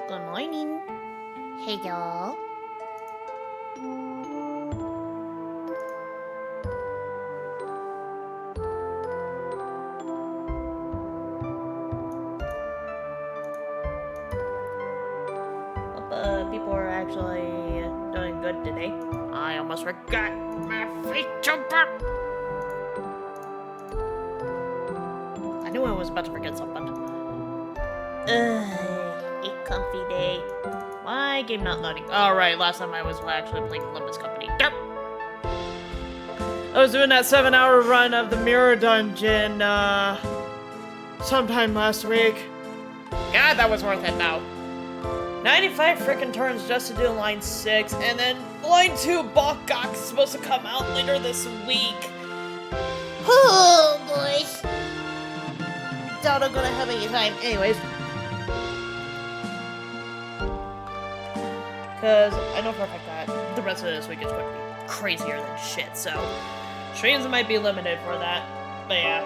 Good morning. Hey, y'all. Hope people are actually doing good today. I almost forgot my feet jumper. I knew I was about to forget something. A comfy day. Why game not loading? Oh, right, last time I was actually playing Olympus Company. Derp! I was doing that 7-hour run of the Mirror Dungeon, sometime last week. God, that was worth it, though. 95 frickin' turns just to do line 6, and then line 2 Balkok is supposed to come out later this week. Oh, boy. Doubt I'm gonna have any time. Anyways. Because I know for a fact that the rest of this week is going to be crazier than shit, so streams might be limited for that. But yeah.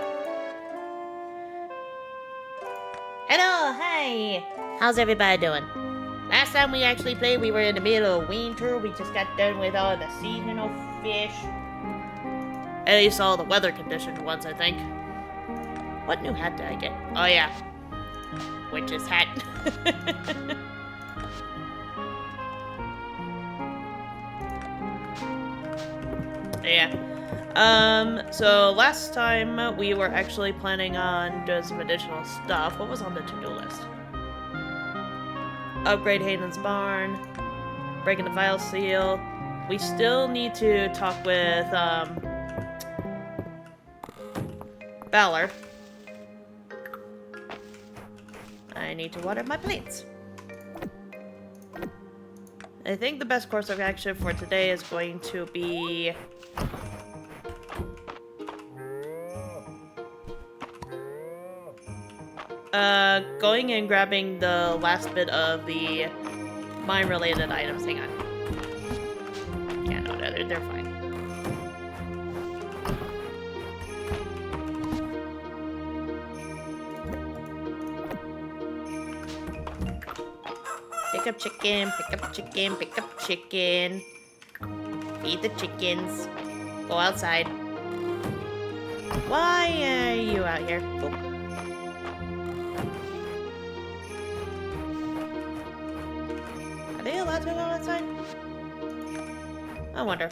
Hello, hi! How's everybody doing? Last time we actually played, we were in the middle of winter. We just got done with all the seasonal fish. At least all the weather conditioned ones, I think. What new hat did I get? Oh yeah. Witch's hat. Yeah. So last time we were actually planning on doing some additional stuff. What was on the to-do list? Upgrade Hayden's barn, breaking the file seal. We still need to talk with, Valor. I need to water my plants. I think the best course of action for today is going to be going and grabbing the last bit of the mine-related items. Hang on. Yeah, no, they're fine. Pick up chicken, pick up chicken, pick up chicken. Feed the chickens. Go outside. Why are you out here? Boop. Are they allowed to go outside? I wonder.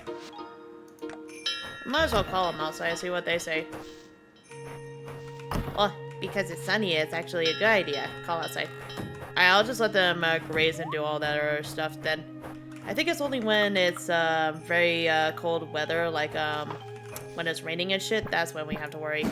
Might as well call them outside and see what they say. Well, because it's sunny, it's actually a good idea. Call outside. I'll just let them graze and do all that other stuff then. I think it's only when it's very cold weather, like when it's raining and shit, that's when we have to worry.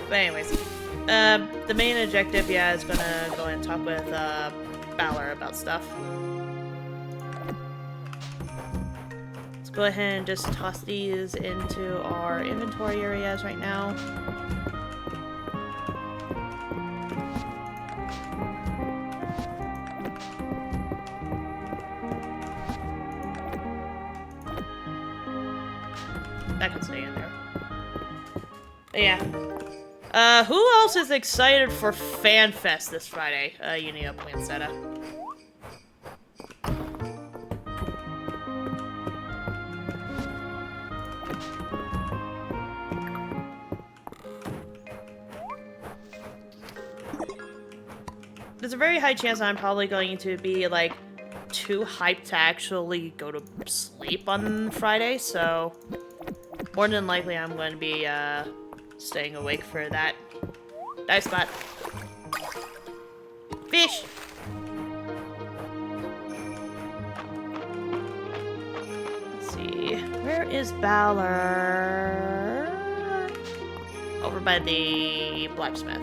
But anyways, the main objective, yeah, is gonna go and talk with Valor about stuff. Let's go ahead and just toss these into our inventory areas right now. That can stay in there. But yeah. Who else is excited for FanFest this Friday? You need a Poinsettia. There's a very high chance I'm probably going to be, like, too hyped to actually go to sleep on Friday, so more than likely I'm going to be, staying awake for that. Dive spot. Fish! Let's see. Where is Valor? over by the blacksmith.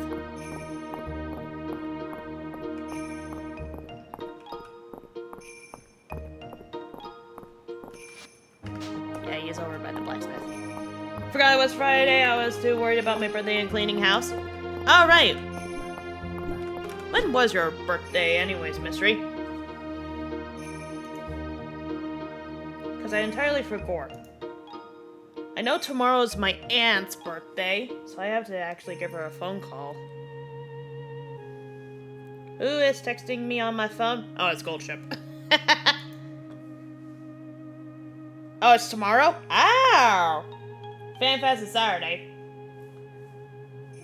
Yeah, he's over by the blacksmith. Forgot it was Friday. I was too worried about my birthday and cleaning house. All right. When was your birthday anyways, Mystery? Because I entirely forgot. I know tomorrow's my aunt's birthday, so I have to actually give her a phone call. Who is texting me on my phone? Oh, it's Goldship. Oh, it's tomorrow? Oh! FanFest is Saturday.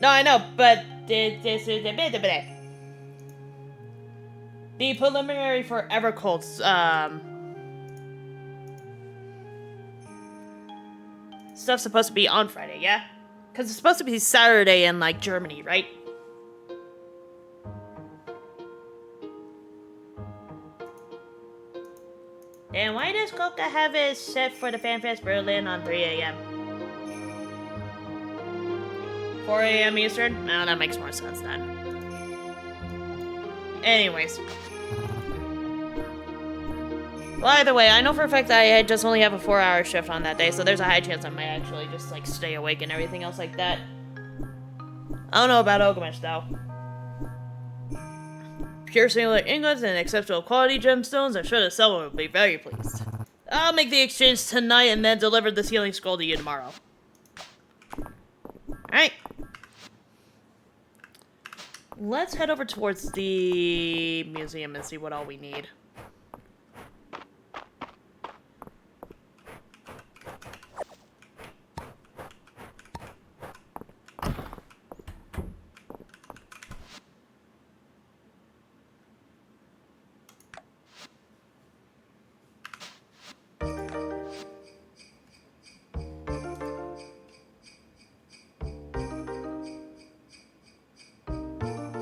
No, I know, but this is the preliminary for Evercold's stuff's supposed to be on Friday, yeah? Because it's supposed to be Saturday in, like, Germany, right? And why does Coca have it set for the FanFest Berlin on 3 a.m.? 4 a.m. Eastern? No, that makes more sense then. Anyways. Well, either way, I know for a fact that I just only have a 4-hour shift on that day, so there's a high chance I might actually just, like, stay awake and everything else like that. I don't know about Ogamish, though. Pure singular ingots and exceptional quality gemstones, I'm sure the seller will be very pleased. I'll make the exchange tonight and then deliver the healing scroll to you tomorrow. Alright. Let's head over towards the museum and see what all we need.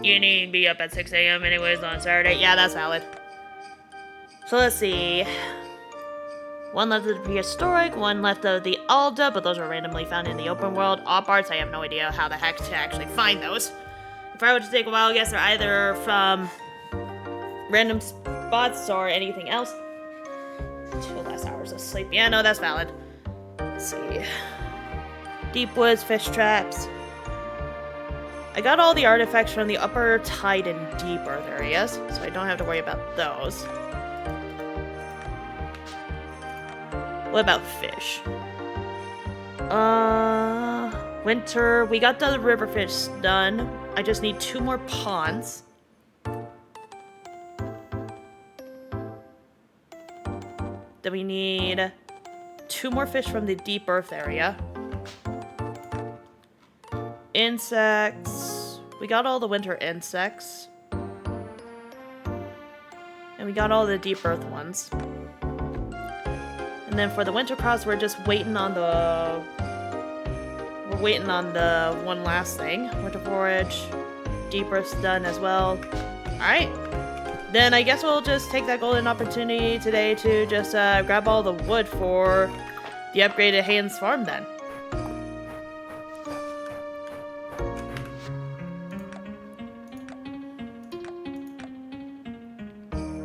You need to be up at 6 a.m. anyways on Saturday. Yeah, that's valid. So let's see. One left of the prehistoric, one left of the Alda, but those were randomly found in the open world. Op arts, I have no idea how the heck to actually find those. If I were to take a wild guess, they're either from random spots or anything else. 2 less hours of sleep. Yeah, no, that's valid. Let's see. Deep woods, fish traps. I got all the artifacts from the upper tide and deep earth areas, so I don't have to worry about those. What about fish? Winter. We got the river fish done. I just need 2 more ponds. Then we need 2 more fish from the deep earth area. Insects. We got all the winter insects. And we got all the deep earth ones. And then for the winter crops, we're just waiting on the... We're waiting on the one last thing. Winter forage. Deep earth's done as well. Alright. Then I guess we'll just take that golden opportunity today to just grab all the wood for the upgraded Hayden's farm then.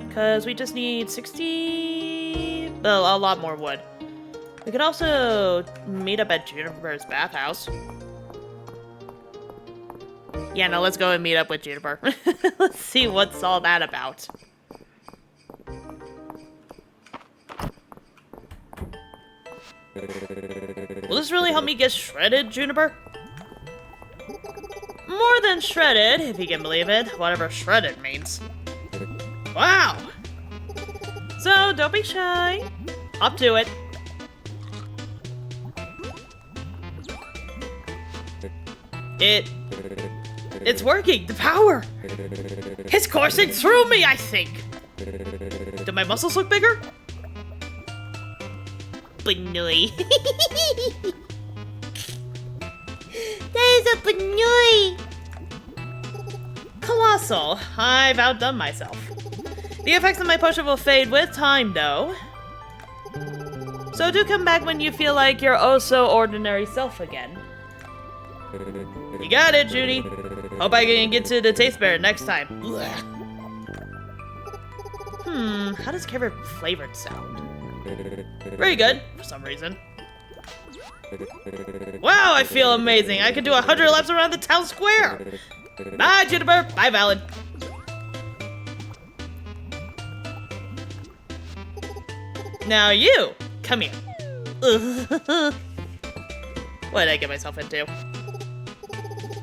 Because we just need 60... Well, a lot more wood. We could also meet up at Juniper's bathhouse. Yeah, no, let's go and meet up with Juniper. Let's see what's all that about. Will this really help me get shredded, Juniper? More than shredded, if you can believe it. Whatever shredded means. Wow! So, don't be shy. Up to it. It's working! The power! It's coursing through me, I think! Do my muscles look bigger? Banoi. That is a banoi! Colossal. I've outdone myself. The effects of my potion will fade with time, though. So do come back when you feel like your oh-so-ordinary self again. You got it, Judy. Hope I can get to the taste better next time. How does carrot flavored sound? Very good, for some reason. Wow, I feel amazing. I can do 100 laps around the town square. Bye, Juniper. Bye, Valen. Now you, come here. What did I get myself into?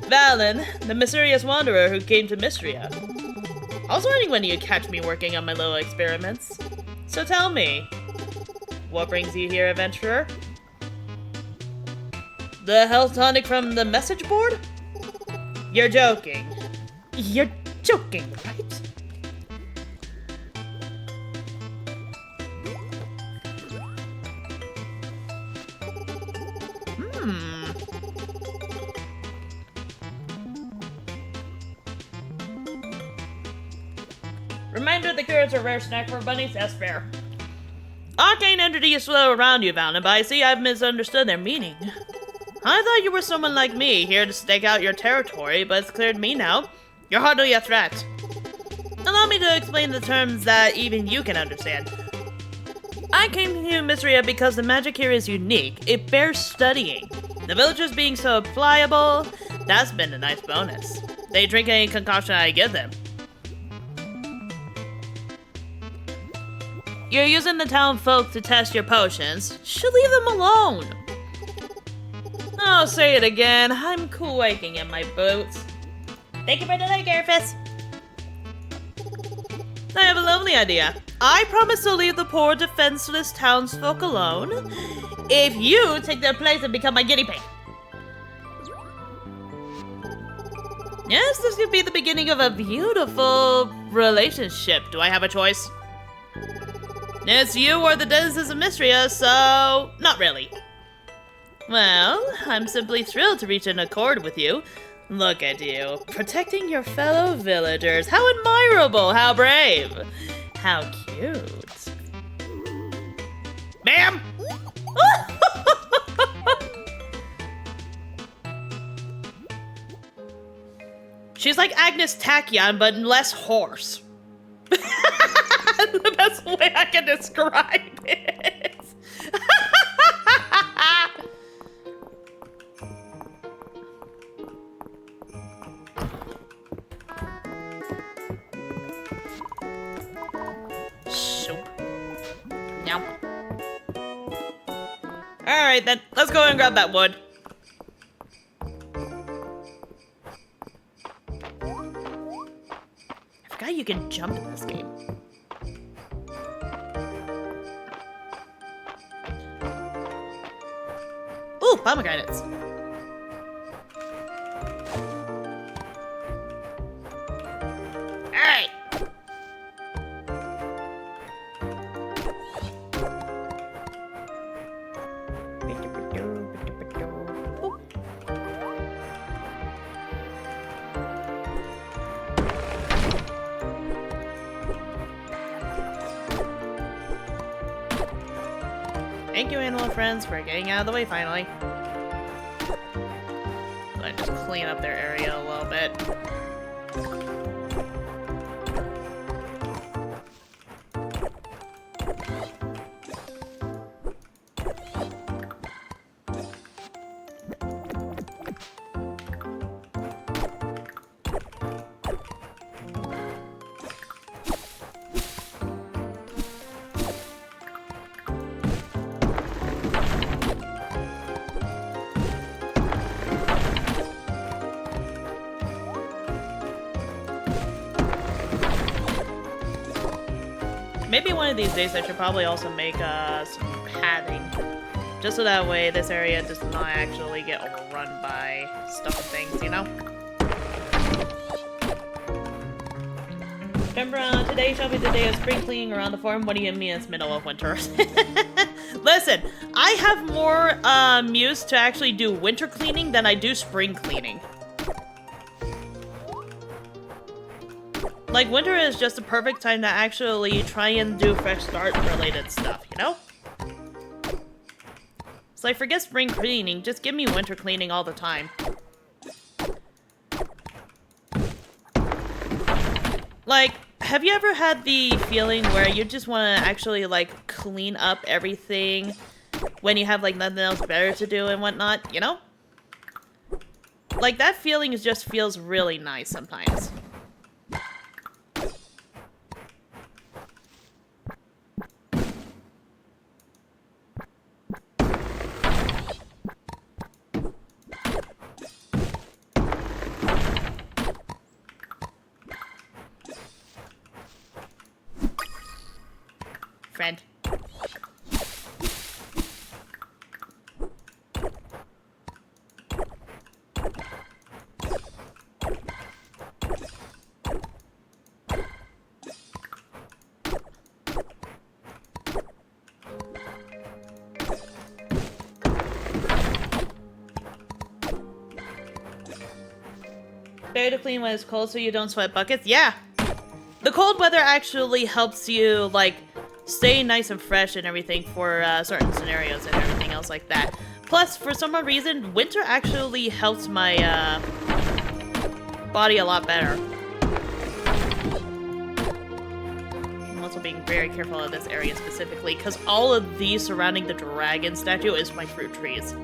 Valen, the mysterious wanderer who came to Mistria. I was wondering when you'd catch me working on my little experiments. So tell me, what brings you here, adventurer? The health tonic from the message board? You're joking. You're joking, right? Reminder, the carrots are a rare snack for bunnies. That's fair. Arcane entities flow around you, Valen, but I see I've misunderstood their meaning. I thought you were someone like me, here to stake out your territory, but it's clear to me now. You're hardly a threat. Allow me to explain the terms that even you can understand. I came to Mistria because the magic here is unique. It bears studying. The villagers being so pliable, that's been a nice bonus. They drink any concoction I give them. You're using the town folk to test your potions. Should leave them alone. I'll say it again. I'm cool waking in my boots. Thank you for the like, Airfist. I have a lovely idea. I promise to leave the poor, defenseless townsfolk alone if you take their place and become my guinea pig. Yes, this could be the beginning of a beautiful relationship. Do I have a choice? It's you or the denizens of Mistria, so not really. Well, I'm simply thrilled to reach an accord with you. Look at you, protecting your fellow villagers. How admirable, how brave, how cute. Ma'am! She's like Agnes Tachyon, but less horse. The best way I can describe it. Soup. Now. Alright then, let's go and grab that wood. I forgot you can jump in this game. Ooh, pomegranates. Alright. Thank you, animal friends, for getting out of the way finally. I just clean up their area a little bit. Maybe one of these days I should probably also make some padding. Just so that way this area does not actually get overrun by stuff and things, you know? Remember, today shall be the day of spring cleaning around the farm. What do you mean it's middle of winter? Listen, I have more muse to actually do winter cleaning than I do spring cleaning. Like, winter is just the perfect time to actually try and do fresh start related stuff, you know? So like, forget spring cleaning, just give me winter cleaning all the time. Like, have you ever had the feeling where you just want to actually, like, clean up everything when you have, like, nothing else better to do and whatnot, you know? Like, that feeling just feels really nice sometimes. Friend. Better to clean when it's cold so you don't sweat buckets? Yeah! The cold weather actually helps you, like, stay nice and fresh and everything for certain scenarios and everything else like that. Plus, for some odd reason, winter actually helps my body a lot better. I'm also being very careful of this area specifically, because all of these surrounding the dragon statue is my fruit trees.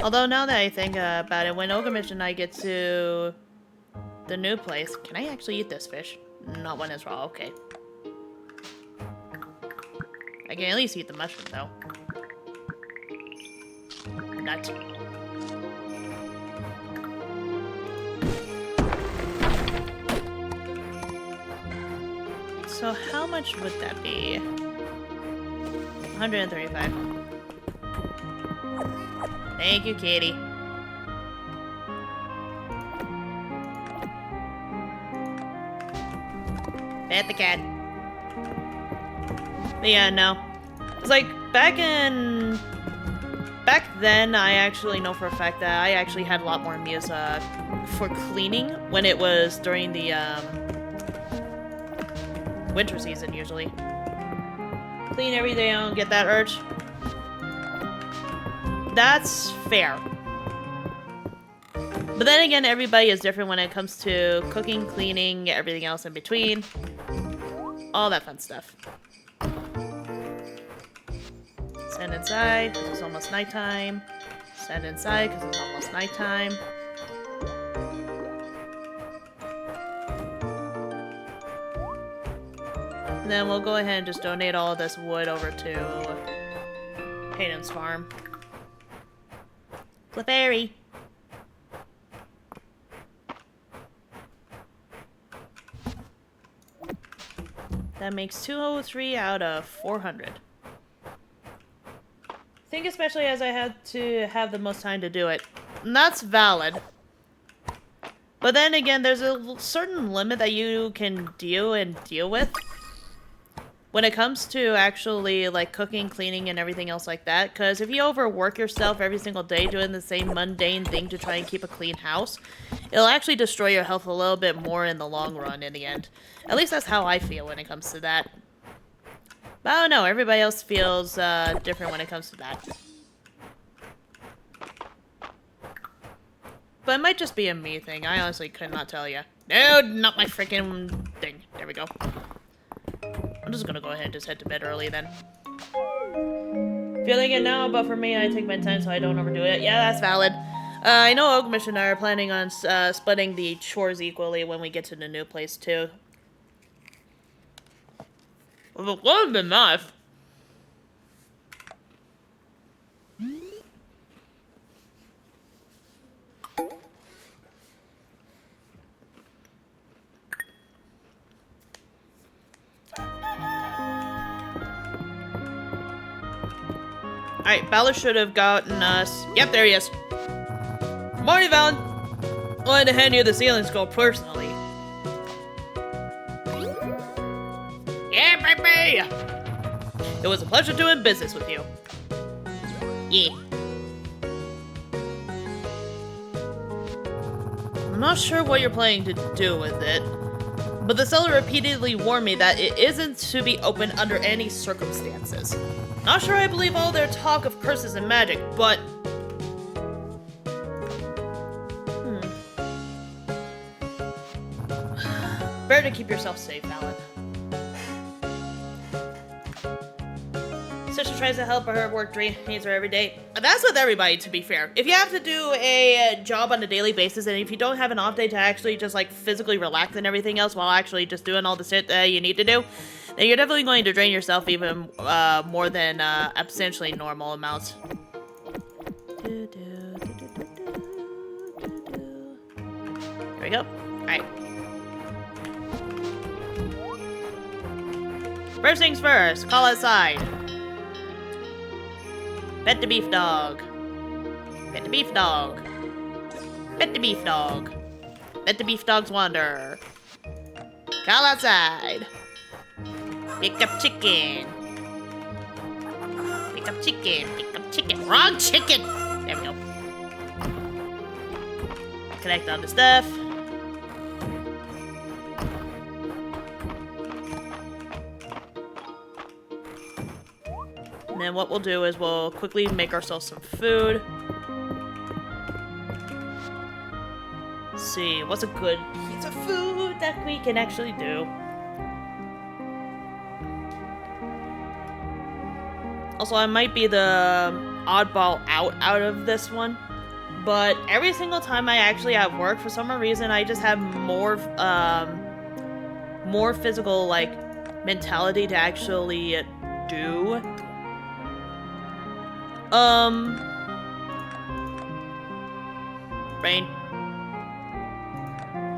Although now that I think about it, when Ogamish and I get to the new place, can I actually eat this fish? Not when it's raw, okay. I can at least eat the mushroom though. Nut. So how much would that be? 135. Thank you, kitty. Pet the cat. But yeah, no. It's like, back then, I actually know for a fact that I actually had a lot more meals for cleaning when it was during the winter season, usually. Clean every day, I don't get that urge. That's fair. But then again, everybody is different when it comes to cooking, cleaning, everything else in between. All that fun stuff. Stand inside, because it's almost nighttime. Stand inside, because it's almost nighttime. And then we'll go ahead and just donate all of this wood over to Hayden's farm. Clefairy! That makes 203 out of 400. I think especially as I had to have the most time to do it. And that's valid. But then again, there's a certain limit that you can deal with when it comes to actually, like, cooking, cleaning, and everything else like that. Because if you overwork yourself every single day doing the same mundane thing to try and keep a clean house, it'll actually destroy your health a little bit more in the long run in the end. At least that's how I feel when it comes to that. But I don't know, everybody else feels different when it comes to that. But it might just be a me thing. I honestly could not tell you. No, not my freaking thing. There we go. I'm just gonna go ahead and just head to bed early then. Feeling it now, but for me, I take my time so I don't overdo it. Yeah, that's valid. I know Ogamish and I are planning on splitting the chores equally when we get to the new place too. Well, it would have been nice. Alright, Ballard should have gotten us... Yep, there he is. Morning, Valen. I wanted to hand you the ceiling scroll personally. Yeah, baby! It was a pleasure doing business with you. Yeah. I'm not sure what you're planning to do with it, but the seller repeatedly warned me that it isn't to be opened under any circumstances. Not sure I believe all their talk of curses and magic, but... Better to keep yourself safe, Alan. Sister tries to help her work needs her every day. That's with everybody, to be fair. If you have to do a job on a daily basis, and if you don't have an off day to actually just like physically relax and everything else while actually just doing all the shit that you need to do, then you're definitely going to drain yourself even more than essentially normal amounts. There we go. Alright. First things first, call outside. Pet the beef dog. Pet the beef dog. Pet the beef dog. Let the beef dogs wander. Call outside. Pick up chicken. Pick up chicken. Pick up chicken. Wrong chicken! There we go. Connect on the stuff. And then what we'll do is we'll quickly make ourselves some food. Let's see, what's a good piece of food that we can actually do? Also, I might be the oddball out of this one, but every single time I actually have work, for some reason, I just have more physical, like, mentality to actually do. Brain.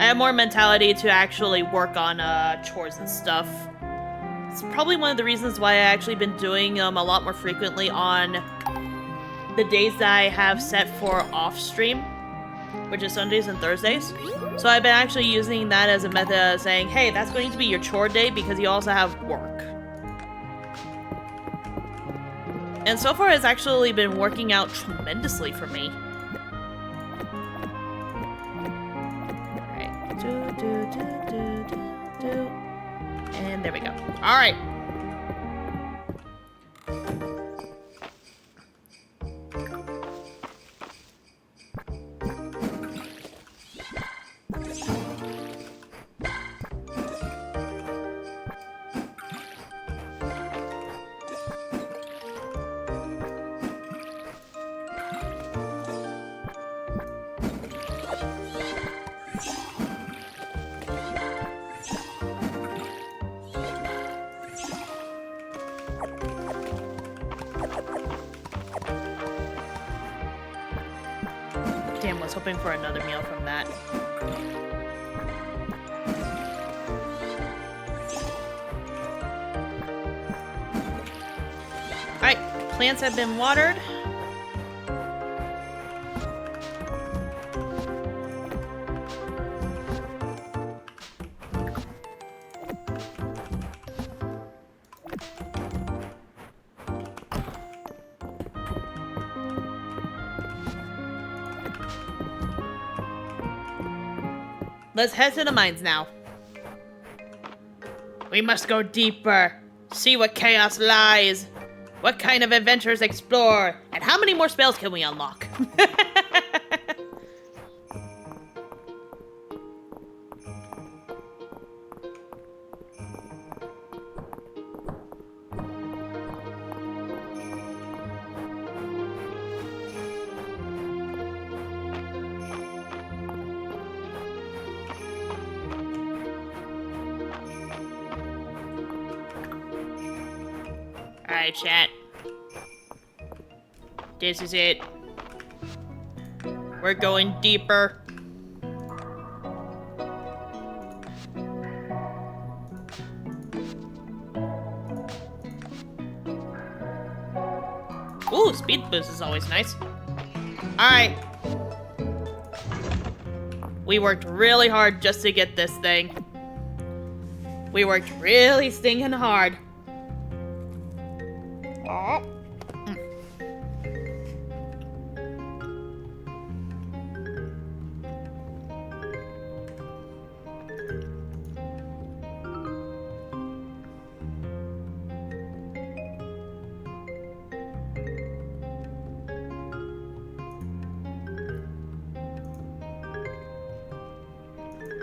I have more mentality to actually work on, chores and stuff. It's probably one of the reasons why I actually been doing, a lot more frequently on the days that I have set for off-stream, which is Sundays and Thursdays. So I've been actually using that as a method of saying, hey, that's going to be your chore day because you also have work. And so far, it's actually been working out tremendously for me. Alright. And there we go. Alright. Damn, was hoping for another meal from that. Alright, plants have been watered. Let's head to the mines now. We must go deeper. See what chaos lies. What kind of adventures explore. And how many more spells can we unlock? Alright, chat. This is it. We're going deeper. Ooh, speed boost is always nice. Alright. We worked really hard just to get this thing. We worked really stinking hard. Oh.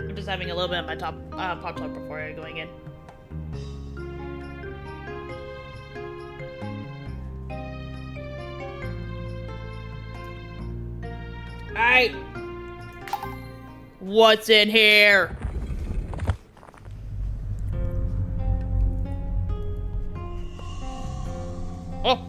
I'm just having a little bit of my top pop top before going in. Alright. What's in here? Oh.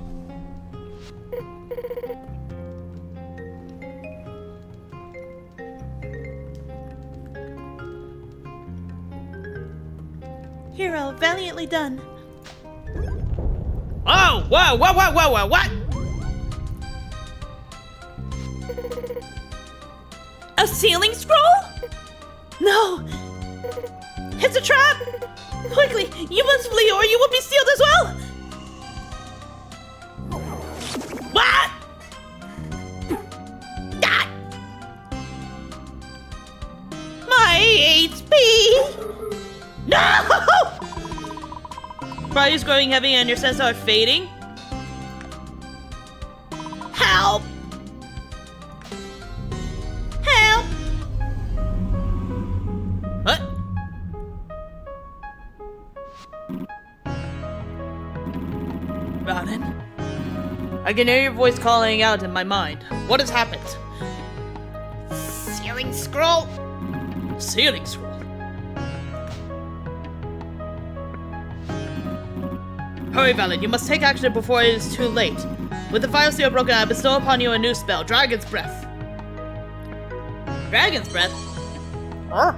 Hero, valiantly done. Oh, whoa, whoa, whoa, whoa, whoa, what? A sealing scroll? No! It's a trap! Quickly, you must flee or you will be sealed as well! What? Ah! My HP! No! Body's growing heavy and your senses are fading. Help! Help! What? Ronan? I can hear your voice calling out in my mind. What has happened? Sealing scroll! Sealing scroll. Hurry, Valen, you must take action before it is too late. With the fire seal broken, I bestow upon you a new spell, Dragon's Breath. Dragon's Breath? Huh?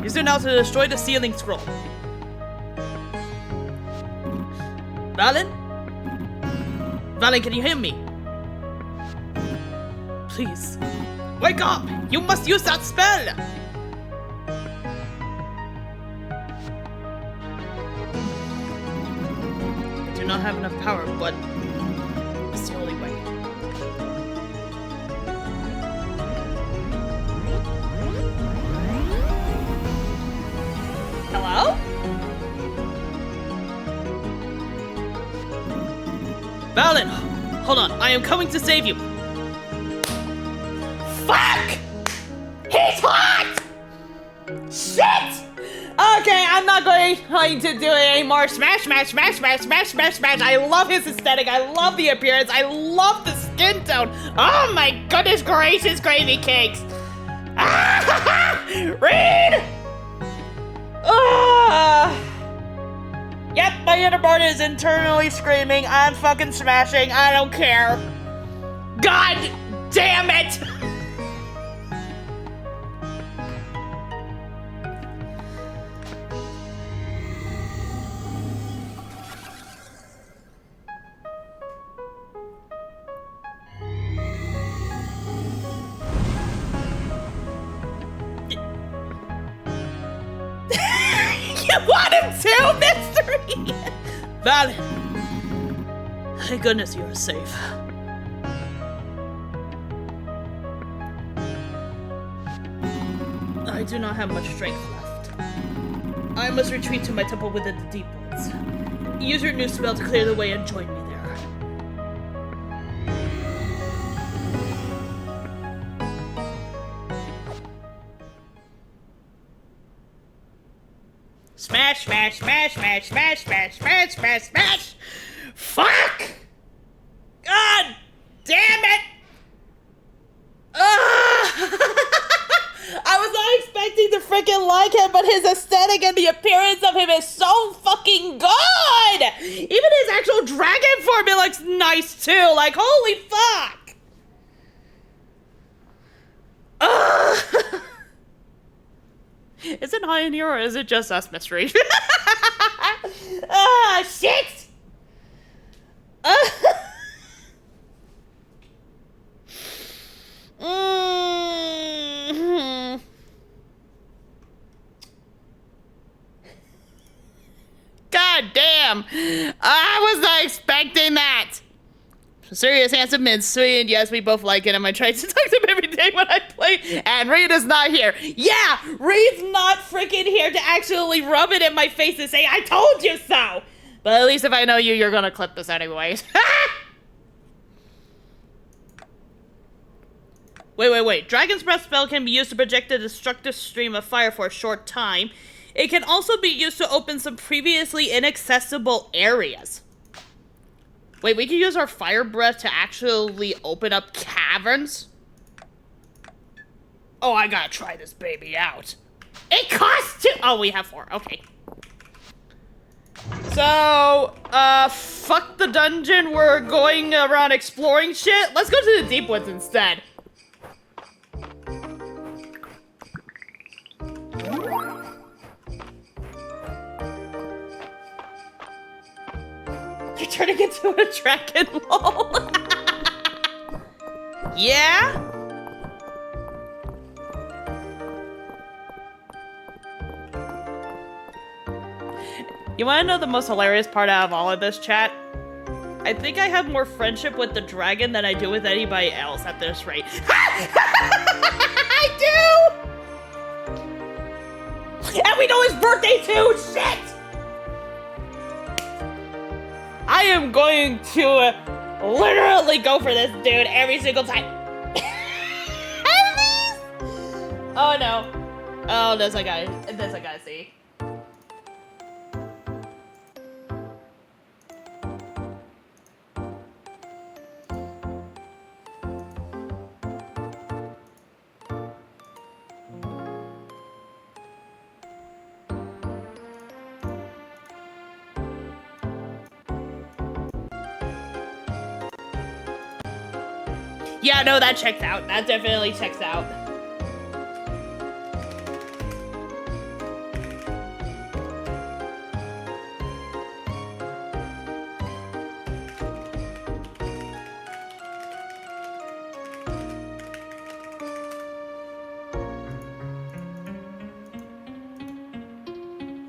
Use it now to destroy the sealing scroll. Valen? Valen, can you hear me? Please. Wake up! You must use that spell! I do not have enough power, but it's the only way. Hello? Valen! Hold on, I am coming to save you. Fuck! He's hot! Shit! Okay, I'm not going to do it anymore. Smash, smash, smash, smash, smash, smash, smash. I love his aesthetic. I love the appearance. I love the skin tone. Oh my goodness gracious, gravy cakes. Read! Yep, my inner part is internally screaming. I'm fucking smashing. I don't care. God damn it! You want him too, Mystery? Valen. Thank goodness you are safe. I do not have much strength left. I must retreat to my temple within the deep woods. Use your new spell to clear the way and join me there. Smash, smash, smash, smash, smash, smash, smash, smash, smash! Fuck! God damn it! I was not expecting to freaking like him, but his aesthetic and the appearance of him is so fucking good! Even his actual dragon form, it looks nice too. Like, holy fuck! Is it high in here or is it just us, Mystery? Shit! God damn! I was not expecting that! Serious, handsome, and sweet, and yes, we both like it, and I try to talk to him every day when I play, and Reed is not here. Yeah! Reed's not freaking here to actually rub it in my face and say, I told you so! But at least if I know you, you're gonna clip this anyways. Wait. Dragon's Breath spell can be used to project a destructive stream of fire for a short time. It can also be used to open some previously inaccessible areas. Wait, we can use our fire breath to actually open up caverns? Oh, I gotta try this baby out. It costs 2! Oh, we have 4. Okay. So, fuck the dungeon. We're going around exploring shit. Let's go to the deep woods instead. You're turning into a dragon, lol. Yeah? You wanna know the most hilarious part out of all of this, chat? I think I have more friendship with the dragon than I do with anybody else at this rate. I do! And we know his birthday too! Shit! I am going to literally go for this dude every single time. Oh no. Oh, this I gotta see. Yeah, no, that checks out. That definitely checks out.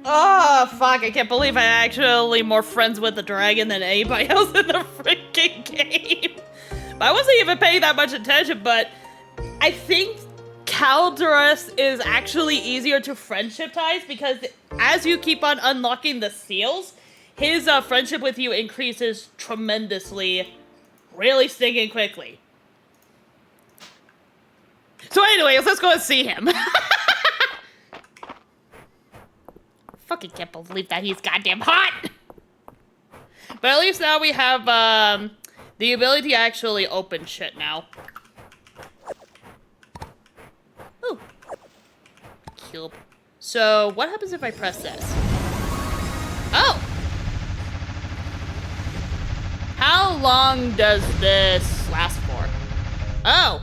Oh, fuck, I can't believe I'm actually more friends with the dragon than anybody else in the freaking game. I wasn't even paying that much attention, but I think Calderas is actually easier to friendship ties because as you keep on unlocking the seals, his friendship with you increases tremendously, really stinking quickly. So anyways, let's go and see him. Fucking can't believe that he's goddamn hot! But at least now we have, the ability to actually open shit now. Ooh. Cube. So, what happens if I press this? Oh! How long does this last for? Oh!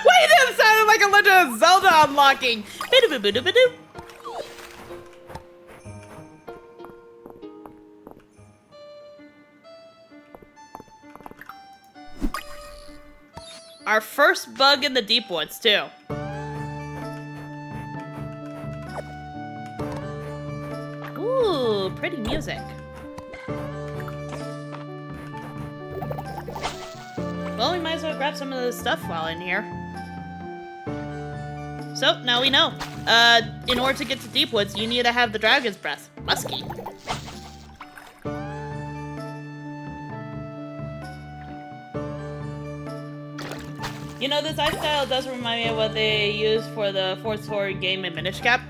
Wait, that sounded like a Legend of Zelda unlocking! Bidoo-bidoo-bidoo-bidoo. Our first bug in the deep woods, too. Ooh, pretty music. Well, we might as well grab some of this stuff while in here. So, now we know. In order to get to deep woods, you need to have the dragon's breath. Musky. You know, this art style does remind me of what they used for the fourth horror game in Minish Cap.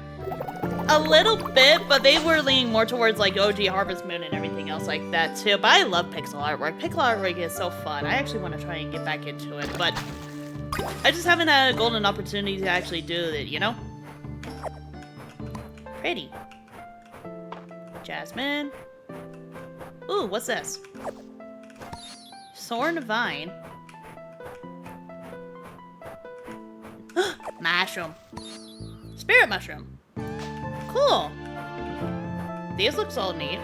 A little bit, but they were leaning more towards like OG Harvest Moon and everything else like that too. But I love pixel artwork. Pixel artwork is so fun. I actually want to try and get back into it, but I just haven't had a golden opportunity to actually do it, you know? Pretty. Jasmine. Ooh, what's this? Thorn Vine. Mushroom. Spirit mushroom. Cool. These looks all neat.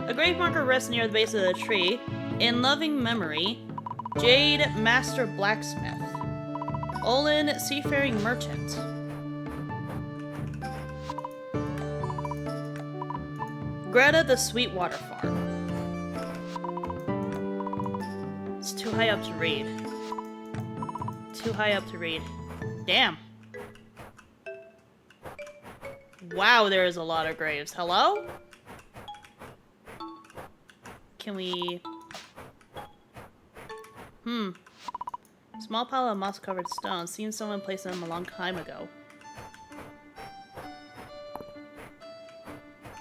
A grave marker rests near the base of the tree. In loving memory, Jade, Master Blacksmith. Olin, Seafaring Merchant. Greta, the Sweetwater Farm. It's too high up to read. Too high up to read. Damn. Wow, there is a lot of graves. Hello? Can we... Small pile of moss-covered stones. Seems someone placed them a long time ago.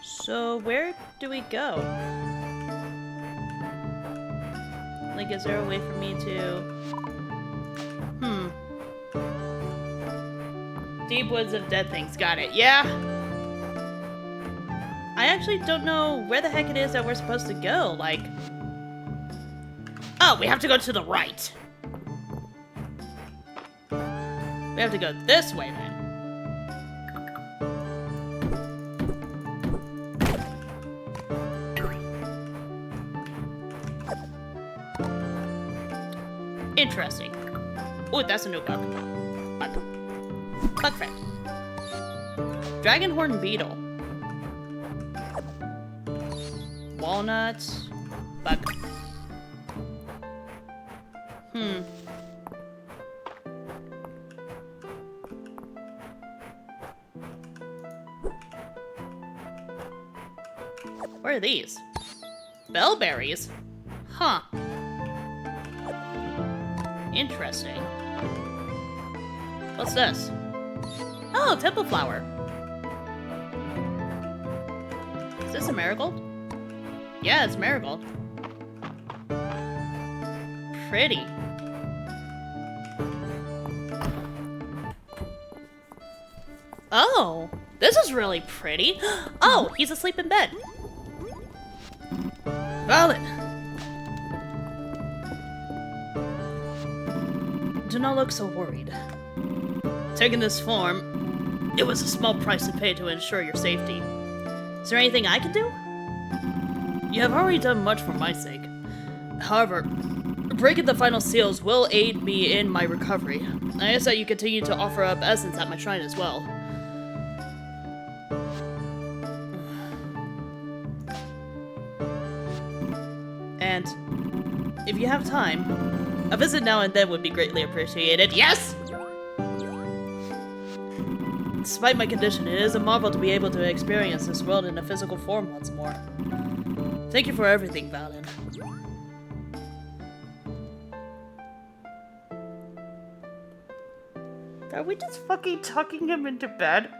So, where do we go? Like, is there a way for me to... Deep woods of dead things. Got it. Yeah. I actually don't know where the heck it is that we're supposed to go. Like... Oh, we have to go to the right. We have to go this way, then. Interesting. Ooh, that's a new bug. Bug friend. Dragonhorn beetle. Walnuts. Bug. What are these? Bellberries? Huh. Interesting. What's this? Oh, temple flower. Is this a marigold? Yeah, it's marigold. Pretty. Oh, this is really pretty. Oh, he's asleep in bed. Valid. Do not look so worried. Taking this form, it was a small price to pay to ensure your safety. Is there anything I can do? You have already done much for my sake. However, breaking the final seals will aid me in my recovery. I ask that you continue to offer up essence at my shrine as well. And if you have time, a visit now and then would be greatly appreciated. Yes! Despite my condition, it is a marvel to be able to experience this world in a physical form once more. Thank you for everything, Valen. Are we just fucking tucking him into bed?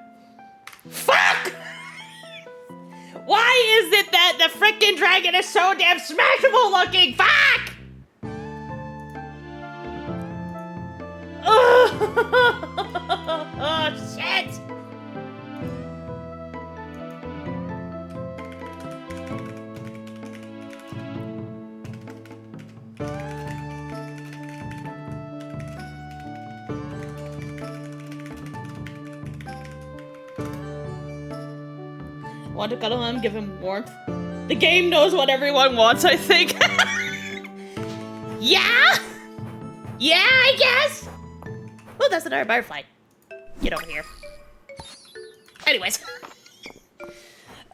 Fuck! Why is it that the frickin' dragon is so damn smashable looking? Fuck! Oh, shit! Want to cuddle him, give him warmth? The game knows what everyone wants, I think. Yeah? Yeah, I guess? Oh, that's another butterfly. Get over here. Anyways.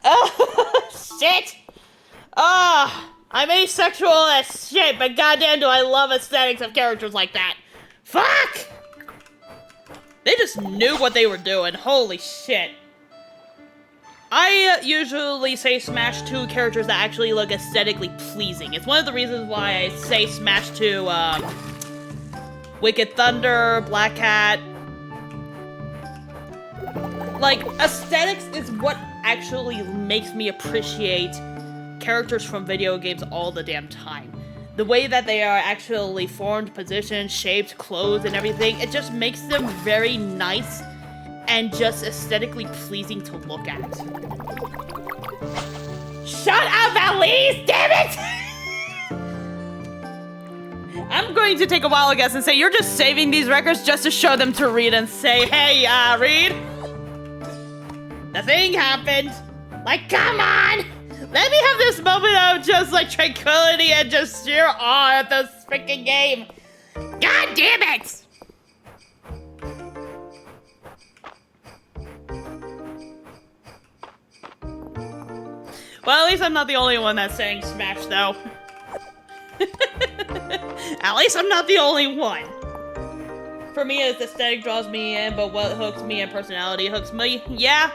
Oh, shit. Oh, I'm asexual as shit, but goddamn do I love aesthetics of characters like that. Fuck! They just knew what they were doing. Holy shit. I usually say smash to characters that actually look aesthetically pleasing. It's one of the reasons why I say smash to, Wicked Thunder, Black Cat. Like, aesthetics is what actually makes me appreciate characters from video games all the damn time. The way that they are actually formed, positioned, shaped, clothes, and everything, it just makes them very nice and just aesthetically pleasing to look at. Shut up, Elise! Damn it! I'm going to take a wild guess and say you're just saving these records just to show them to Reed and say, hey, Reed, the thing happened. Like, come on! Let me have this moment of just like tranquility and just sheer awe at this freaking game. God damn it! Well, at least I'm not the only one that's saying Smash, though. At least I'm not the only one. For me, it's aesthetic draws me in, but what hooks me in personality hooks me. Yeah.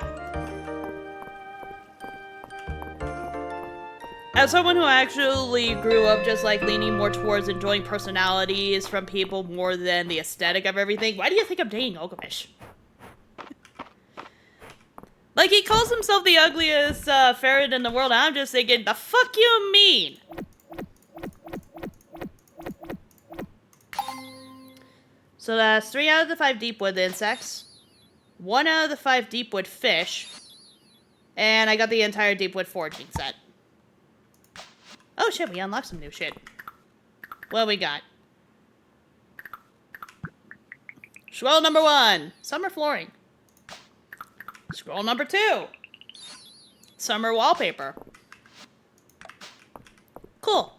As someone who actually grew up just like leaning more towards enjoying personalities from people more than the aesthetic of everything, why do you think I'm dating Ogamish? Like, he calls himself the ugliest ferret in the world, and I'm just thinking, the fuck you mean? So that's 3 out of the 5 deepwood insects, 1 out of the 5 deepwood fish, and I got the entire deepwood foraging set. Oh shit, we unlocked some new shit. What we got? Scroll number 1, summer flooring. Scroll number 2, summer wallpaper. Cool.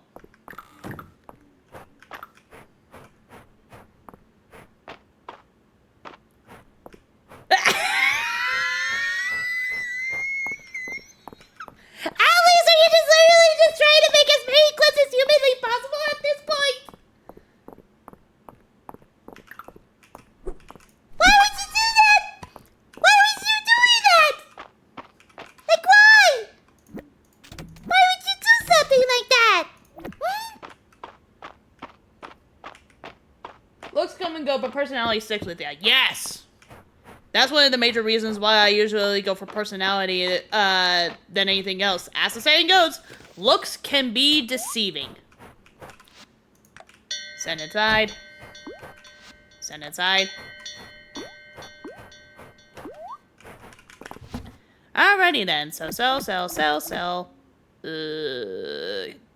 Looks come and go, but personality sticks with you. Yes! That's one of the major reasons why I usually go for personality than anything else. As the saying goes, looks can be deceiving. Send inside. Send inside. Alrighty then. So, sell.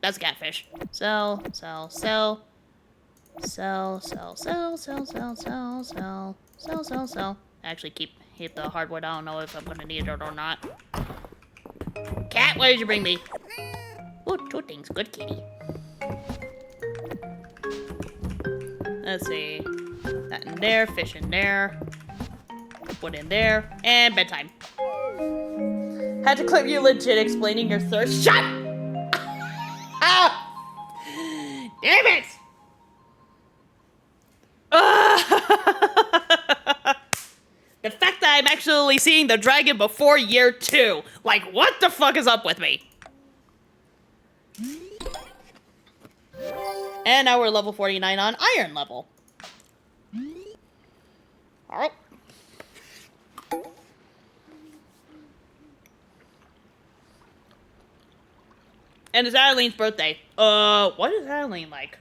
That's a catfish. Sell. Actually, keep the hardwood. I don't know if I'm gonna need it or not. Cat, where did you bring me? Ooh, 2 things. Good kitty. Let's see. That in there, fish in there, wood in there, and bedtime. Had to clip you legit explaining your thirst. Shut! Ah! Damn it! The fact that I'm actually seeing the dragon before year 2. Like, what the fuck is up with me? And now we're level 49 on iron level. Alright. And it's Adeline's birthday. What is Adeline like?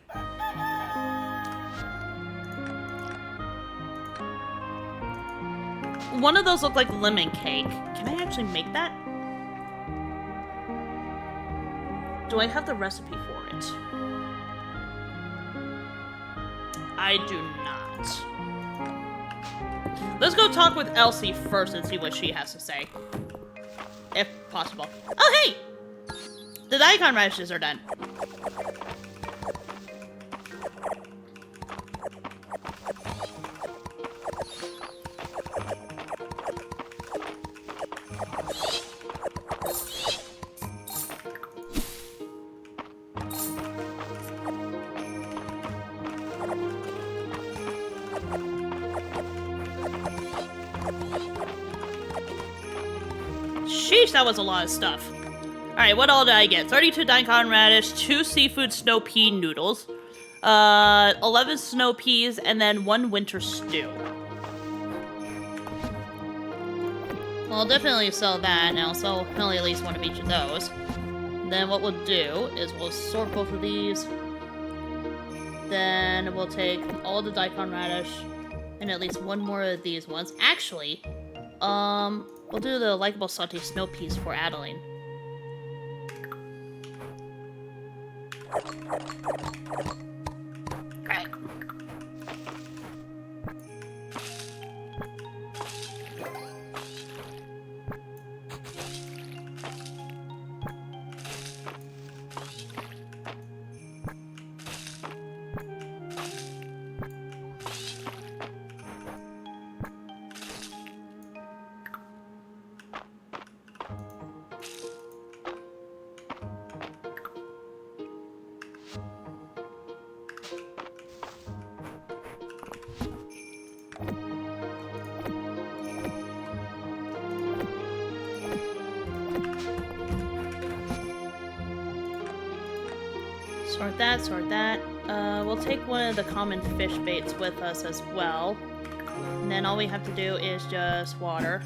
One of those look like lemon cake. Can I actually make that? Do I have the recipe for it? I do not. Let's go talk with Elsie first and see what she has to say. If possible. Oh, hey! The daikon radishes are done. Sheesh, that was a lot of stuff. Alright, what all did I get? 32 daikon radish, 2 seafood snow pea noodles, 11 snow peas, and then 1 winter stew. Well, I'll definitely sell that, and I'll sell probably at least 1 of each of those. Then what we'll do is we'll sort both of these. Then we'll take all the daikon radish, and at least 1 more of these ones. Actually, we'll do the likable sauté snow peas for Adeline. Alright. Sort that, sort that. We'll take one of the common fish baits with us as well. And then all we have to do is just water.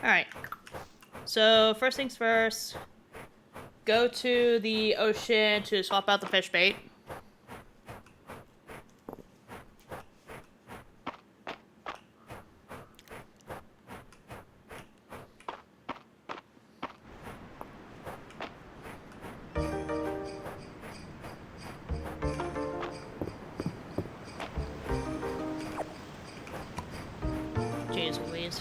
Alright. So, first things first. Go to the ocean to swap out the fish bait. Jeez Louise.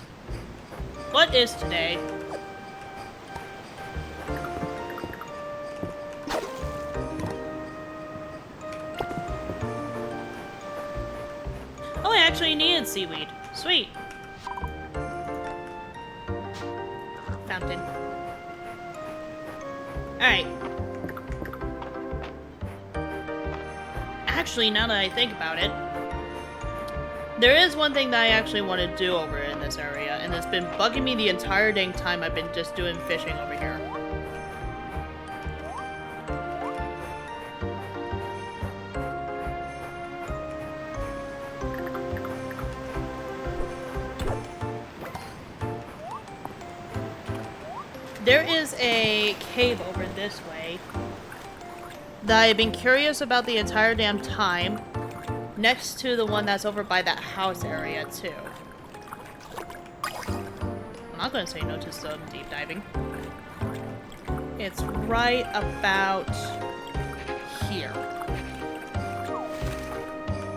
What is today? Oh, I actually needed seaweed. Sweet. Fountain. Alright. Actually, now that I think about it, there is one thing that I actually want to do over in this area, and it's been bugging me the entire dang time I've been just doing fishing over here. There is a cave over this way that I've been curious about the entire damn time, next to the one that's over by that house area, too. I'm not going to say no to some deep diving. It's right about here.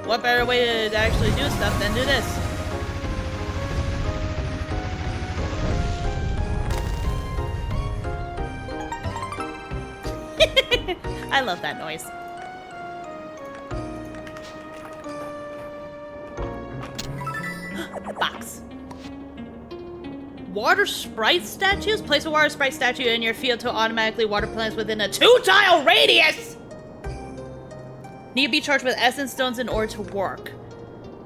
What better way to actually do stuff than do this? I love that noise. Box. Water sprite statues? Place a water sprite statue in your field to automatically water plants within a 2-tile radius! Need to be charged with essence stones in order to work.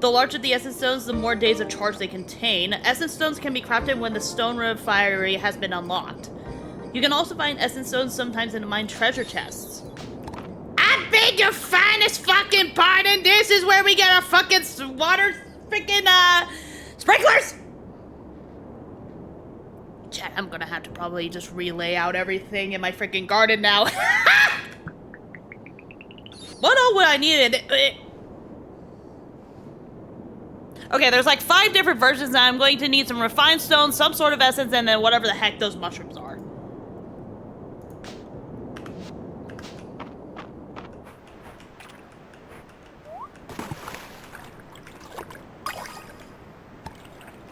The larger the essence stones, the more days of charge they contain. Essence stones can be crafted when the stone refinery has been unlocked. You can also find essence stones sometimes in mine treasure chests. I beg your finest fucking pardon, this is where we get our fucking water freaking, sprinklers? Chat, I'm gonna have to probably just relay out everything in my freaking garden now. What all would I need? Okay, there's like 5 different versions, and I'm going to need some refined stone, some sort of essence, and then whatever the heck those mushrooms are.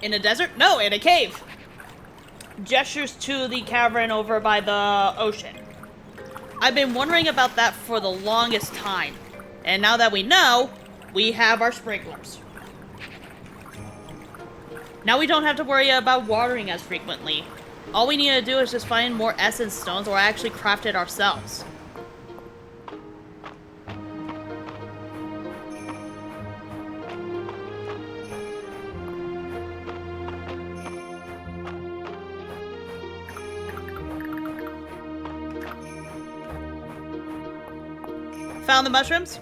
In a desert? No, in a cave. Gestures to the cavern over by the ocean. I've been wondering about that for the longest time. And now that we know, we have our sprinklers. Now we don't have to worry about watering as frequently. All we need to do is just find more essence stones or actually craft it ourselves. Found the mushrooms?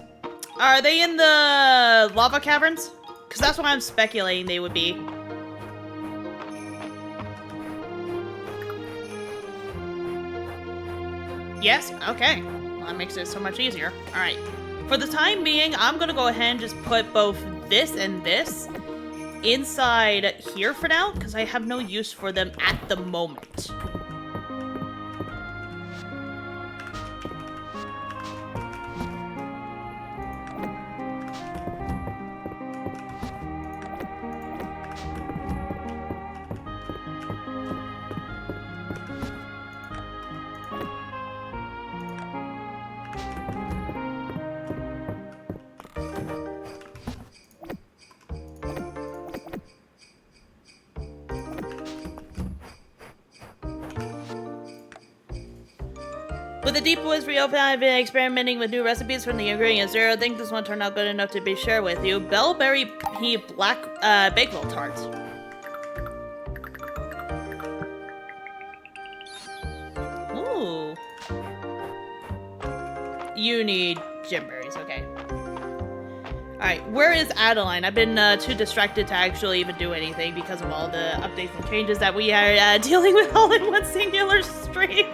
Are they in the lava caverns? Because that's what I'm speculating they would be. Yes? Okay. Well, that makes it so much easier. Alright. For the time being, I'm gonna go ahead and just put both this and this inside here for now, because I have no use for them at the moment. With the deep woods reopened, I've been experimenting with new recipes from the ingredient zero. I think this one turned out good enough to be shared with you. Bellberry pea black bakewell tarts. Ooh. You need gimberries, okay. Alright, where is Adeline? I've been too distracted to actually even do anything because of all the updates and changes that we are dealing with all in one singular stream.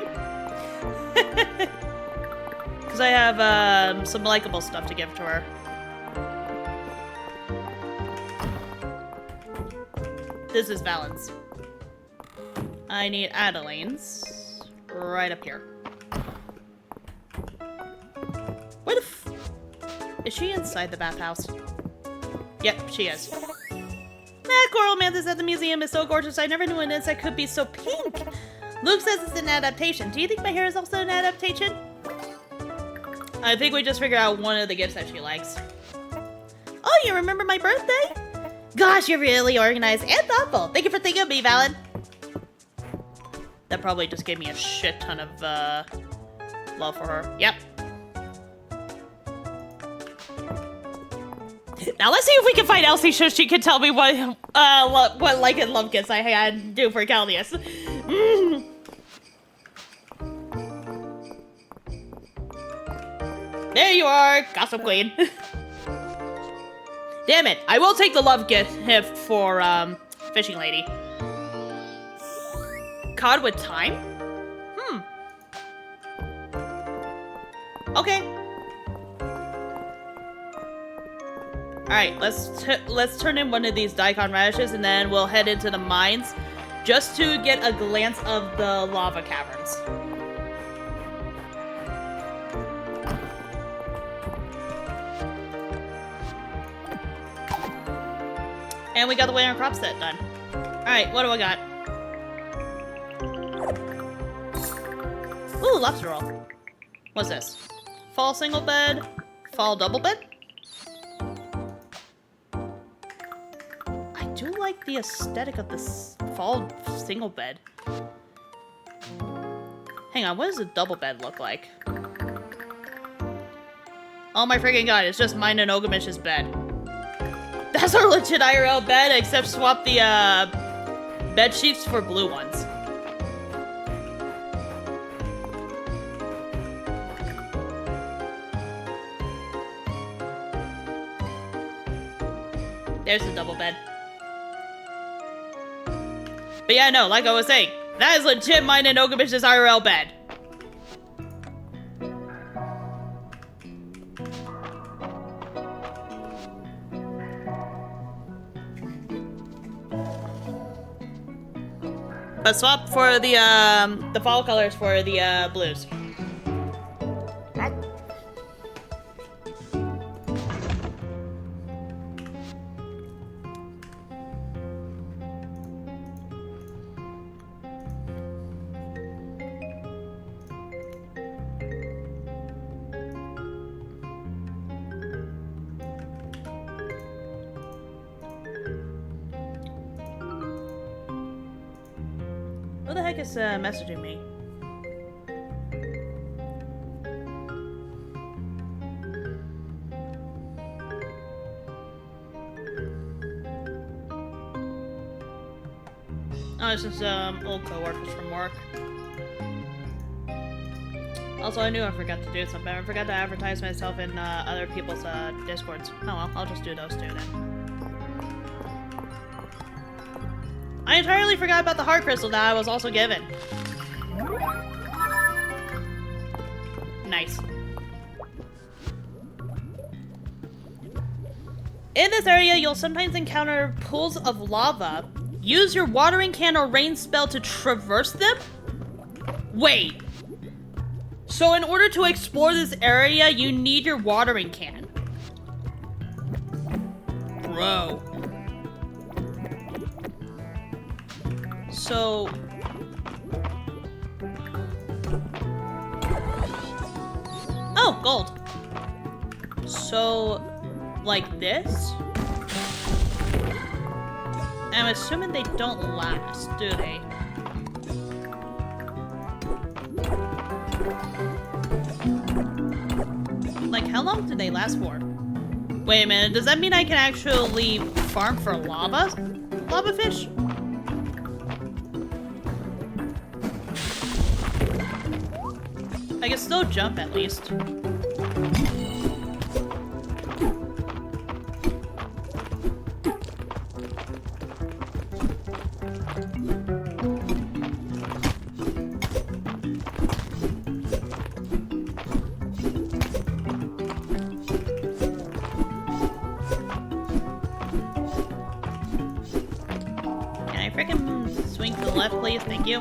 Because I have some likable stuff to give to her. This is Valens. I need Adeline's right up here. Where the f- Is she inside the bathhouse? Yep, she is. That coral mantis at the museum is so gorgeous. I never knew an insect could be so pink. Luke says it's an adaptation. Do you think my hair is also an adaptation? I think we just figured out one of the gifts that she likes. Oh, you remember my birthday? Gosh, you're really organized and thoughtful. Thank you for thinking of me, Valen. That probably just gave me a shit ton of love for her. Yep. Now let's see if we can find Elsie so she can tell me what like and love gifts I had to do for Caldius. There you are, Gossip Queen. Damn it, I will take the love gift for Fishing Lady. Cod with thyme? Okay. Alright, let's turn in one of these daikon radishes and then we'll head into the mines just to get a glance of the lava caverns. And we got the winter crop set done. Alright, what do I got? Ooh, lobster roll. What's this? Fall single bed? Fall double bed? I do like the aesthetic of this fall single bed. Hang on, what does a double bed look like? Oh my freaking god, it's just mine and Ogamish's bed. That's our legit IRL bed, except swap the bed sheets for blue ones. There's the double bed. But yeah, no, like I was saying, that is legit mine and Ogamish's IRL bed. But swap for the fall colors for the blues. Who the heck is messaging me? Oh, it's just old co-workers from work. Also, I knew I forgot to do something. I forgot to advertise myself in other people's Discords. Oh well, I'll just do those two then. I entirely forgot about the heart crystal that I was also given. Nice. In this area, you'll sometimes encounter pools of lava. Use your watering can or rain spell to traverse them? Wait. So in order to explore this area, you need your watering can. Bro. So... Oh, gold. So, like this? I'm assuming they don't last, do they? how long do they last for? Wait a minute, does that mean I can actually farm for lava? Lava fish? I can still jump at least. Please, thank you.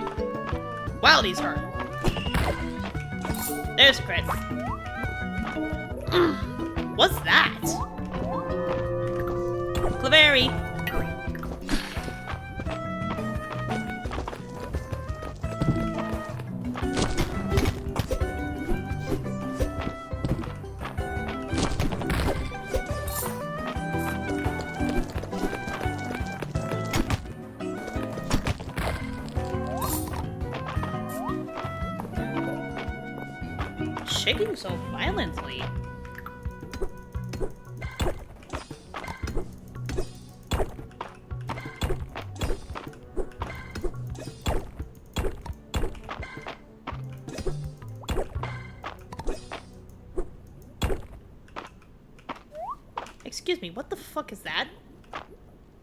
Wow, these hurt. There's crit. What's that? Clavery. Shaking so violently. Excuse me, what the fuck is that?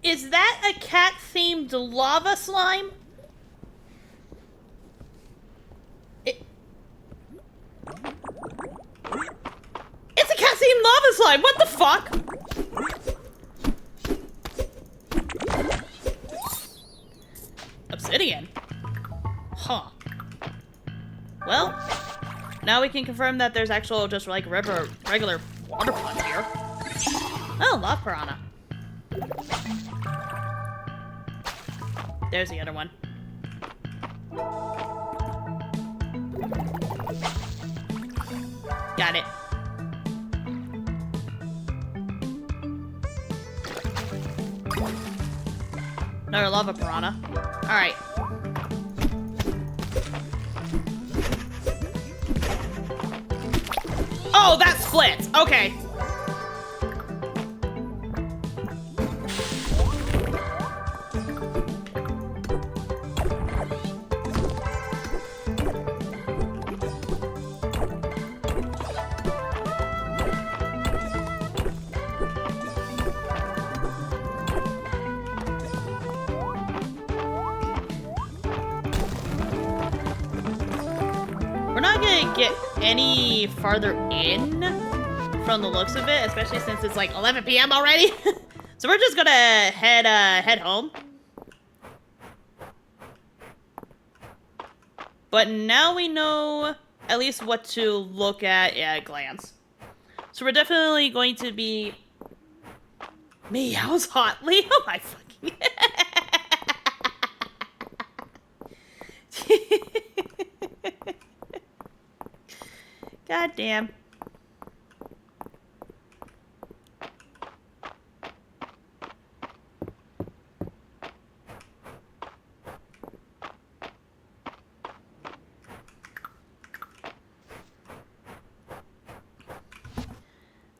Is that a cat-themed lava slime? Lava slime, what the fuck? Obsidian? Huh. Well, now we can confirm that there's actual just like regular water pond here. Oh, lava piranha. There's the other one. Got it. Another lava piranha. Alright. Oh, that splits! Okay. We're not gonna get any farther in from the looks of it, especially since it's like 11 p.m. already. So we're just gonna head home. But now we know at least what to look at a glance. So we're definitely going to be meows hotly. Oh my fucking God damn.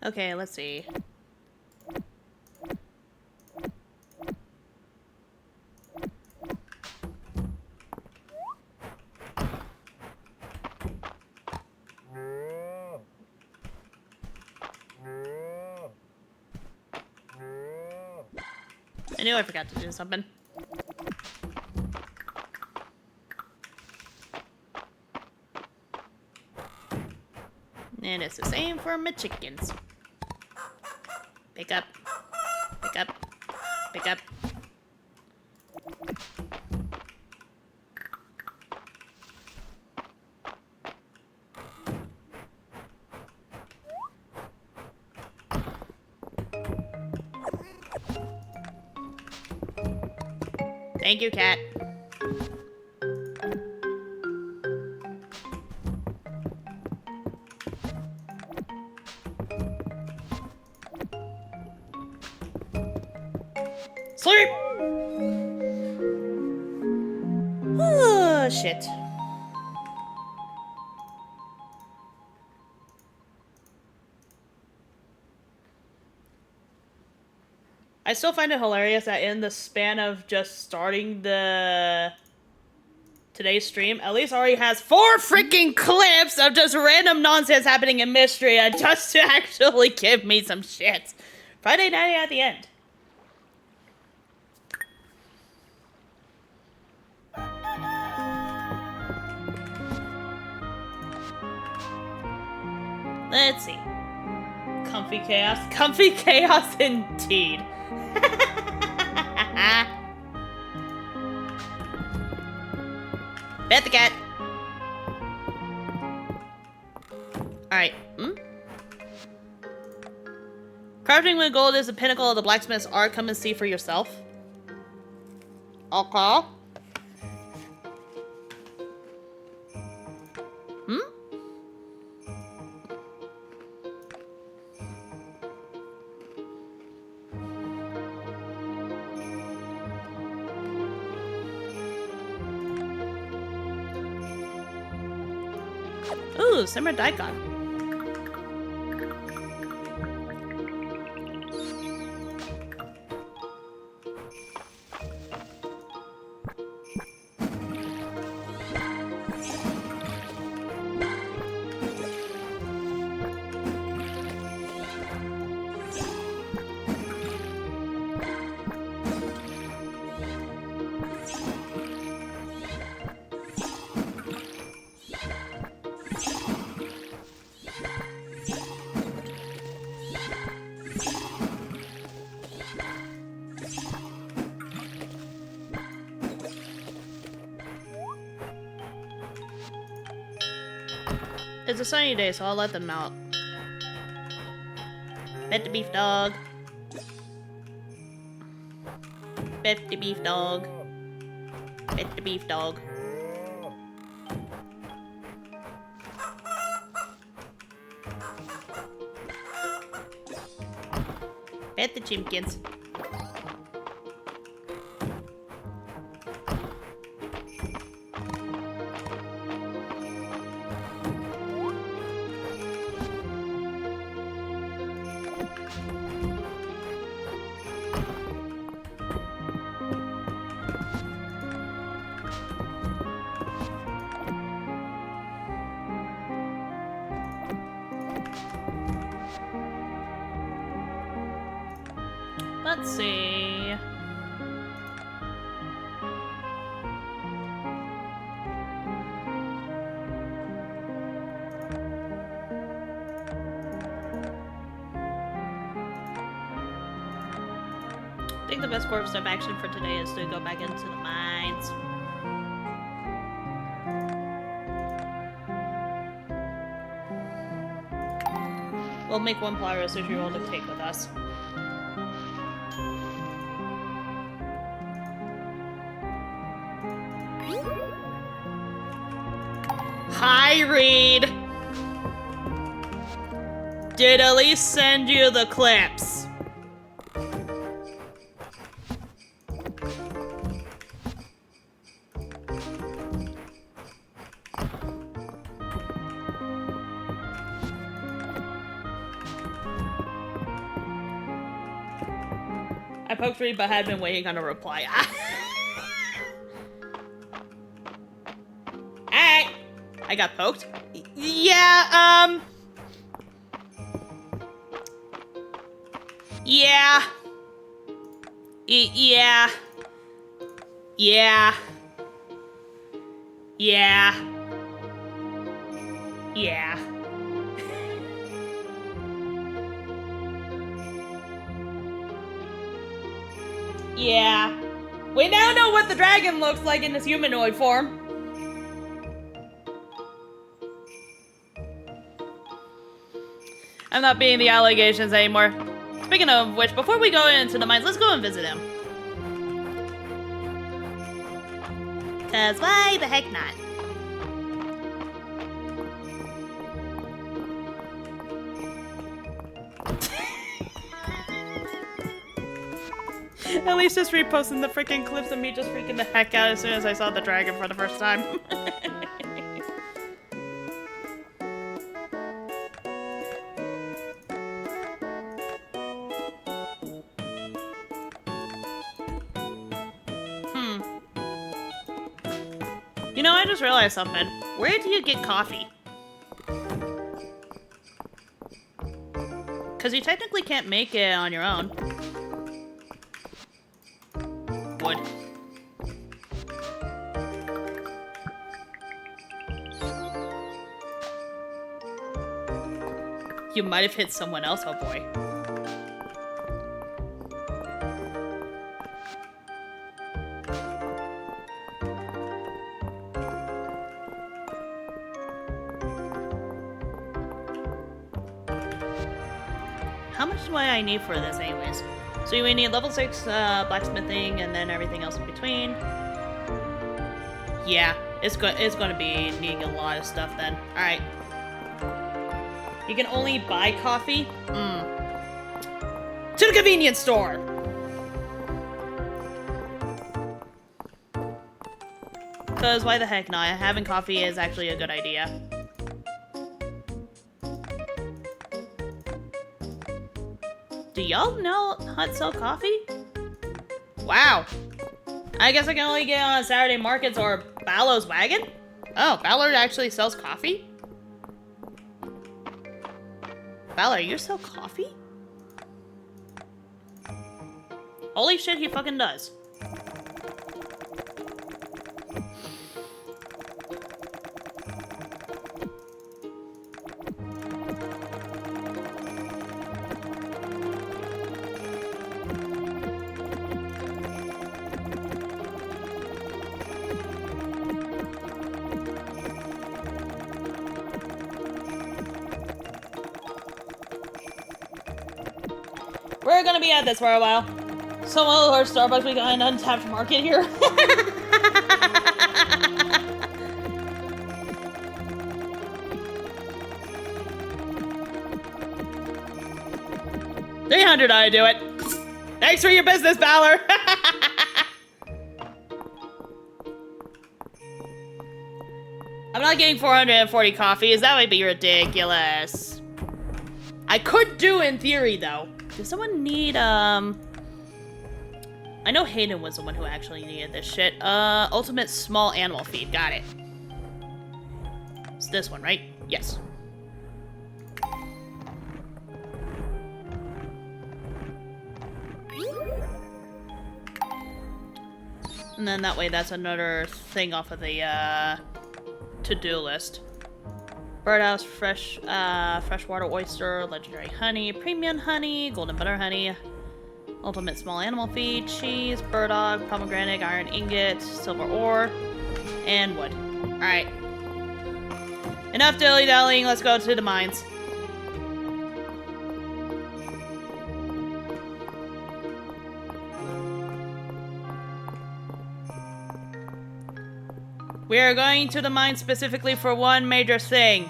Okay, let's see. I knew I forgot to do something. And it's the same for my chickens. Pick up. Pick up. Pick up. Thank you, cat. Sleep! Oh, shit. I still find it hilarious that in the span of just starting today's stream, Elise already has 4 freaking clips of just random nonsense happening in Mistria just to actually give me some shit. Friday night at the end. Let's see. Comfy chaos. Comfy chaos indeed. Bet the cat. Alright. Crafting with gold is the pinnacle of the blacksmith's art. Come and see for yourself. Okay. Ooh, simmered daikon. It's a sunny day, so I'll let them out. Pet the beef dog. Pet the beef dog. Pet the beef dog. Pet the chimkins. Let's see. I think the best course of action for today is to go back into the mines. We'll make one Pyro Sushi roll to take with us. Hi, Reed! Did Elise send you the clips? I poked Reed, but had been waiting on a reply. Alright. I got poked. Yeah, yeah. Yeah. Yeah. Yeah. Yeah. Yeah. We now know what the dragon looks like in his humanoid form. I'm not being the allegations anymore. Speaking of which, before we go into the mines, let's go and visit him. Cause why the heck not? At least just reposting the freaking clips of me just freaking the heck out as soon as I saw the dragon for the first time. You know, I just realized something. Where do you get coffee? Because you technically can't make it on your own. Wood. You might have hit someone else, oh boy. How much do I need for this anyways? So we need level 6 blacksmithing and then everything else in between. Yeah, it's gonna be needing a lot of stuff then. Alright. You can only buy coffee? To the convenience store! Because why the heck not? Having coffee is actually a good idea. Do y'all know how to sell coffee? Wow. I guess I can only get on Saturday markets or Ballow's Wagon? Oh, Ballard actually sells coffee? Ballard, you sell coffee? Holy shit, he fucking does. We're gonna be at this for a while. Some of our Starbucks we got an untapped market here. $300 I do it. Thanks for your business, Balor. I'm not getting 440 coffees. That would be ridiculous. I could do in theory though. Does someone need, I know Hayden was the one who actually needed this shit. Ultimate small animal feed. Got it. It's this one, right? Yes. And then that way that's another thing off of the, to-do list. Birdhouse, freshwater oyster, legendary honey, premium honey, golden butter honey, ultimate small animal feed, cheese, burdock, pomegranate, iron ingot, silver ore, and wood. Alright. Enough dilly-dallying, let's go to the mines. We are going to the mine specifically for one major thing.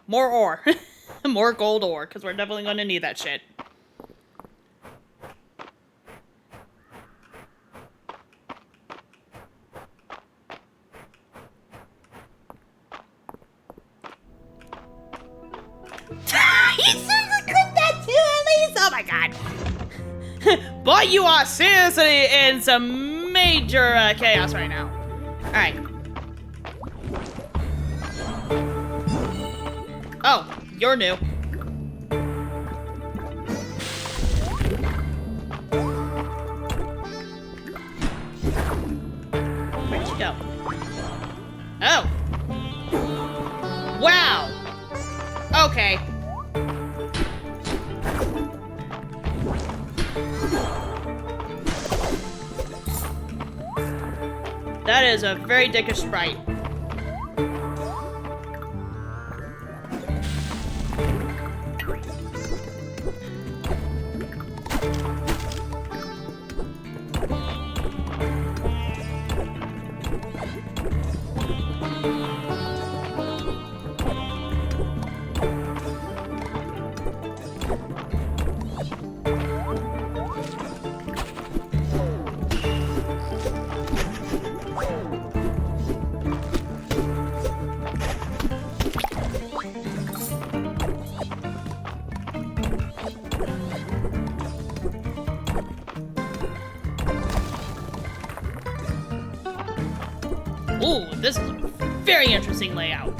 More ore. More gold ore, because we're definitely going to need that shit. He seriously cooked that too, at least? Oh my god. But you are seriously in some major chaos right now. Alright. Oh, you're new. Where'd you go? Oh. Wow. Okay. That is a very dickish sprite. Ooh, this is a very interesting layout.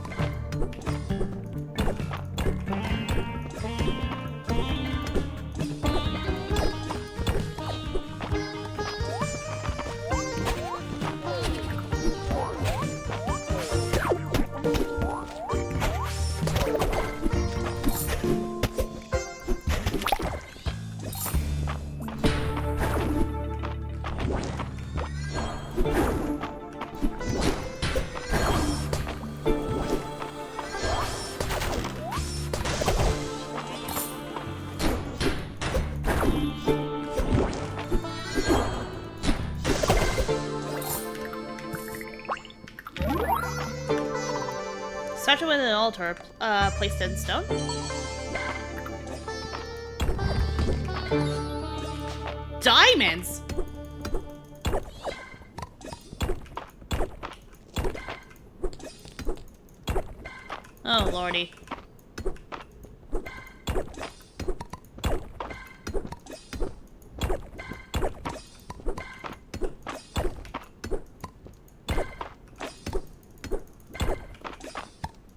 Statue with an altar, placed in stone. Diamonds! Oh, lordy.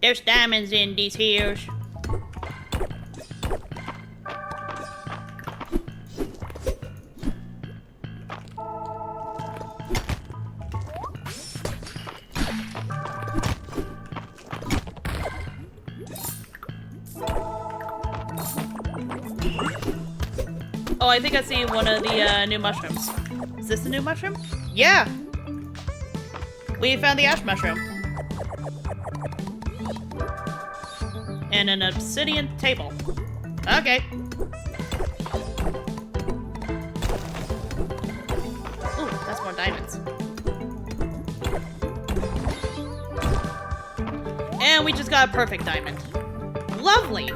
There's diamonds in these here. Oh, I think I see one of the new mushrooms. Is this the new mushroom? Yeah! We found the ash mushroom. And an obsidian table. Okay. Ooh, that's more diamonds. And we just got a perfect diamond. Lovely!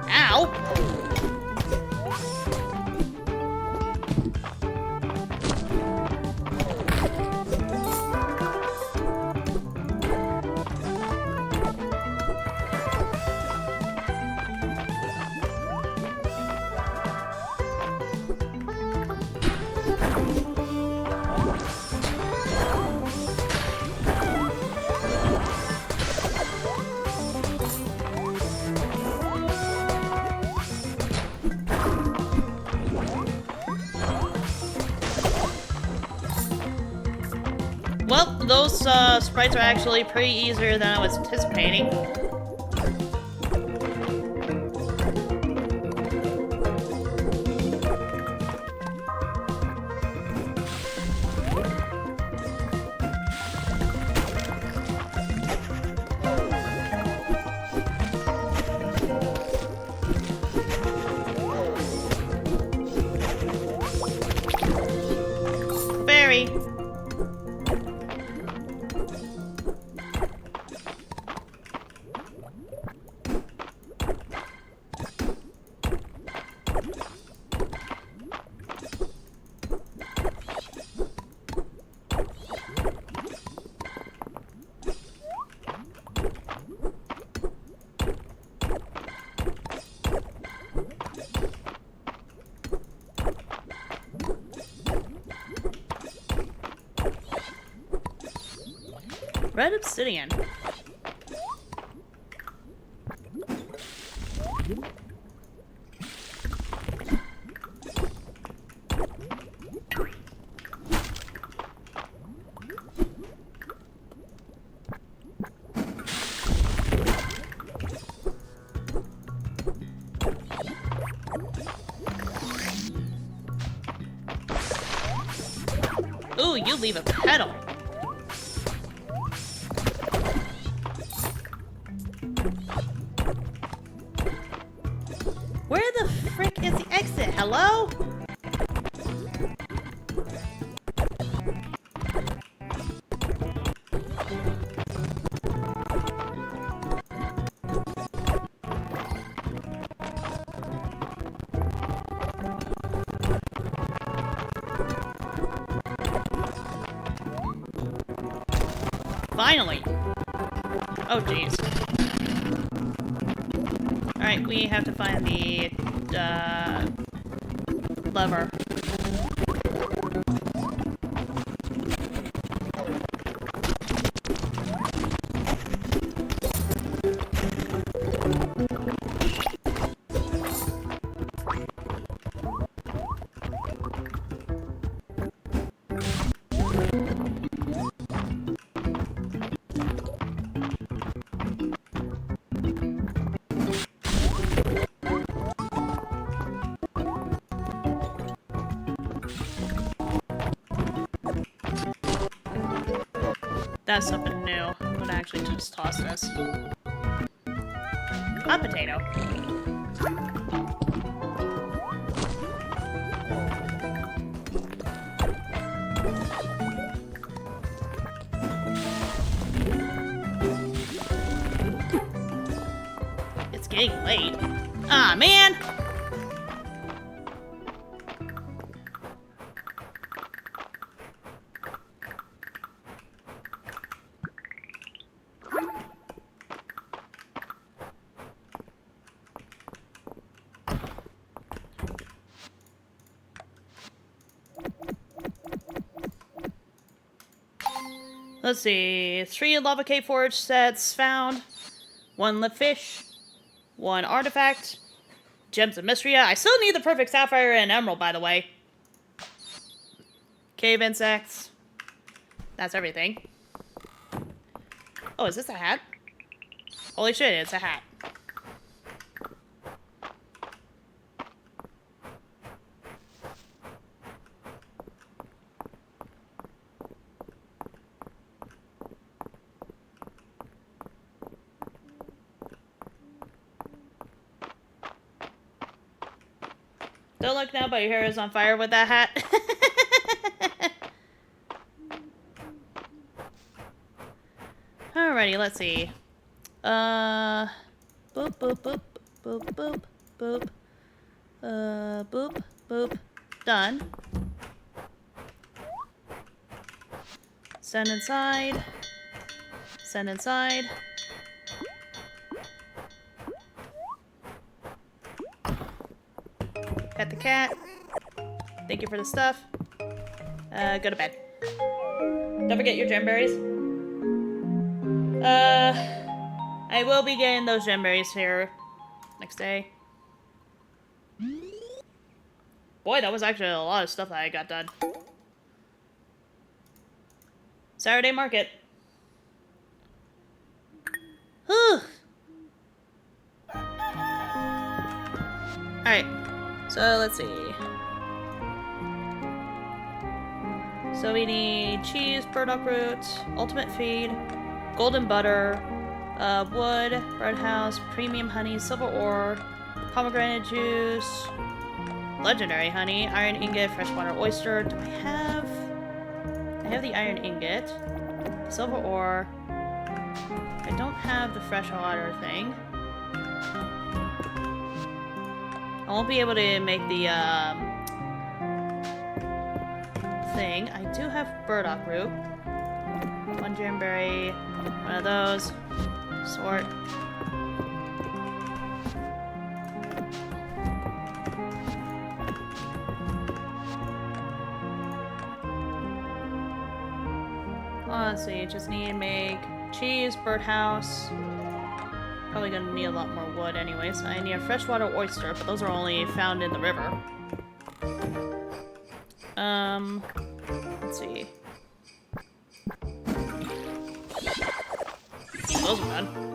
Ow! Well, those sprites are actually pretty easier than I was anticipating. Berry. Red obsidian. Ooh, you leave a petal. Where the frick is the exit? Hello? Finally. Oh, jeez. Alright, Alright, we have to find the lever. That's something new. I'm gonna actually just toss this. Hot potato. It's getting late. Ah, man! Let's see. 3 lava cave forge sets found. 1 lit fish. 1 artifact. Gems of Mistria. I still need the perfect sapphire and emerald, by the way. Cave insects. That's everything. Oh, is this a hat? Holy shit, it's a hat. Don't look now, but your hair is on fire with that hat. Alrighty, let's see. Boop, boop, boop, boop, boop, boop. Boop, boop. Done. Send inside. Send inside. Pet the cat. Thank you for the stuff. Go to bed. Don't forget your gem berries. I will be getting those gem berries here next day. Boy, that was actually a lot of stuff that I got done. Saturday market. Whew. Alright. So, let's see. So we need cheese, burdock root, ultimate feed, golden butter, wood, birdhouse, premium honey, silver ore, pomegranate juice, legendary honey, iron ingot, freshwater oyster. Do I have the iron ingot, the silver ore. I don't have the freshwater thing. I won't be able to make the thing. I do have burdock root. 1 jamberry, 1 of those. Sort. Let's see, just need to make cheese, birdhouse. Probably gonna need a lot more wood anyway, so I need a freshwater oyster, but those are only found in the river. Let's see. Those are done.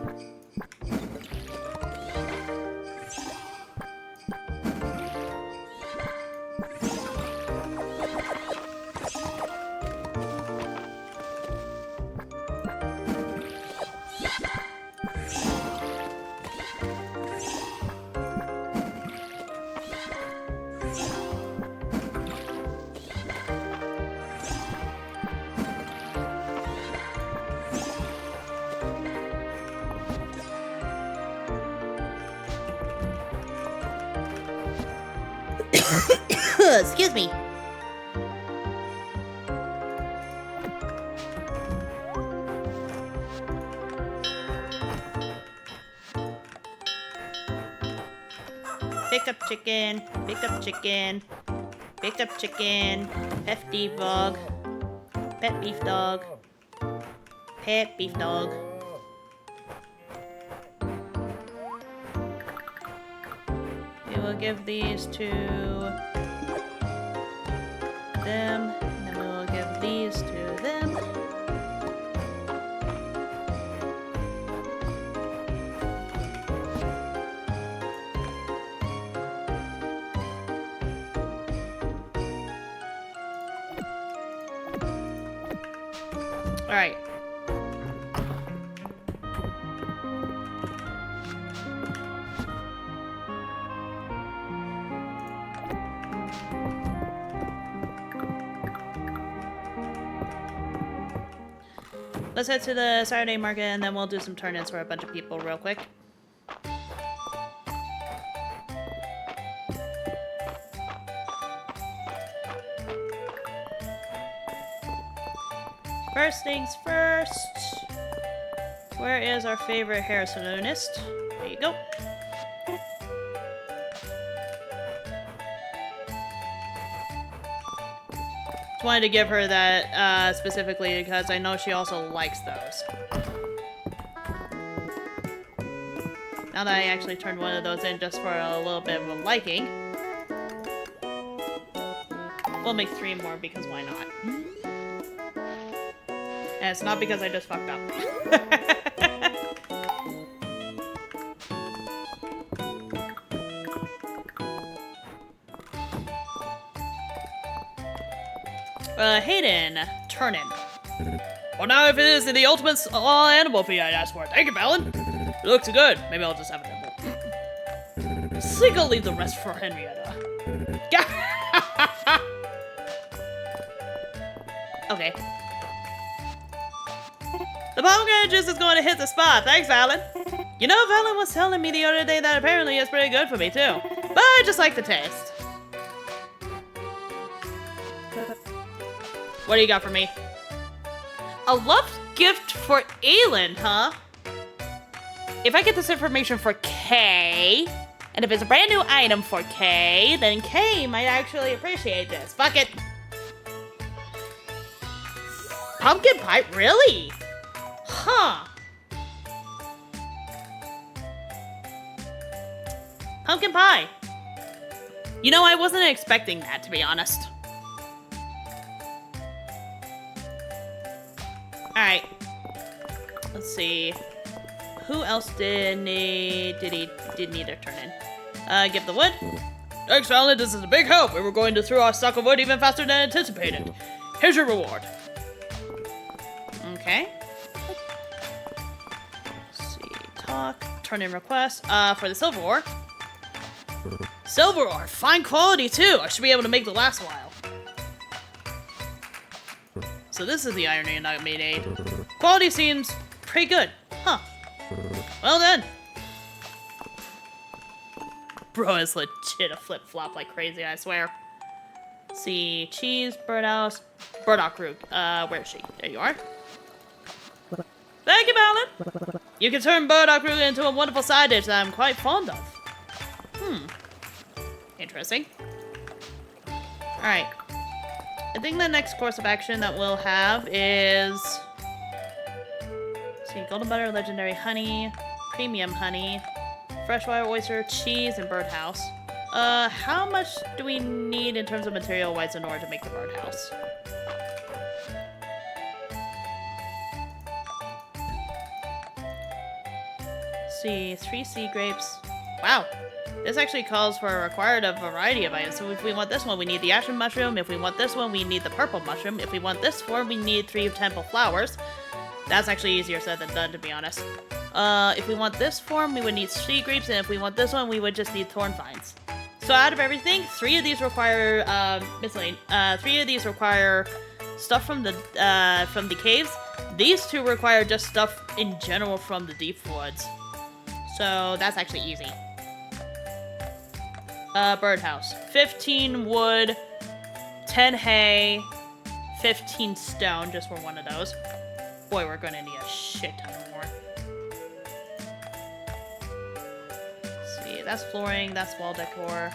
Excuse me. Pick up chicken. Pick up chicken. Pick up chicken. Pet beef dog. Pet beef dog. Pet beef dog. We will give these to them, and then we will give these to them. Alright. Let's head to the Saturday market and then we'll do some turn-ins for a bunch of people real quick. First things first. Where is our favorite hair salonist? There you go. Just wanted to give her that specifically because I know she also likes those. Now that I actually turned one of those in just for a little bit of a liking. We'll make 3 more because why not? And it's not because I just fucked up. Hayden, turn in. Well, now if it is the ultimate all-animal feed I'd ask for. Thank you, Balin. It looks good. Maybe I'll just have a nibble. Think I'll leave the rest for Henrietta. Okay. The pomegranate juice is going to hit the spot. Thanks, Valen. You know, Valen was telling me the other day that apparently it's pretty good for me, too. But I just like the taste. What do you got for me? A love gift for Aelin, huh? If I get this information for Kay, and if it's a brand new item for Kay, then Kay might actually appreciate this. Fuck it. Pumpkin pie? Really? Huh. Pumpkin pie. You know, I wasn't expecting that, to be honest. Alright. Let's see. Who else did need a turn in? Give the wood. Thanks, Valen. This is a big help. We were going to through our stock of wood even faster than anticipated. Here's your reward. Okay. Let's see. Talk. Turn in request. For the silver ore. Silver ore. Fine quality, too. I should be able to make the last while. So this is the iron I made. Quality seems pretty good. Huh. Well then. Bro is legit a flip-flop like crazy, I swear. Let's see. Cheese, birdhouse, burdock root. Where is she? There you are. Thank you, Balin. You can turn burdock root into a wonderful side dish that I'm quite fond of. Interesting. Alright. I think the next course of action that we'll have is... Let's see, golden butter, legendary honey, premium honey, freshwater oyster, cheese, and birdhouse. How much do we need in terms of material-wise in order to make the birdhouse? Let's see, 3 sea grapes. Wow. This actually calls for a required variety of items. So if we want this one, we need the ashen mushroom. If we want this one, we need the purple mushroom. If we want this form, we need 3 temple flowers. That's actually easier said than done, to be honest. If we want this form, we would need sea grapes, and if we want this one, we would just need thorn vines. So out of everything, 3 of these require miscellaneous. 3 of these require stuff from the caves. These 2 require just stuff in general from the deep woods. So that's actually easy. Birdhouse. 15 wood, 10 hay, 15 stone, just for one of those. Boy, we're gonna need a shit ton more. Let's see, that's flooring, that's wall decor.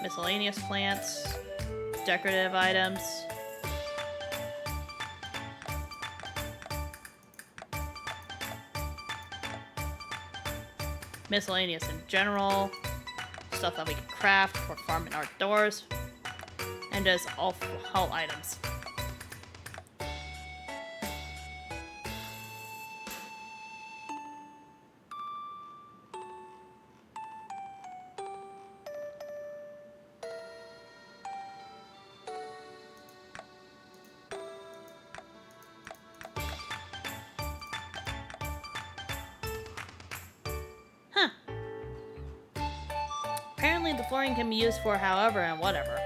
Miscellaneous plants, decorative items. Miscellaneous in general, stuff that we can craft for farming outdoors, and just all items. Apparently the flooring can be used for however and whatever.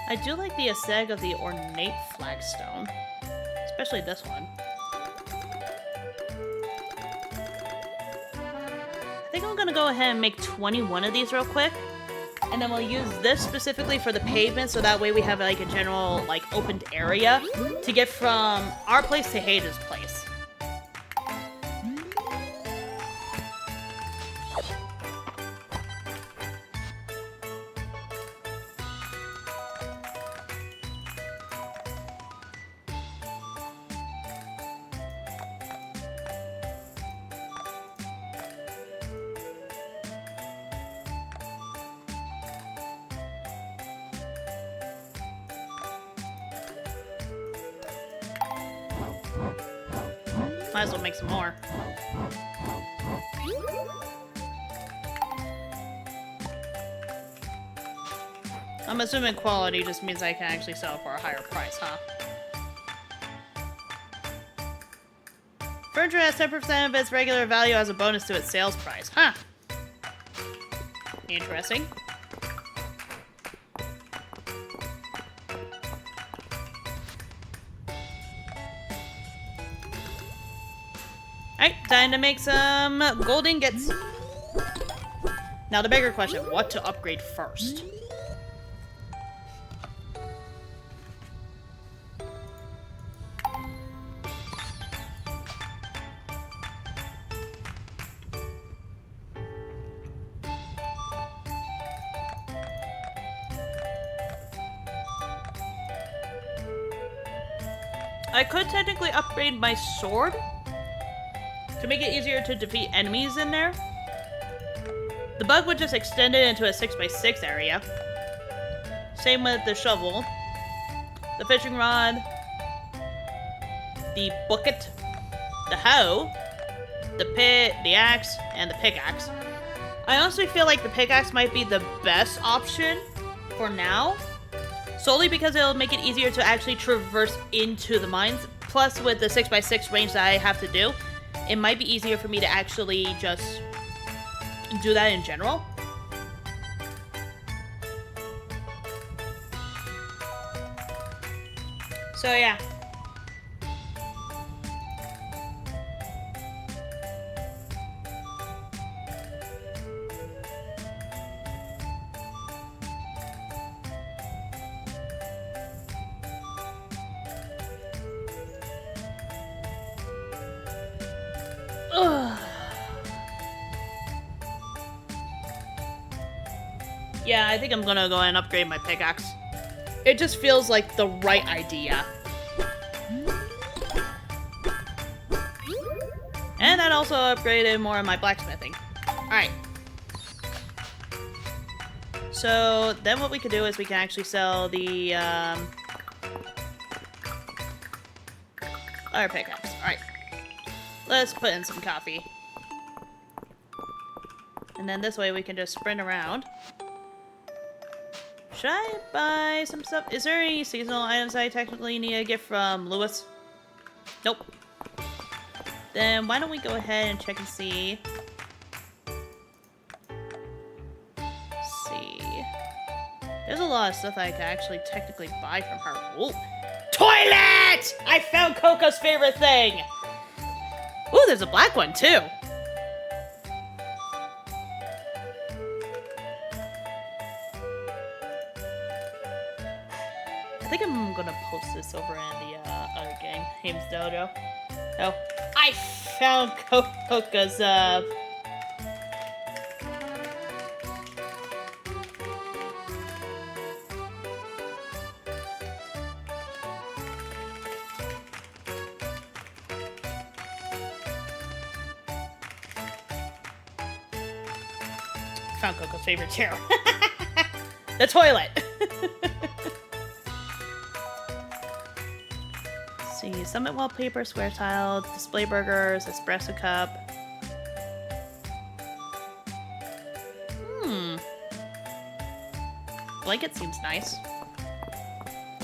I do like the aesthetic of the ornate flagstone, especially this one. I think I'm gonna go ahead and make 21 of these real quick, and then we'll use this specifically for the pavement, so that way we have like a general like opened area to get from our place to Hayden's place. Might as well make some more. I'm assuming quality just means I can actually sell it for a higher price, huh? Furniture has 10% of its regular value as a bonus to its sales price. Huh. Interesting. Alright, time to make some gold ingots. Now the bigger question, what to upgrade first? I could technically upgrade my sword to make it easier to defeat enemies in there. The bug would just extend it into a 6x6 area. Same with the shovel, the fishing rod, the bucket, the hoe, the pit, the axe, and the pickaxe. I honestly feel like the pickaxe might be the best option for now, solely because it'll make it easier to actually traverse into the mines. Plus, with the 6x6 range that I have to do, it might be easier for me to actually just do that in general. So yeah. Ugh. Yeah, I think I'm gonna go and upgrade my pickaxe. It just feels like the right idea. And that also upgraded more of my blacksmithing. Alright. So, then what we could do is we can actually sell the, our pickaxe. Alright. Let's put in some coffee. And then this way we can just sprint around. Should I buy some stuff? Is there any seasonal items I technically need to get from Lewis? Nope. Then why don't we go ahead and check and see. Let's see. There's a lot of stuff I could actually technically buy from her. Ooh. Toilet! I found Coco's favorite thing! Ooh, there's a black one too. I think I'm gonna post this over in the other game, Hames Dojo. Oh, I found Coco's found Coco's favorite chair. The toilet. See, summit wallpaper, square tile, display burgers, espresso cup. Blanket seems nice.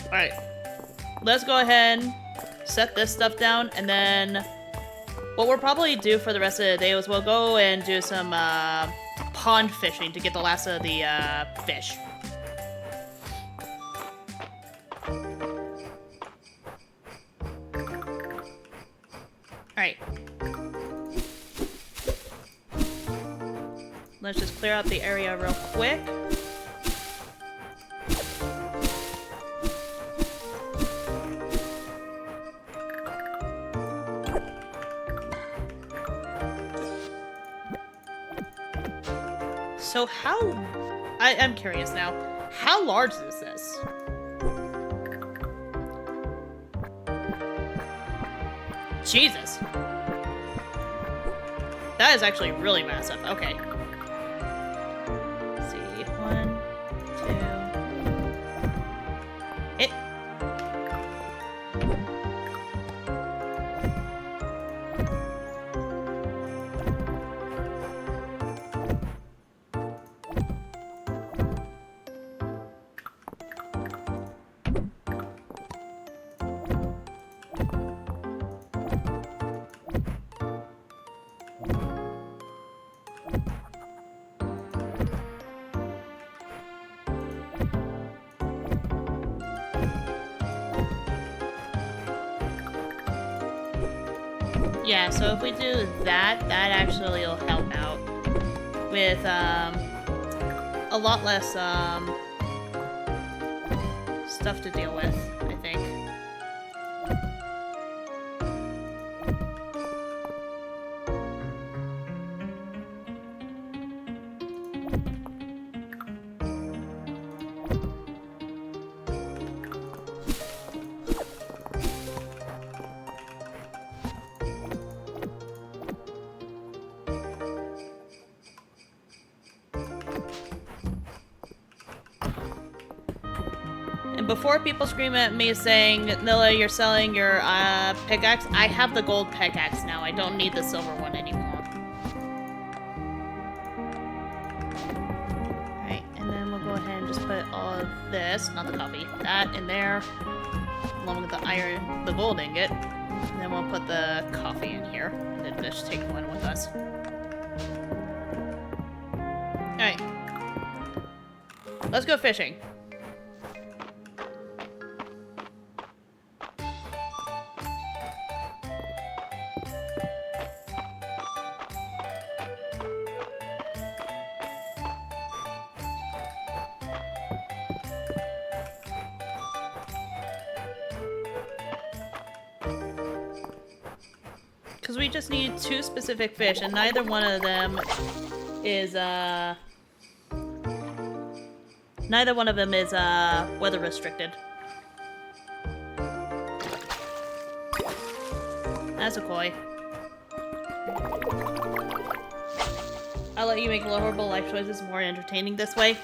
Alright. Let's go ahead and set this stuff down, and then what we'll probably do for the rest of the day is we'll go and do some pond fishing to get the last of the fish. Alright. Let's just clear out the area real quick. So I'm curious now, how large is this? Jesus. That is actually really massive. Okay. Let's see. 1, 2. It. Yeah, so if we do that, that actually will help out with a lot less stuff to deal with, I think. Before people scream at me saying, Nilla, you're selling your pickaxe, I have the gold pickaxe now. I don't need the silver one anymore. Alright, and then we'll go ahead and just put all of this, not the coffee, that in there, along with the iron, the gold ingot. And then we'll put the coffee in here, and then just take one with us. Alright. Let's go fishing. Because we just need 2 specific fish, and neither one of them is, weather restricted. That's a koi. I'll let you make horrible life choices more entertaining this way.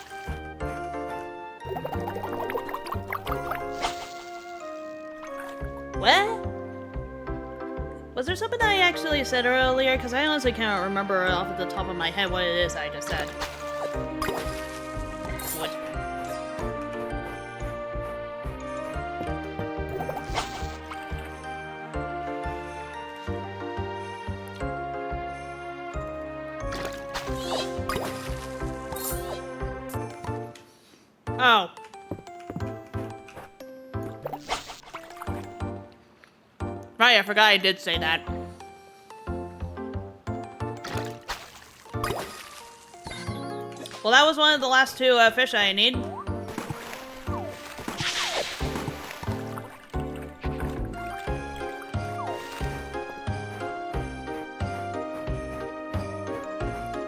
What? Was there something that I actually said earlier? Because I honestly can't remember off the top of my head what it is I just said. What? Oh. Right, I forgot I did say that. Well, that was one of the last two fish I need.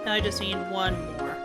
Now I just need one more.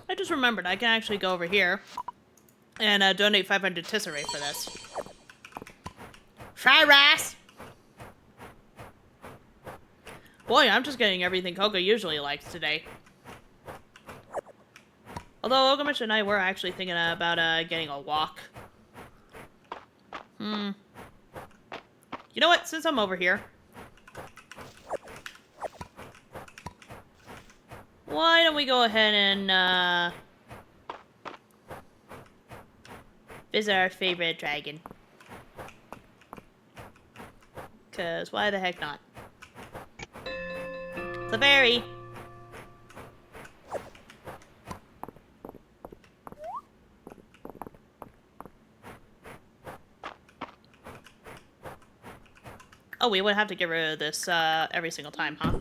I just remembered I can actually go over here and donate 500 tesserae for this. Fry rice! Boy, I'm just getting everything Coco usually likes today. Although Ogamish and I were actually thinking about getting a walk. You know what? Since I'm over here, why don't we go ahead and visit our favorite dragon? Cause why the heck not? Clefairy! Oh, we would have to get rid of this every single time, huh?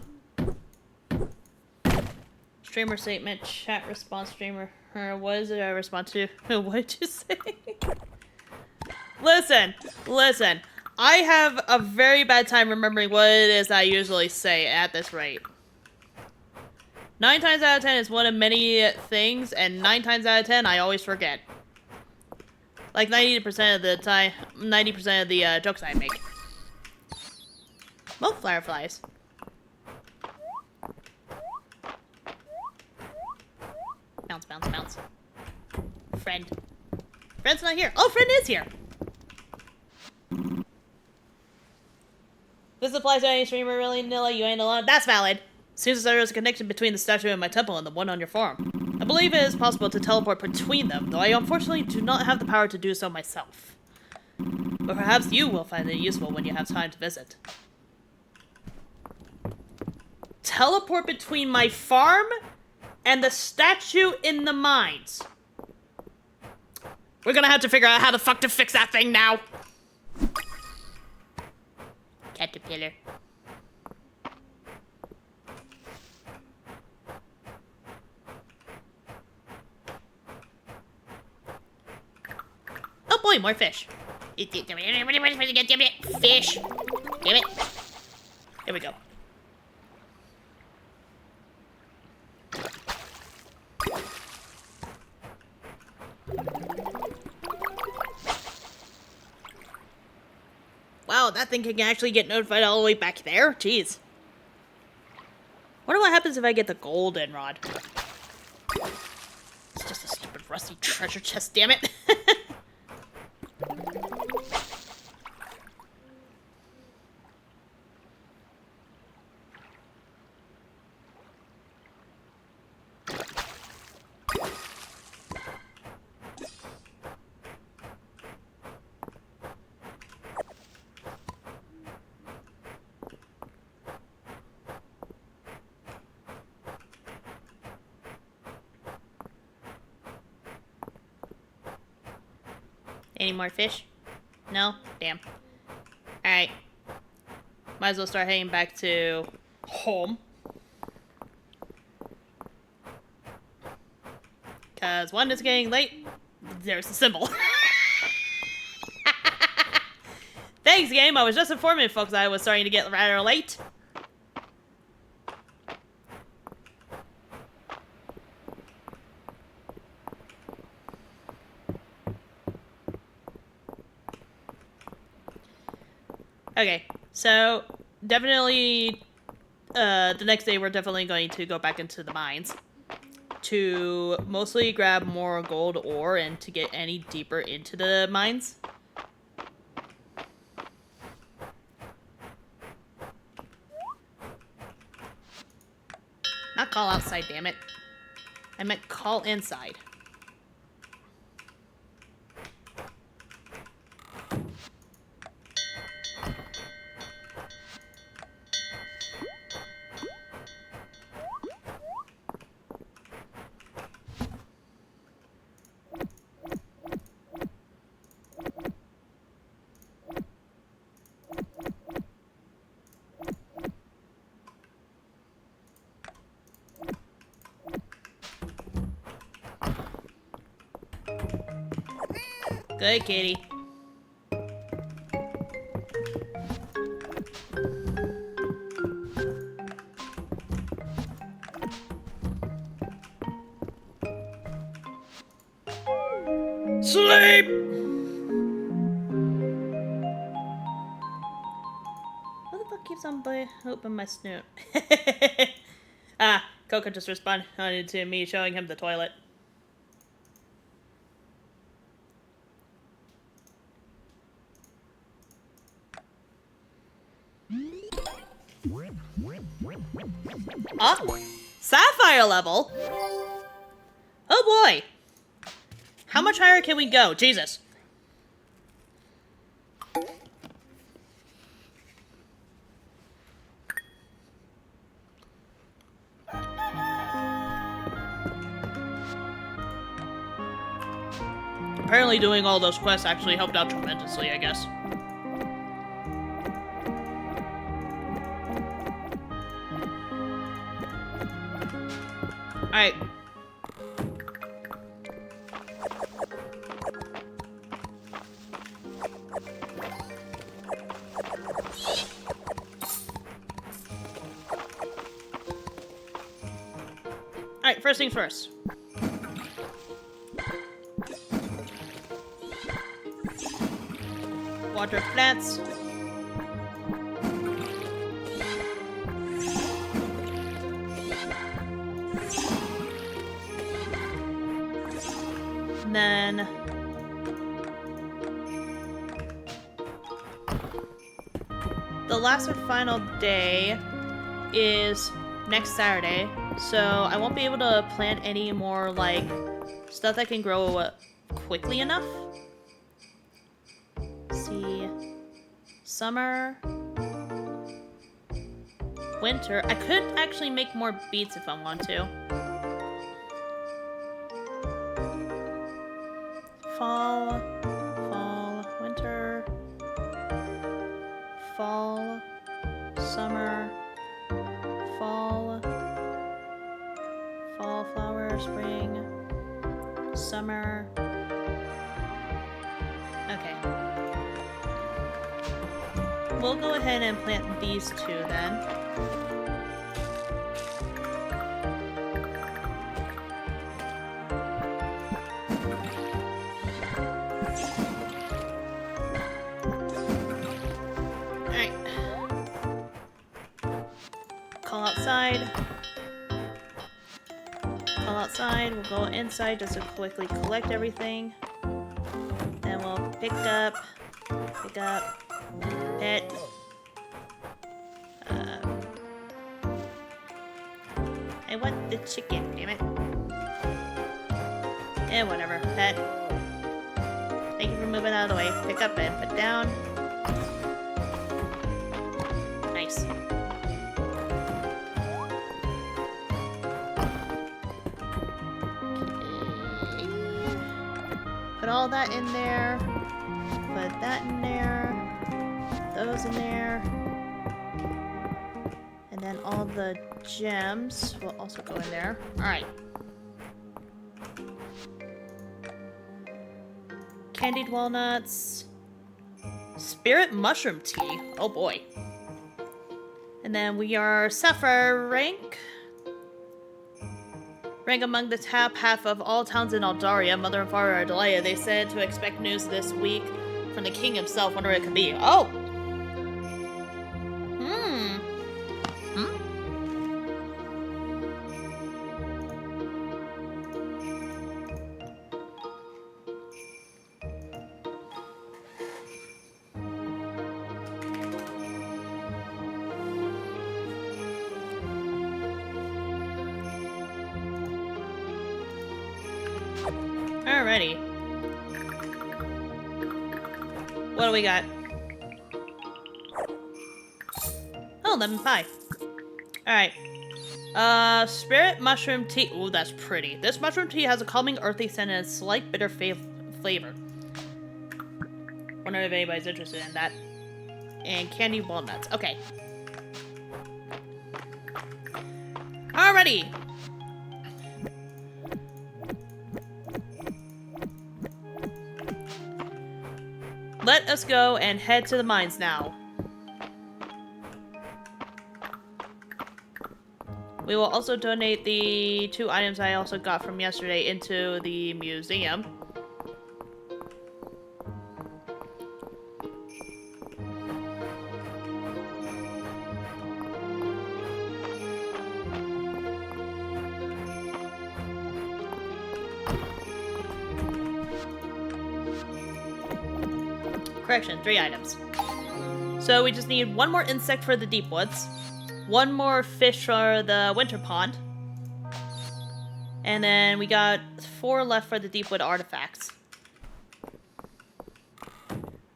Streamer statement, chat response, streamer. What is it I respond to? What did you say? Listen. I have a very bad time remembering what it is I usually say at this rate. 9 times out of 10 is one of many things, and 9 times out of 10 I always forget. Like 90% of the time, 90% of the jokes I make. Well, fireflies. Bounce, bounce, bounce. Friend. Friend's not here. Oh, friend is here. This applies to any streamer, really, Nilla. You ain't alone. That's valid. Seems as though there is a connection between the statue in my temple and the one on your farm. I believe it is possible to teleport between them, though I unfortunately do not have the power to do so myself. But perhaps you will find it useful when you have time to visit. Teleport between my farm and the statue in the mines. We're gonna have to figure out how the fuck to fix that thing now. Caterpillar. Oh boy, more fish. Fish. Damn it. There we go. Wow, that thing can actually get notified all the way back there? Jeez. Wonder what happens if I get the golden rod. It's just a stupid rusty treasure chest, damn it. Any more fish? No? Damn. Alright. Might as well start heading back to home. Because one, it's getting late. There's the symbol. Thanks, game. I was just informing folks I was starting to get rather late. Okay, so definitely the next day we're definitely going to go back into the mines. to mostly grab more gold ore and to get any deeper into the mines. Not call outside, damn it. I meant call inside. Good kitty. Sleep! What the fuck keeps on open my snoot? Coco just responded to me showing him the toilet. Oh, Sapphire level? Oh boy! How much higher can we go? Jesus. Apparently doing all those quests actually helped out tremendously, I guess. Alright. Alright, first things first. Water plants. And then the last and final day is next Saturday, so I won't be able to plant any more like stuff that can grow quickly enough. Let's see, summer, winter. I could actually make more beets if I want to. Fall, winter, fall, summer, fall flower, spring, summer. Okay. We'll go ahead and plant these two then. Call outside, we'll go inside just to quickly collect everything. Then we'll pick up, pet. I want the chicken, damn it. Eh, whatever, pet. Thank you for moving out of the way. Pick up and put down. Nice. Put all that in there. Put that in there. Those in there. And then all the gems will also go in there. Alright. Candied walnuts. Spirit mushroom tea. Oh boy. And then we are Sapphire rank. Rank among the top half of all towns in Aldaria. Mother and father are delighted. They said to expect news this week from the king himself. Wonder what it could be. Oh! Alrighty. What do we got? Oh, lemon pie. Alright. Spirit mushroom tea. Ooh, that's pretty. This mushroom tea has a calming earthy scent and a slight bitter flavor. Wonder if anybody's interested in that. And candied walnuts. Okay. Alrighty. Let us go and head to the mines now. We will also donate the 2 items I also got from yesterday into the museum. Correction, 3 items. So we just need 1 more insect for the deep woods, 1 more fish for the winter pond, and then we got 4 left for the deep wood artifacts.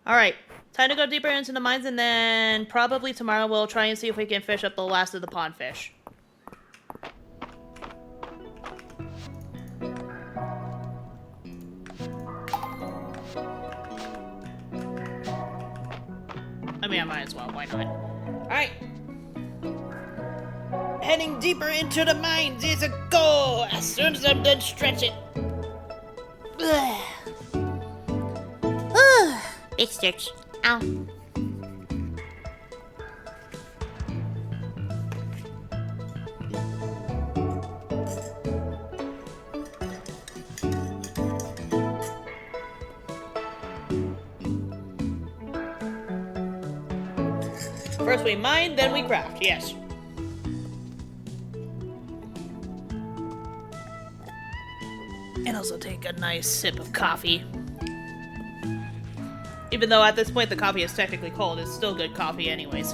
Alright, time to go deeper into the mines, and then probably tomorrow we'll try and see if we can fish up the last of the pond fish. I mean, I might as well. Why not? Alright. Heading deeper into the mines is a go! As soon as I'm done stretching. Big stretch. Ow. First we mine, then we craft, yes. And also take a nice sip of coffee. Even though at this point the coffee is technically cold, it's still good coffee anyways.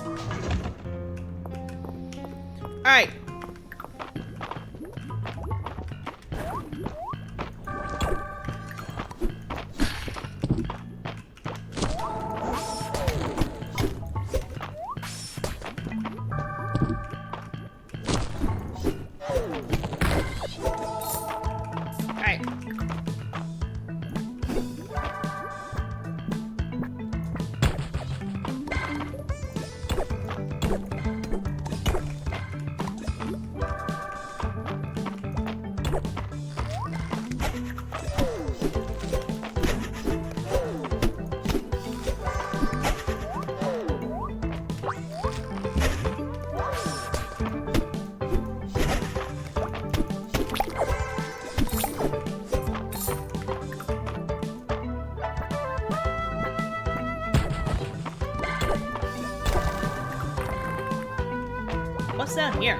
Alright. What's down here?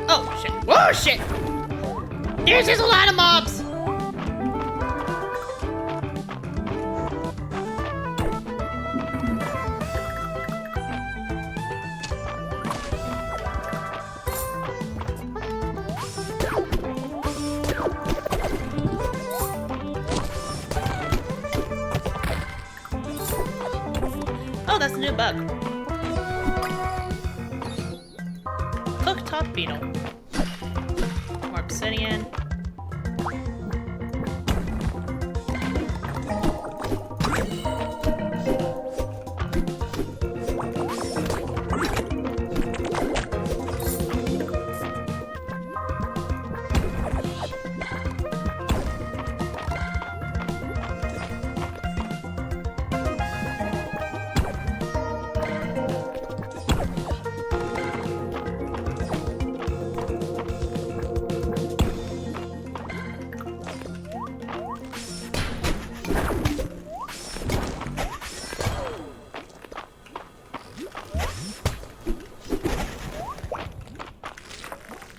Oh, shit. Whoa, shit! There's just a lot of mobs! Oh, that's a new bug. Cooktop beetle. More obsidian.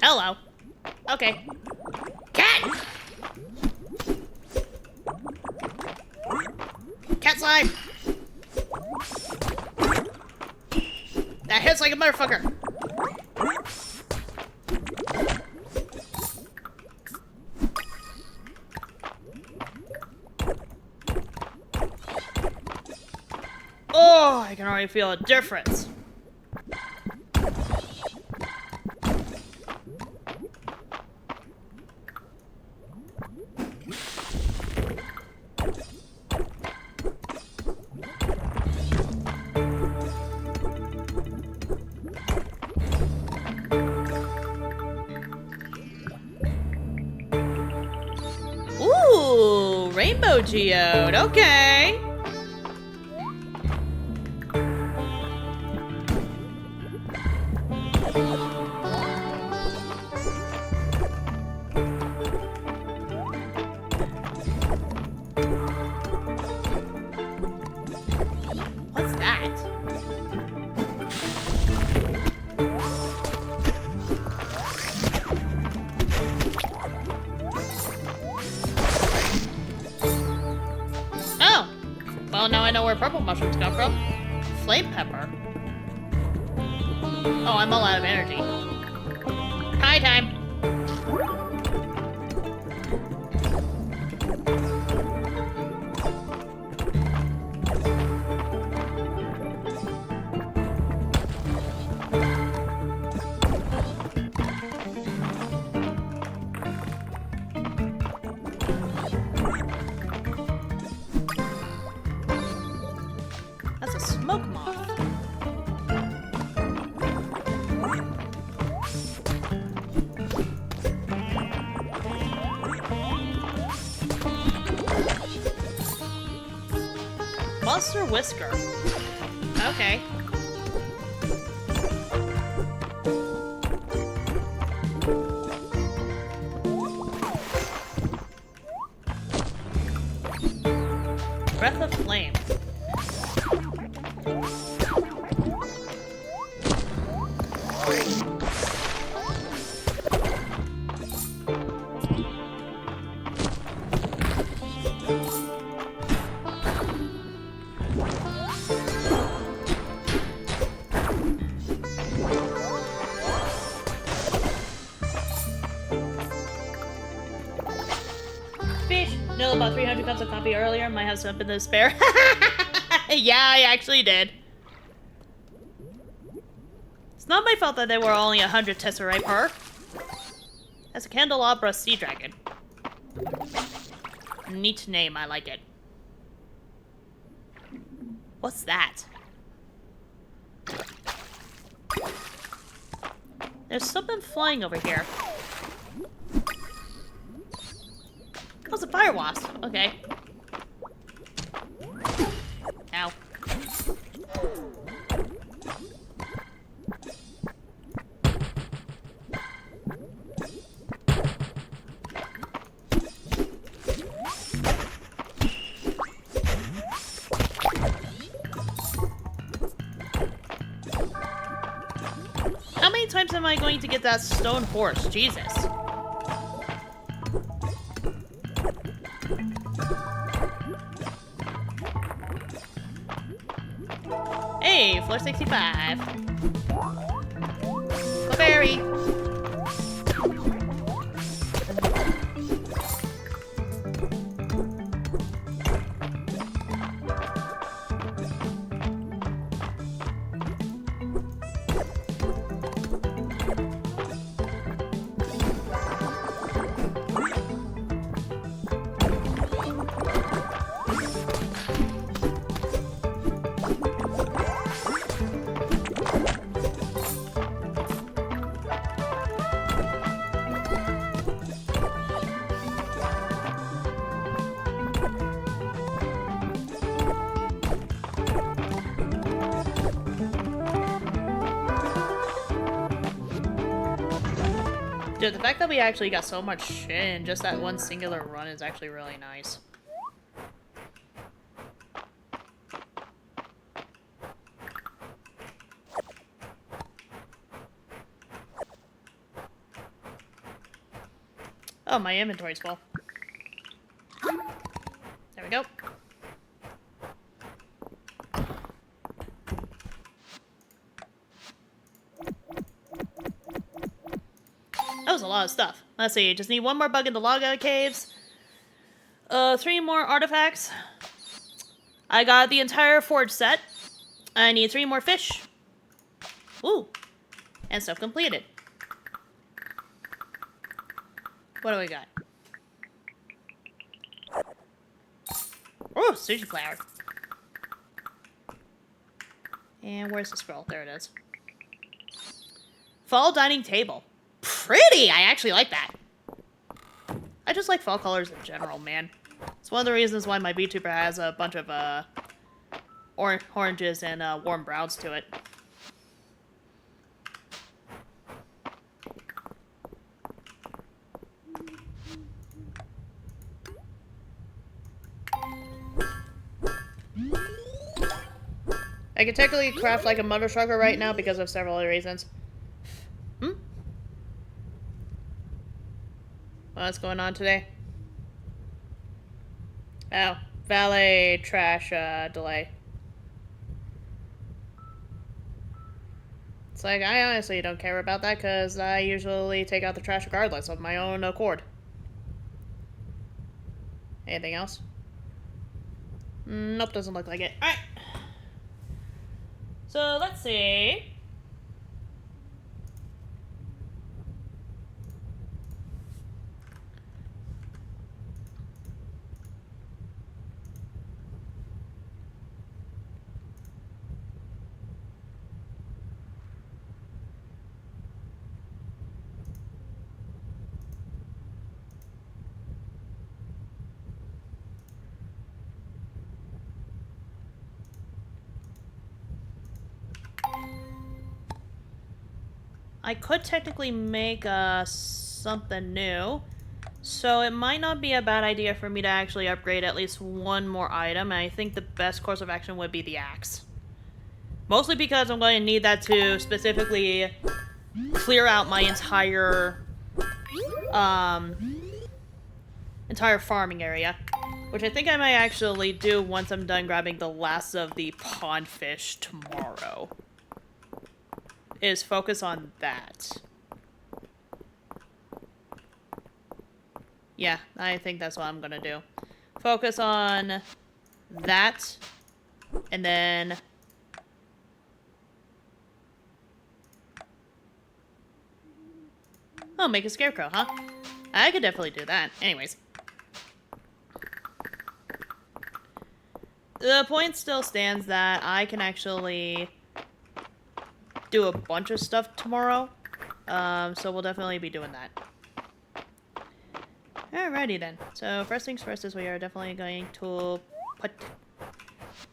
Hello. Okay. Cat! Cat slime! That hits like a motherfucker. can already feel a difference. Ooh, rainbow geode. Okay. What's that? Oh! Well, now I know where purple mushrooms come from. Flame pepper. Oh, I'm all out of energy. High time. That's a smoke moth. Monster whisker. Okay. Breath of flame. Fish. Nilla bought 300 cups of coffee earlier. Might have some in the spare. Yeah, I actually did. It's not my fault that there were only 100 Tesseract per. That's a candelabra sea dragon. Neat name, I like it. What's that? There's something flying over here. Oh, it's a fire wasp. Okay. Ow. How many times am I going to get that stone horse? Jesus. Hey, floor 65. Berry. Dude, the fact that we actually got so much shit in just that one singular run is actually really nice. Oh, my inventory's full. There we go. That was a lot of stuff. Let's see, just need one more bug in the Logga caves. 3 more artifacts. I got the entire forge set. I need 3 more fish. Ooh. And stuff completed. What do we got? Oh, sushi flour. And where's the scroll? There it is. Fall dining table. Pretty! I actually like that. I just like fall colors in general, man. It's one of the reasons why my VTuber has a bunch of oranges and warm browns to it. I can technically craft like a mother trucker right now because of several other reasons. What's going on today? Oh, valet trash delay. It's like, I honestly don't care about that because I usually take out the trash regardless of my own accord. Anything else? Nope, doesn't look like it. Alright. So, let's see. I could technically make something new, so it might not be a bad idea for me to actually upgrade at least one more item, and I think the best course of action would be the axe. Mostly because I'm going to need that to specifically clear out my entire farming area, which I think I might actually do once I'm done grabbing the last of the pond fish tomorrow. Is focus on that. Yeah, I think that's what I'm gonna do. Focus on that, and then oh, make a scarecrow, huh? I could definitely do that. Anyways. The point still stands that I can actually do a bunch of stuff tomorrow. So we'll definitely be doing that. Alrighty then. So first things first is we are definitely going to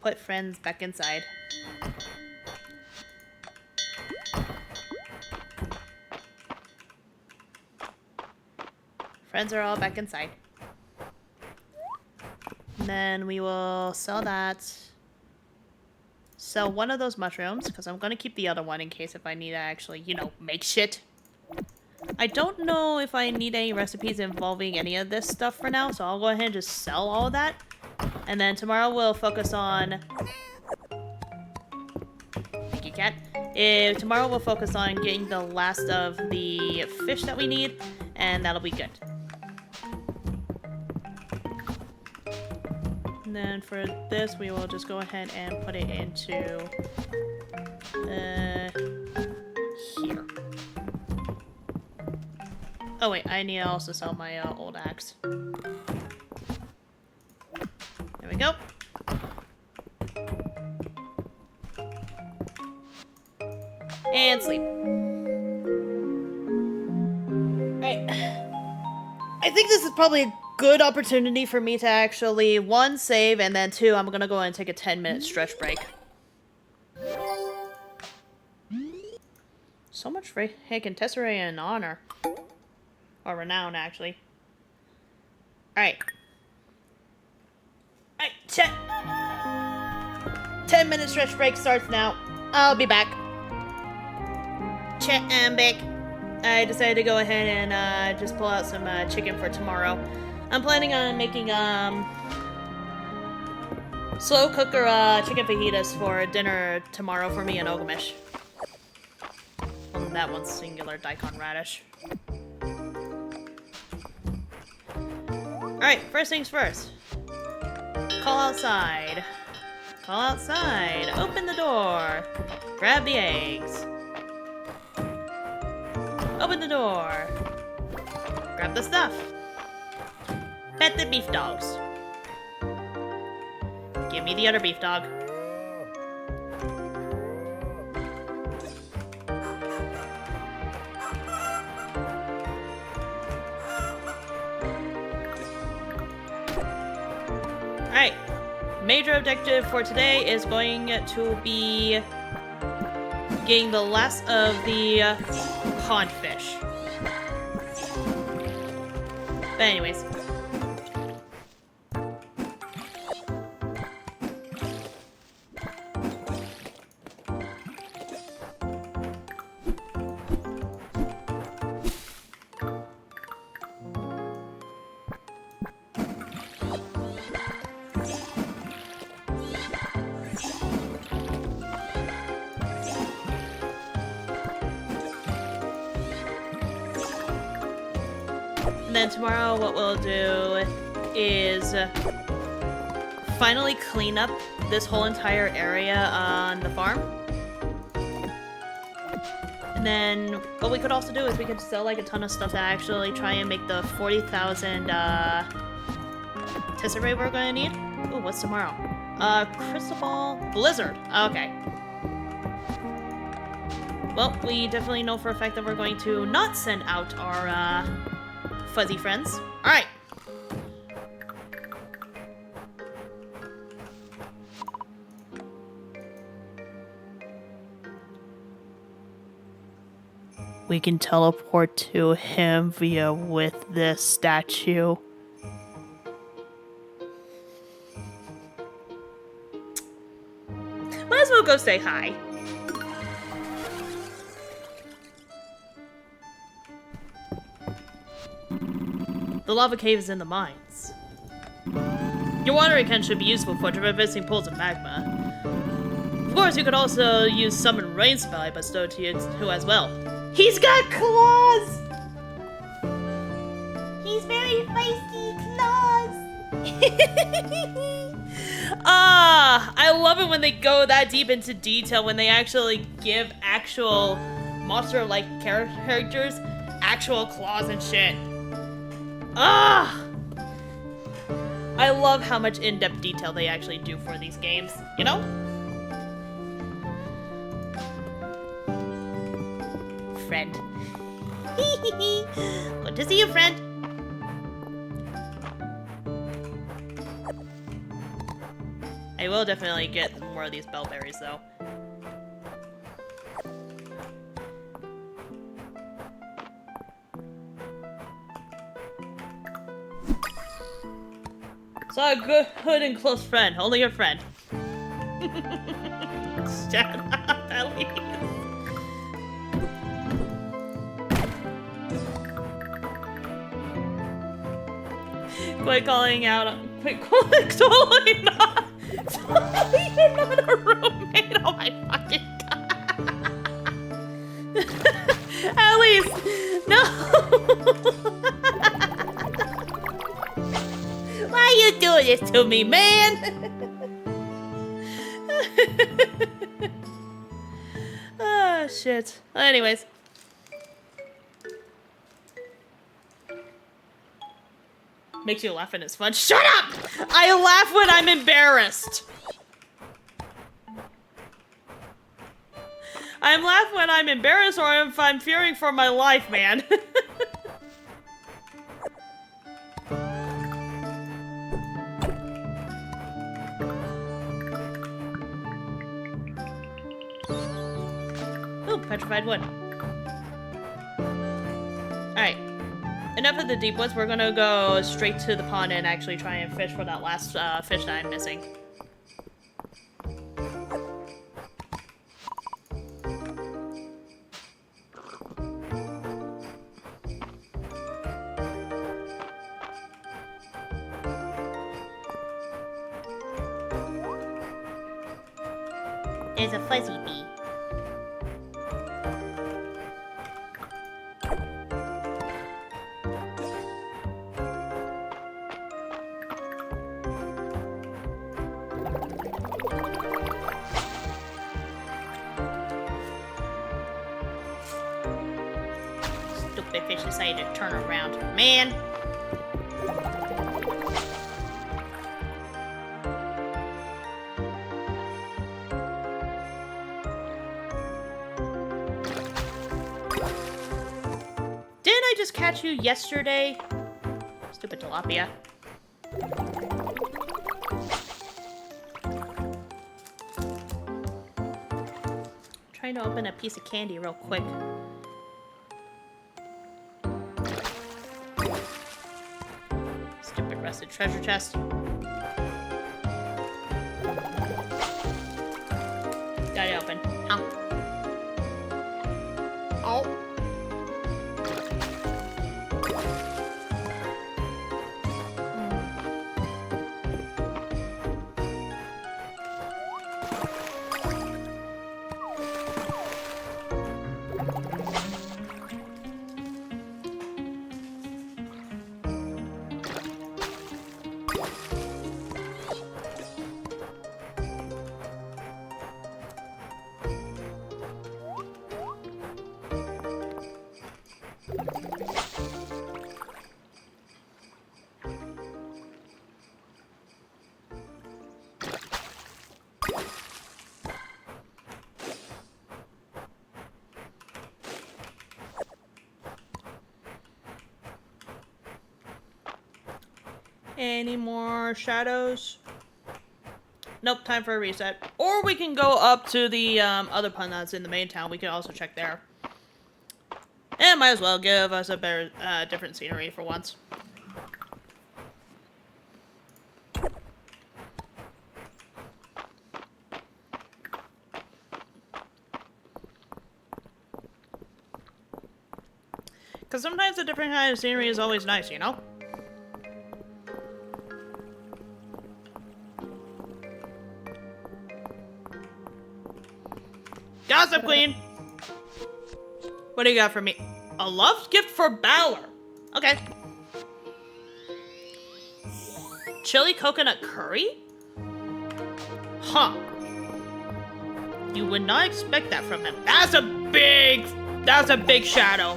put friends back inside. Friends are all back inside. And then we will sell that. Sell one of those mushrooms, because I'm going to keep the other one in case if I need to actually, you know, make shit. I don't know if I need any recipes involving any of this stuff for now, so I'll go ahead and just sell all of that. And then tomorrow we'll focus on... Thank you, cat. Tomorrow we'll focus on getting the last of the fish that we need, and that'll be good. And then for this, we will just go ahead and put it into here. Oh wait, I need to also sell my old axe. There we go. And sleep. Alright. I think this is probably a good opportunity for me to actually, 1, save, and then 2, I'm gonna go and take a 10-minute stretch break. So much for Haken Tesserae and honor. Or renown, actually. Alright. Alright, chat. 10-minute stretch break starts now. I'll be back. Chat, I'm back. I decided to go ahead and just pull out some chicken for tomorrow. I'm planning on making slow cooker chicken fajitas for dinner tomorrow for me and Ogamish. Well, that one's singular daikon radish. Alright, first things first. Call outside. Call outside. Open the door. Grab the eggs. Open the door. Grab the stuff. Pet the beef dogs. Give me the other beef dog. Alright. Major objective for today is going to be getting the last of the pond fish. But anyways. And then tomorrow what we'll do is finally clean up this whole entire area on the farm. And then what we could also do is we could sell like a ton of stuff to actually try and make the 40,000 tesserae we're gonna need. Ooh, what's tomorrow? Crystal Ball Blizzard. Okay. Well, we definitely know for a fact that we're going to not send out our fuzzy friends. Alright. We can teleport to him via with this statue. Might as well go say hi. The lava cave is in the mines. Your watering can should be useful for traversing pools of magma. Of course, you could also use summon rain spell I bestowed to you too as well. He's got claws! He's very feisty claws. I love it when they go that deep into detail, when they actually give actual monster-like characters actual claws and shit. I love how much in-depth detail they actually do for these games, you know? Friend. Good to see you, friend. I will definitely get more of these bellberries, though. So a good and close friend, only your friend. Shut up, Ellie. Quit calling out. Quit calling. Totally not. You're not a roommate. Oh my fucking god. At least, no. Why are you doing this to me, man? Ah, shit. Well, anyways. Makes you laugh and it's fun. Shut up! I laugh when I'm embarrassed. I'm laughing when I'm embarrassed or if I'm fearing for my life, man. Ooh, petrified wood. Alright. Enough of the deep woods. We're gonna go straight to the pond and actually try and fish for that last fish that I'm missing. There's a fuzzy bee. Stupid fish decided to turn around. Man! Didn't I just catch you yesterday? Stupid tilapia. Trying to open a piece of candy real quick. Stupid rusted treasure chest. Got it open. Ow. Oh. Any more shadows? Nope, time for a reset. Or we can go up to the other pun that's in the main town. We can also check there. And might as well give us a better, different scenery for once. Because sometimes a different kind of scenery is always nice, you know? Gossip Queen! What do you got for me? A love gift for Bauer. Okay. Chili coconut curry? Huh. You would not expect that from him. That's a big shadow.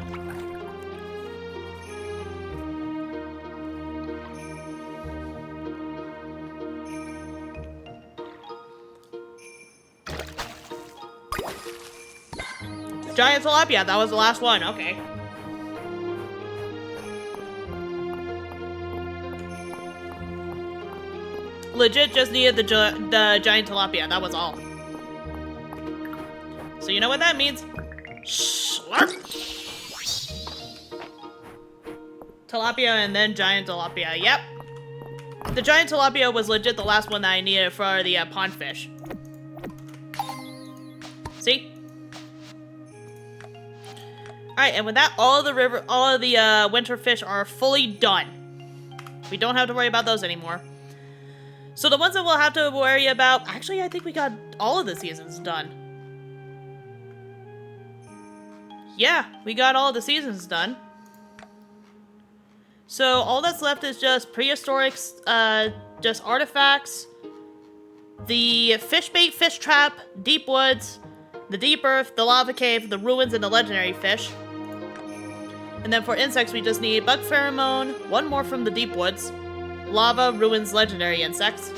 Giant tilapia, that was the last one, okay. Legit just needed the giant tilapia, that was all. So you know what that means? Slurp! Tilapia and then giant tilapia, yep. The giant tilapia was legit the last one that I needed for the pond fish. See? Alright, and with that, all of the winter fish are fully done. We don't have to worry about those anymore. So the ones that we'll have to worry about... Actually, I think we got all of the seasons done. Yeah, we got all of the seasons done. So all that's left is just prehistoric, just artifacts, the fish bait, fish trap, deep woods, the deep earth, the lava cave, the ruins, and the legendary fish. And then for insects, we just need bug pheromone, one more from the deep woods, lava, ruins, legendary insects.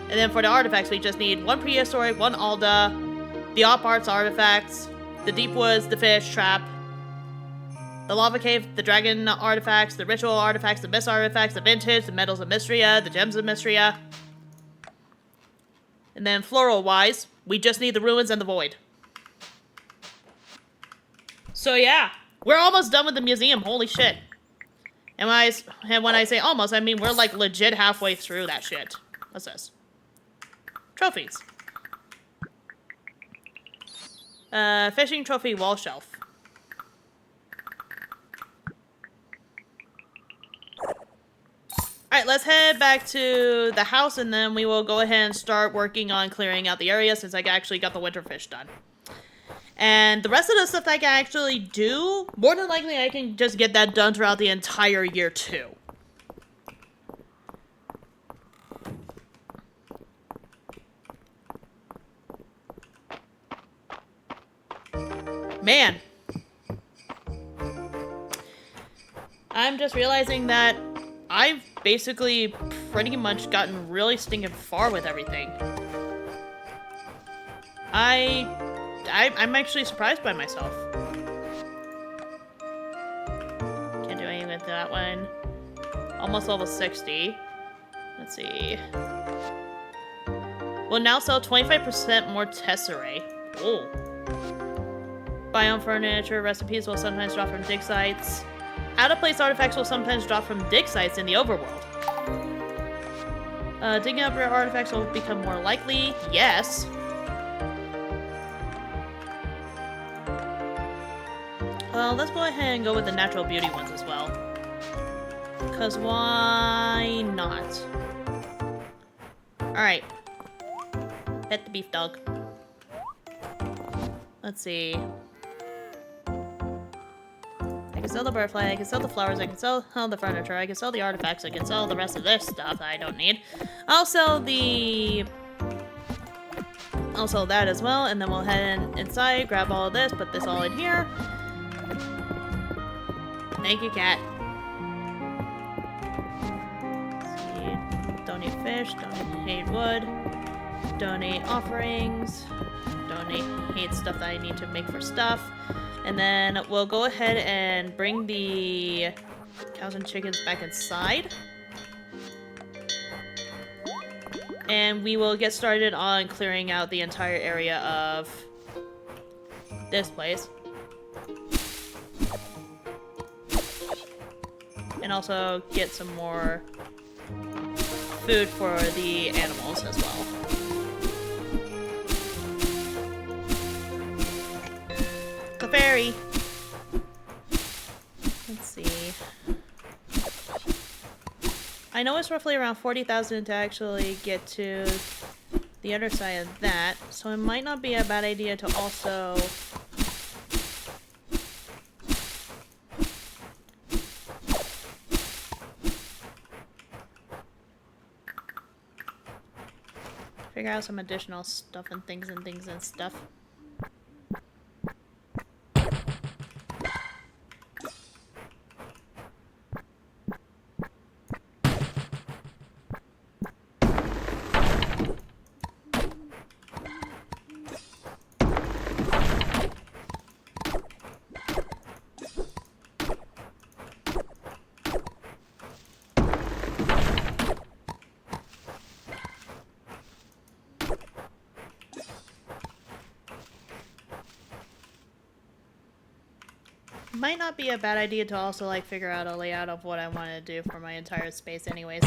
And then for the artifacts, we just need one prehistoric, one Alda, the op arts artifacts, the deep woods, the fish trap, the lava cave, the dragon artifacts, the ritual artifacts, the mist artifacts, the vintage, the metals of Mistria, the gems of Mistria. And then floral-wise, we just need the ruins and the void. So yeah, we're almost done with the museum, holy shit. And when I say almost, I mean we're like legit halfway through that shit. What's this? Trophies. Fishing trophy wall shelf. Alright, let's head back to the house and then we will go ahead and start working on clearing out the area since I actually got the winter fish done. And the rest of the stuff that I can actually do, more than likely I can just get that done throughout the entire year too. Man. I'm just realizing that I've basically pretty much gotten really stinking far with everything. I'm actually surprised by myself. Can't do anything with that one. Almost level 60. Let's see. We'll now sell 25% more tesserae. Oh. Biome furniture recipes will sometimes drop from dig sites. Out-of-place artifacts will sometimes drop from dig sites in the overworld. Digging up rare artifacts will become more likely. Yes. Well, let's go ahead and go with the natural beauty ones as well. Because why not? Alright. Pet the beef dog. Let's see. I can sell the butterfly, I can sell the flowers, I can sell the furniture, I can sell the artifacts, I can sell the rest of this stuff that I don't need. I'll sell that as well, and then we'll head inside, grab all of this, put this all in here. Thank you, cat. Let's see. Donate fish, donate wood, donate offerings, donate stuff that I need to make for stuff. And then we'll go ahead and bring the cows and chickens back inside. And we will get started on clearing out the entire area of this place. And also get some more food for the animals as well. Clefairy! Let's see. I know it's roughly around 40,000 to actually get to the other side of that, so it might not be a bad idea to also figure out some additional stuff and things and stuff. Might not be a bad idea to also like figure out a layout of what I want to do for my entire space anyways.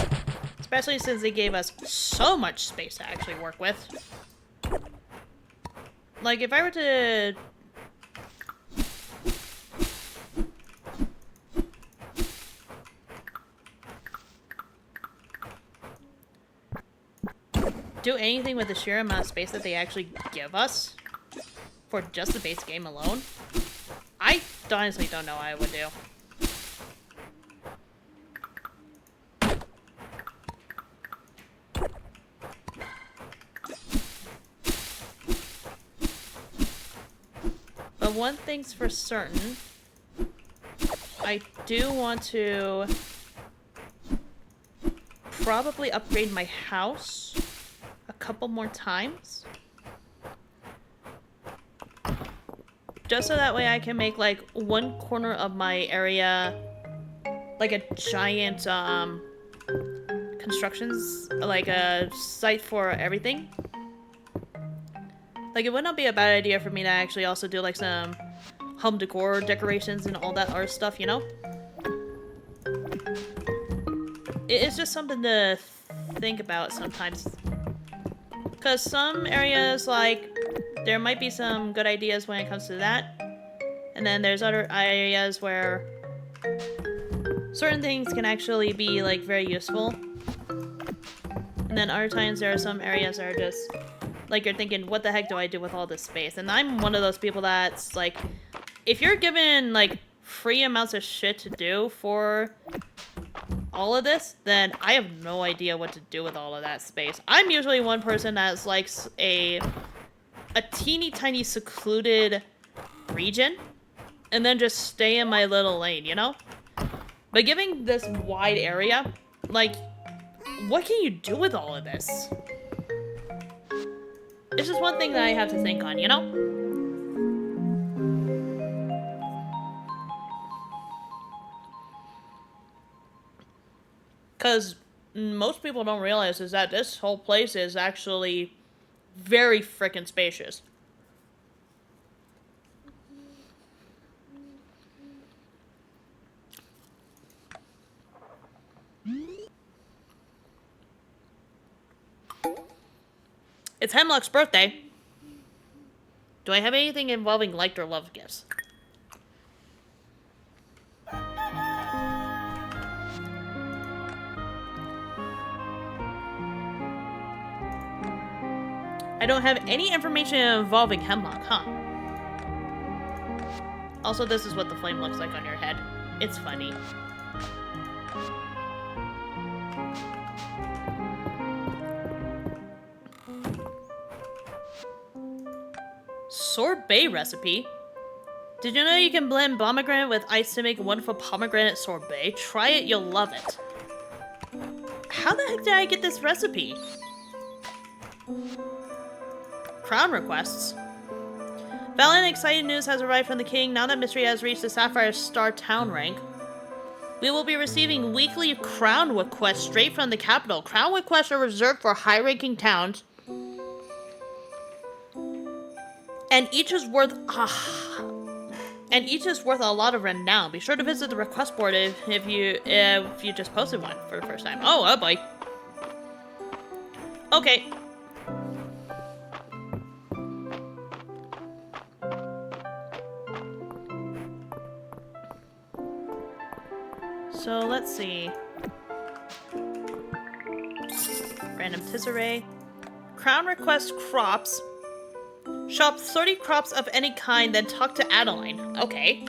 Especially since they gave us so much space to actually work with. Like if I were to do anything with the sheer amount of space that they actually give us for just the base game alone, I honestly don't know what I would do. But one thing's for certain, I do want to probably upgrade my house a couple more times. Just so that way I can make, like, one corner of my area, like, a giant, constructions, like, a site for everything. Like, it would not be a bad idea for me to actually also do, like, some home decor decorations and all that other stuff, you know? It's just something to think about sometimes. Because some areas, like, there might be some good ideas when it comes to that. And then there's other areas where certain things can actually be, like, very useful. And then other times there are some areas that are just, like, you're thinking, what the heck do I do with all this space? And I'm one of those people that's, like, if you're given, like, free amounts of shit to do for all of this, then I have no idea what to do with all of that space. I'm usually one person that's likes a teeny tiny secluded region and then just stay in my little lane, you know? But given this wide area, like, what can you do with all of this? It's just one thing that I have to think on, you know? Because most people don't realize is that this whole place is actually very frickin' spacious. It's Hemlock's birthday. Do I have anything involving liked or loved gifts? I don't have any information involving Hemlock, huh? Also, this is what the flame looks like on your head. It's funny. Sorbet recipe? Did you know you can blend pomegranate with ice to make a wonderful pomegranate sorbet? Try it, you'll love it. How the heck did I get this recipe? Crown requests. Valiant and exciting news has arrived from the king. Now that Mistria has reached the Sapphire Star town rank, we will be receiving weekly crown requests straight from the capital. Crown requests are reserved for high-ranking towns, and each is worth a lot of renown. Be sure to visit the request board if you just posted one for the first time. Oh boy. Okay. So let's see. Random Tisseré. Crown request crops. Shop 30 crops of any kind, then talk to Adeline. Okay.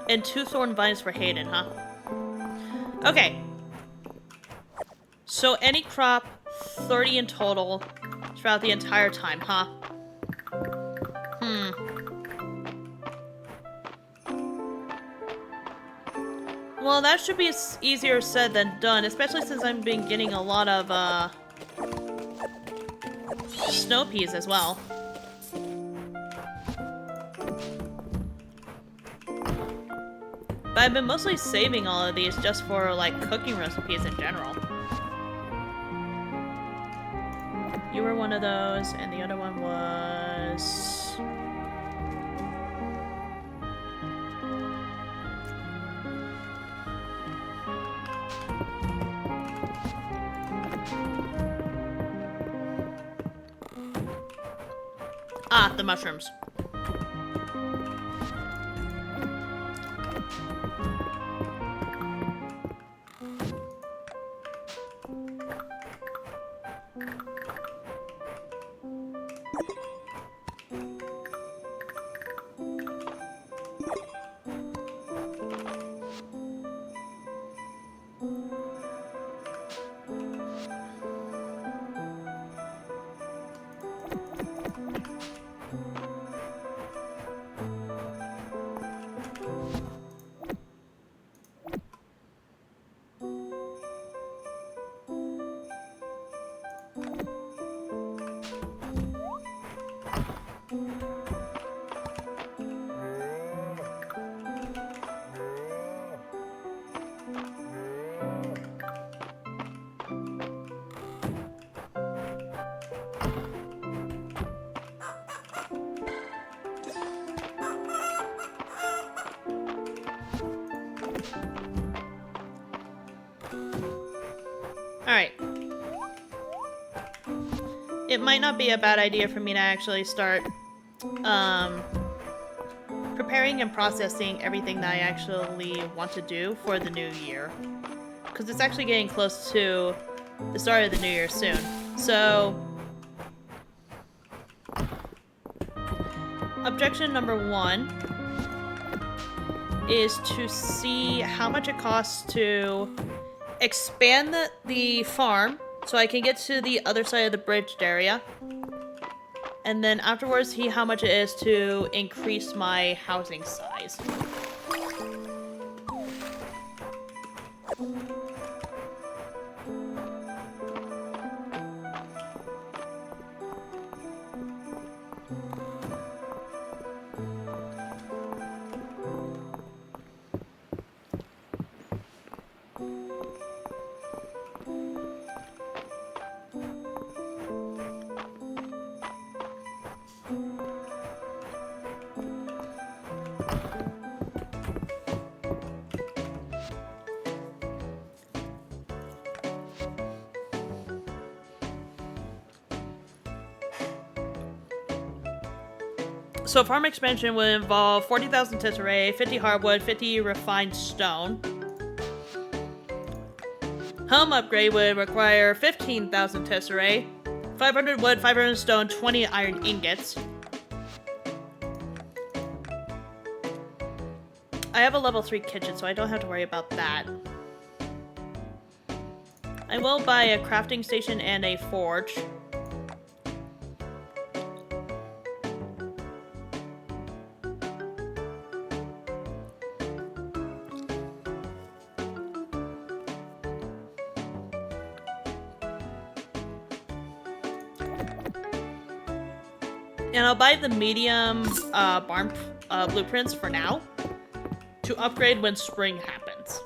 And 2 thorn vines for Hayden, huh? Okay. So any crop, 30 in total, throughout the entire time, huh? Well, that should be easier said than done, especially since I've been getting a lot of, snow peas as well. But I've been mostly saving all of these just for, like, cooking recipes in general. You were one of those, and the other one was... Ah, the mushrooms. Alright. It might not be a bad idea for me to actually start preparing and processing everything that I actually want to do for the new year. Because it's actually getting close to the start of the new year soon. So, objection number 1 is to see how much it costs to expand the farm So I can get to the other side of the bridged area. And then afterwards, see how much it is to increase my housing size. So farm expansion would involve 40,000 tesserae, 50 hardwood, 50 refined stone. Home upgrade would require 15,000 tesserae, 500 wood, 500 stone, 20 iron ingots. I have a level 3 kitchen, so I don't have to worry about that. I will buy a crafting station and a forge. And I'll buy the medium barn blueprints for now to upgrade when spring happens.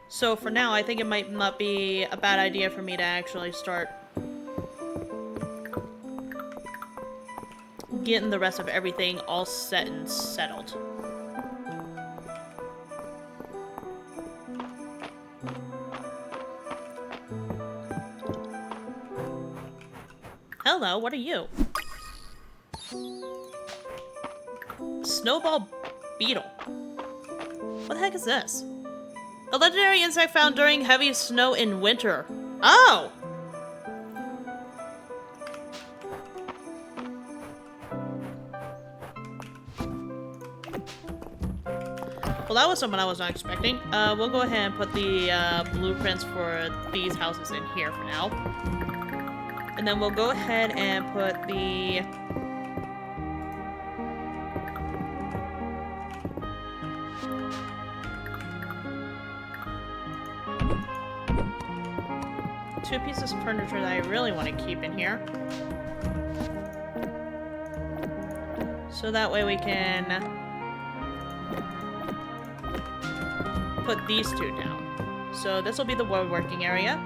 So for now, I think it might not be a bad idea for me to actually start getting the rest of everything all set and settled. Hello, what are you? Snowball beetle. What the heck is this? A legendary insect found during heavy snow in winter. Oh! Well, that was someone I was not expecting. We'll go ahead and put the blueprints for these houses in here for now. And then we'll go ahead and put the... two pieces of furniture that I really want to keep in here. So that way we can put these two down. So this will be the woodworking area.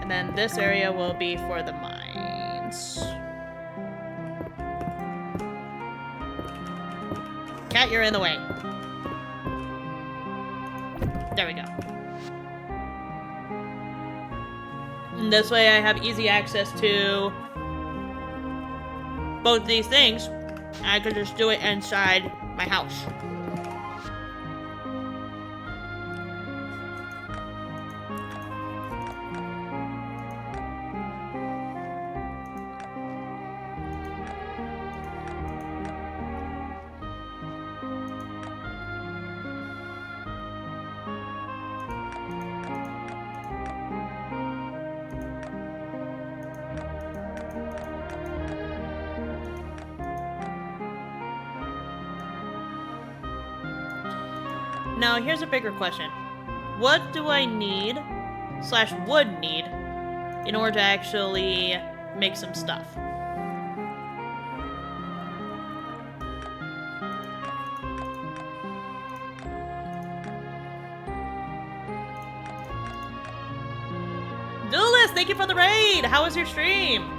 And then this area will be for the mines. Cat, you're in the way. There we go. And this way I have easy access to both these things. And I could just do it inside my house. Now, here's a bigger question. What do I need, / would need, in order to actually make some stuff? Duelist, thank you for the raid! How was your stream?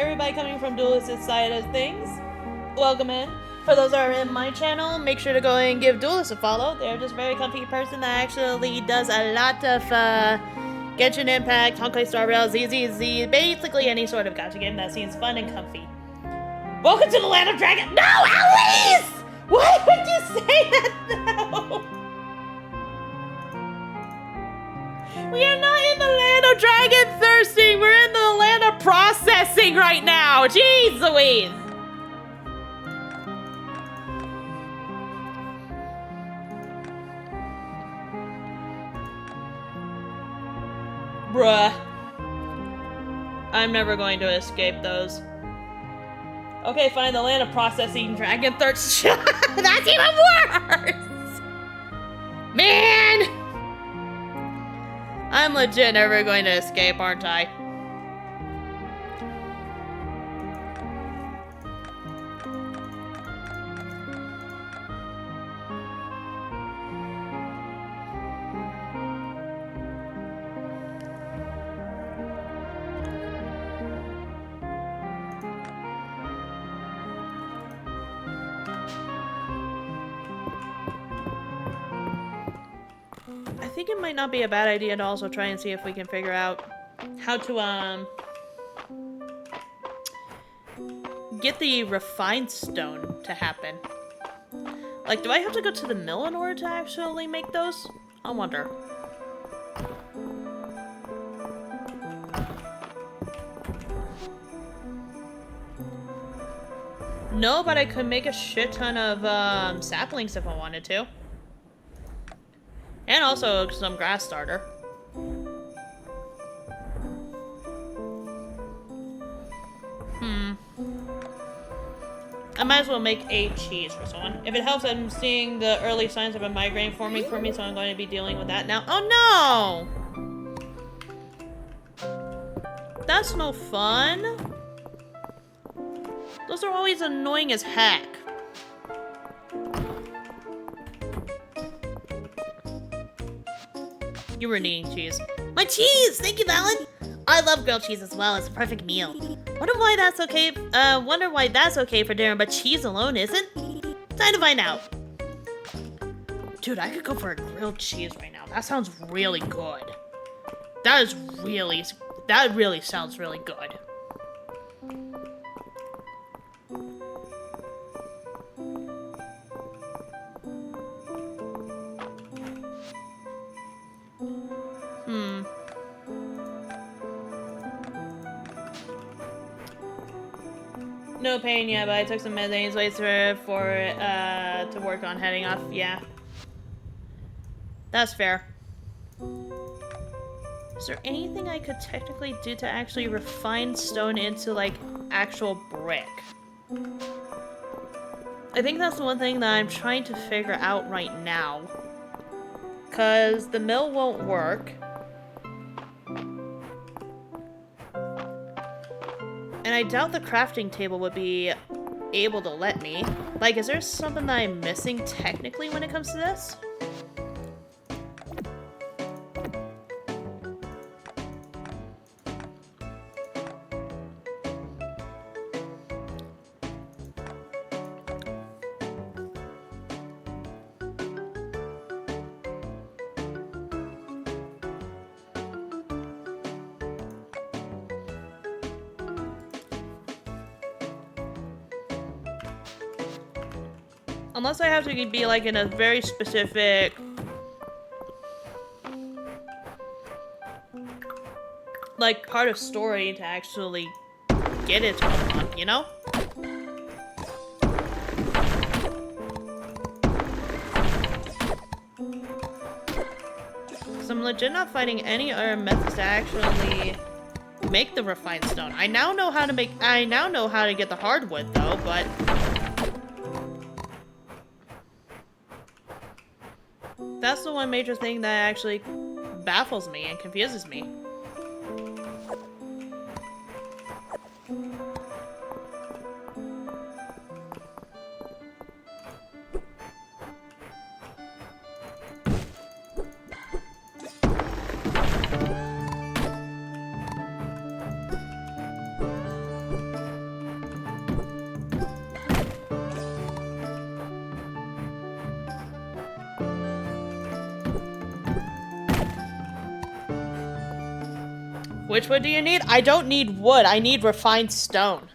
Everybody coming from Duelist's side of things, welcome in. For those that are in my channel, make sure to go and give Duelist a follow. They're just a very comfy person that actually does a lot of Genshin Impact, Honkai Star Rail, ZZZ, basically any sort of gacha game that seems fun and comfy. Welcome to the land of dragon. No, Alice! Why would you say that though? We are not in the land of dragon thirsting. We're in the land of processing right now. Jeez Louise. Bruh. I'm never going to escape those. Okay, fine, the land of processing dragon thirst. That's even worse! Man! I'm legit never going to escape, aren't I? I think it might not be a bad idea to also try and see if we can figure out how to, get the refined stone to happen. Like, do I have to go to the mill in order to actually make those? I wonder. No, but I could make a shit ton of, saplings if I wanted to. And also some grass starter. I might as well make a cheese for someone. If it helps, I'm seeing the early signs of a migraine forming for me, so I'm going to be dealing with that now. Oh no! That's no fun. Those are always annoying as heck. You were needing cheese. My cheese! Thank you, Valen! I love grilled cheese as well. It's a perfect meal. Wonder why that's okay for dinner, but cheese alone isn't? Time to find out. Dude, I could go for a grilled cheese right now. That sounds really good. That really sounds really good. No pain yet, but I took some meds waits to work on heading off. Yeah. That's fair. Is there anything I could technically do to actually refine stone into, like, actual brick? I think that's the one thing that I'm trying to figure out right now. 'Cause the mill won't work. And I doubt the crafting table would be able to let me. Like, is there something that I'm missing technically when it comes to this? Unless I have to be, like, in a very specific... like, part of story to actually get it to unlock, you know? So I'm legit not finding any other methods to actually make the refined stone. I now know how to get the hardwood, though, but... that's the one major thing that actually baffles me and confuses me. Which wood do you need? I don't need wood. I need refined stone.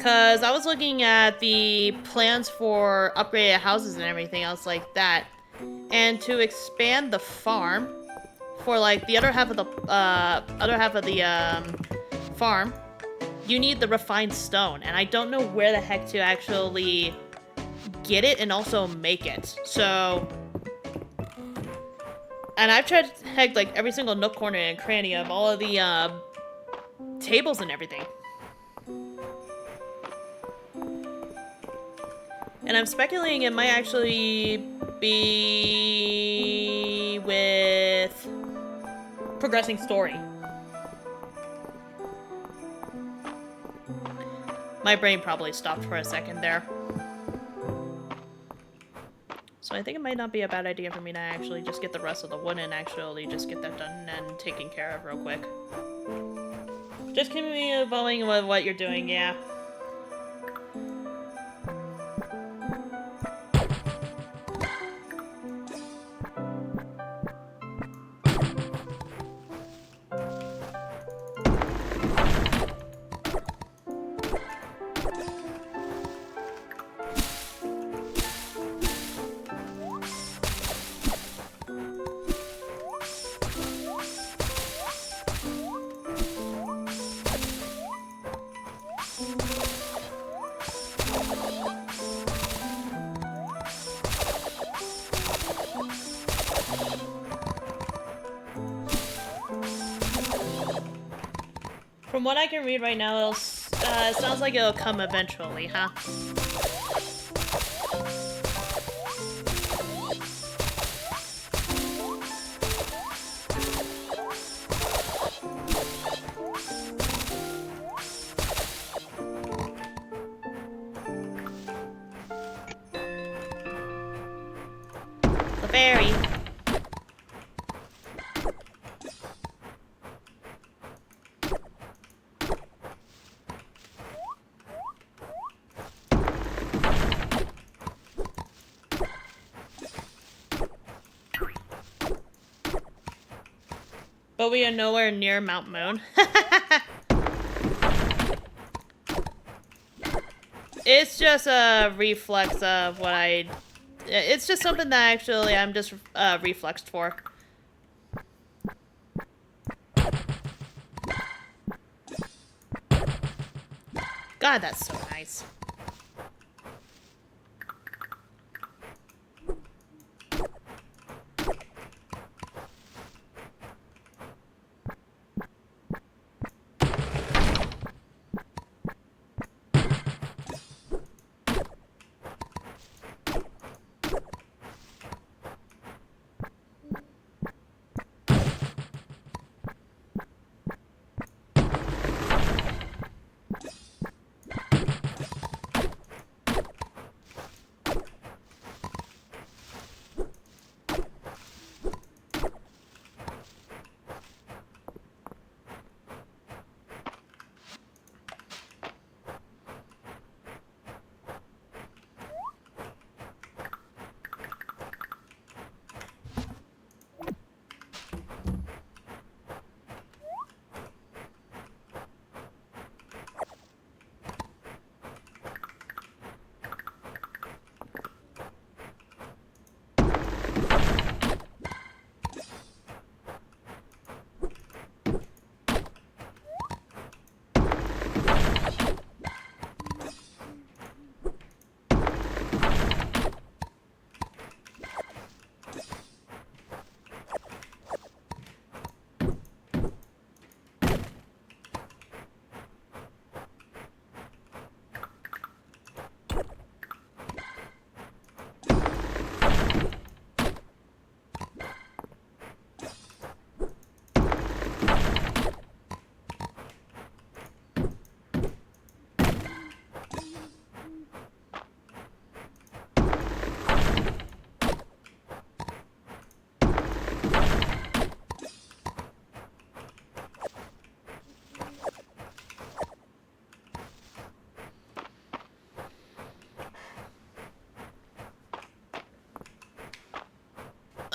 Because I was looking at the plans for upgraded houses and everything else like that. And to expand the farm for like the other half of the farm, you need the refined stone, and I don't know where the heck to actually get it and also make it. So, and I've tried to heck like every single nook, corner, and cranny of all of the tables and everything. And I'm speculating it might actually be with progressing story. My brain probably stopped for a second there. So I think it might not be a bad idea for me to actually just get the rest of the wood and actually just get that done and taken care of real quick. Just keep me going with what you're doing, yeah. From what I can read right now, it sounds like it'll come eventually, huh? The fairy. But we are nowhere near Mount Moon. It's just a reflex of what I... It's just something that actually I'm just reflexed for. God, that's so nice.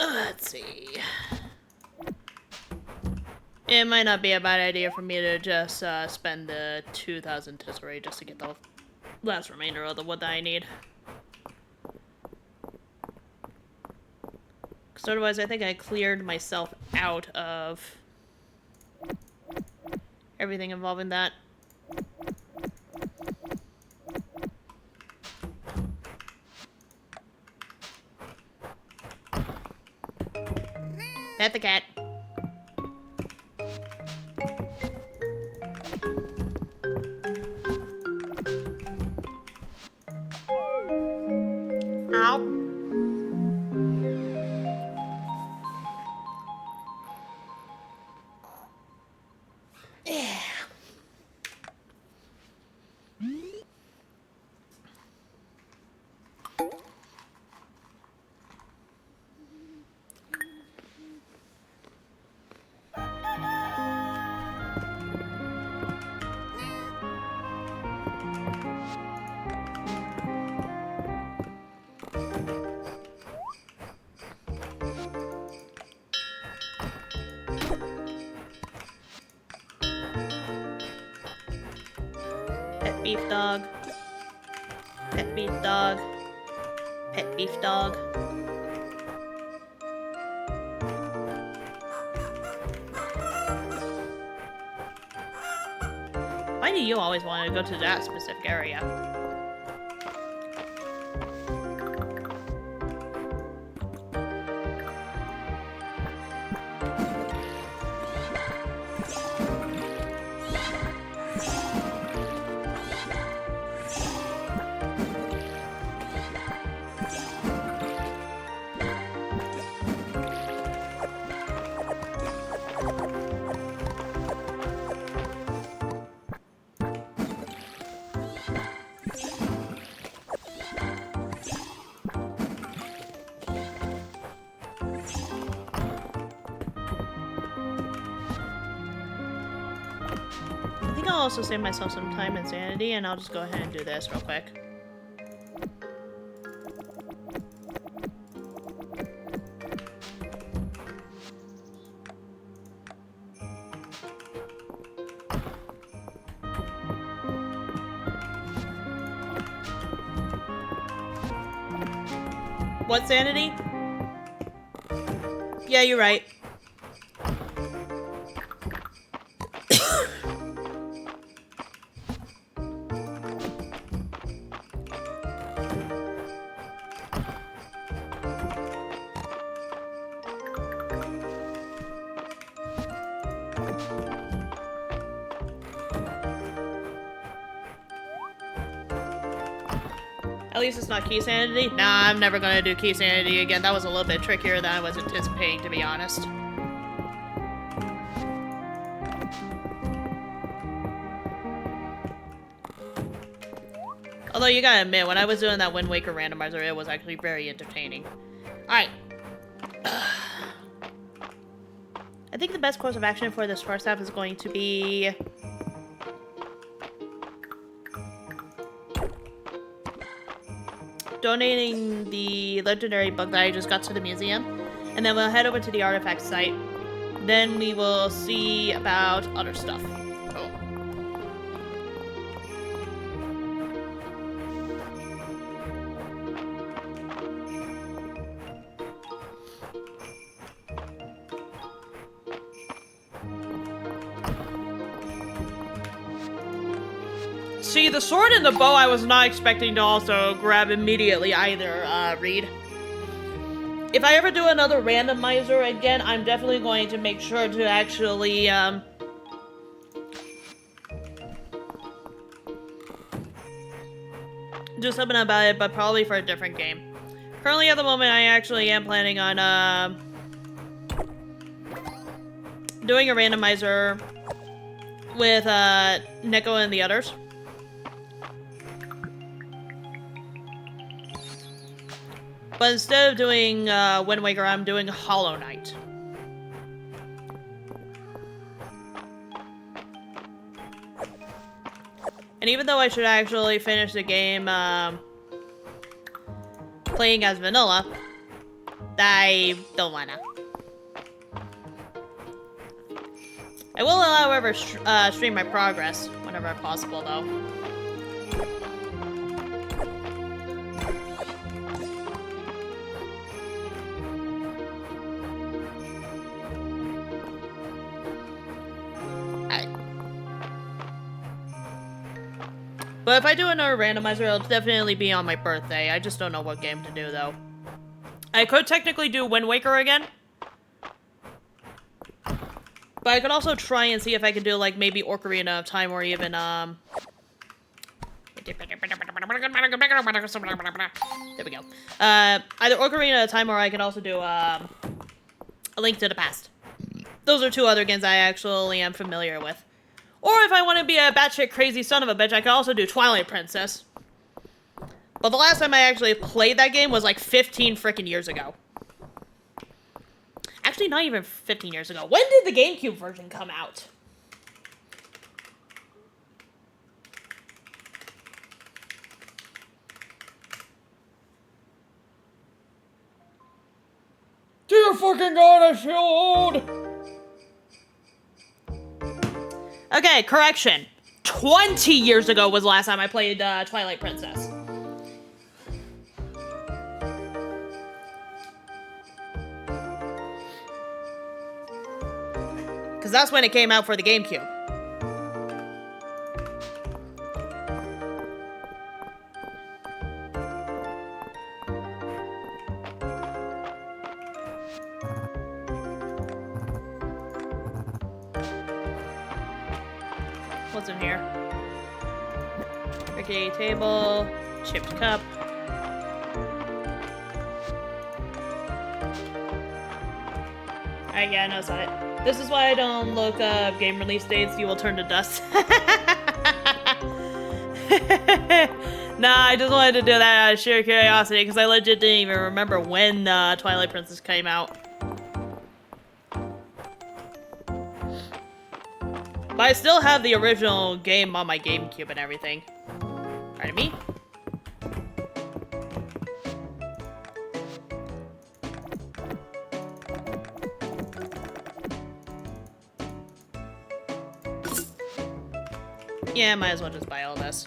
Let's see. It might not be a bad idea for me to just spend the 2,000 tesserae just to get the last remainder of the wood that I need. Because otherwise I think I cleared myself out of everything involving that. Pet the cat. Ow. Yeah. Pet beef dog. Pet beef dog. Pet beef dog. Why do you always want to go to that specific area? I think I'll also save myself some time and sanity, and I'll just go ahead and do this real quick. What sanity? Yeah, you're right. At least it's not key sanity. Nah, I'm never gonna do key sanity again. That was a little bit trickier than I was anticipating, to be honest. Although you gotta admit, when I was doing that Wind Waker randomizer, it was actually very entertaining. Alright. I think the best course of action for this first half is going to be... donating the legendary book that I just got to the museum, and then we'll head over to the artifact site. Then we will see about other stuff. Oh. See, the sword and the bow I was not expecting to also grab immediately either, Reed. If I ever do another randomizer again, I'm definitely going to make sure to actually, do something about it, but probably for a different game. Currently, at the moment, I actually am planning on, doing a randomizer with, Neko and the others. But instead of doing Wind Waker, I'm doing Hollow Knight. And even though I should actually finish the game playing as vanilla, I don't wanna. I will, however, stream my progress whenever possible, though. But if I do another randomizer, it'll definitely be on my birthday. I just don't know what game to do, though. I could technically do Wind Waker again. But I could also try and see if I could do, like, maybe Ocarina of Time or even, There we go. Either Ocarina of Time or I could also do, A Link to the Past. Those are two other games I actually am familiar with. Or if I want to be a batshit crazy son of a bitch, I could also do Twilight Princess. But the last time I actually played that game was like 15 freaking years ago. Actually, not even 15 years ago. When did the GameCube version come out? Dear fucking god, I feel old! Okay, correction. 20 years ago was the last time I played Twilight Princess. Because that's when it came out for the GameCube. What's in here? Rickety table, chipped cup. Alright, yeah, I noticed it. This is why I don't look up game release dates. You will turn to dust. Nah, I just wanted to do that out of sheer curiosity because I legit didn't even remember when Twilight Princess came out. But I still have the original game on my GameCube and everything. Pardon me? Yeah, might as well just buy all this.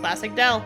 Classic Dell.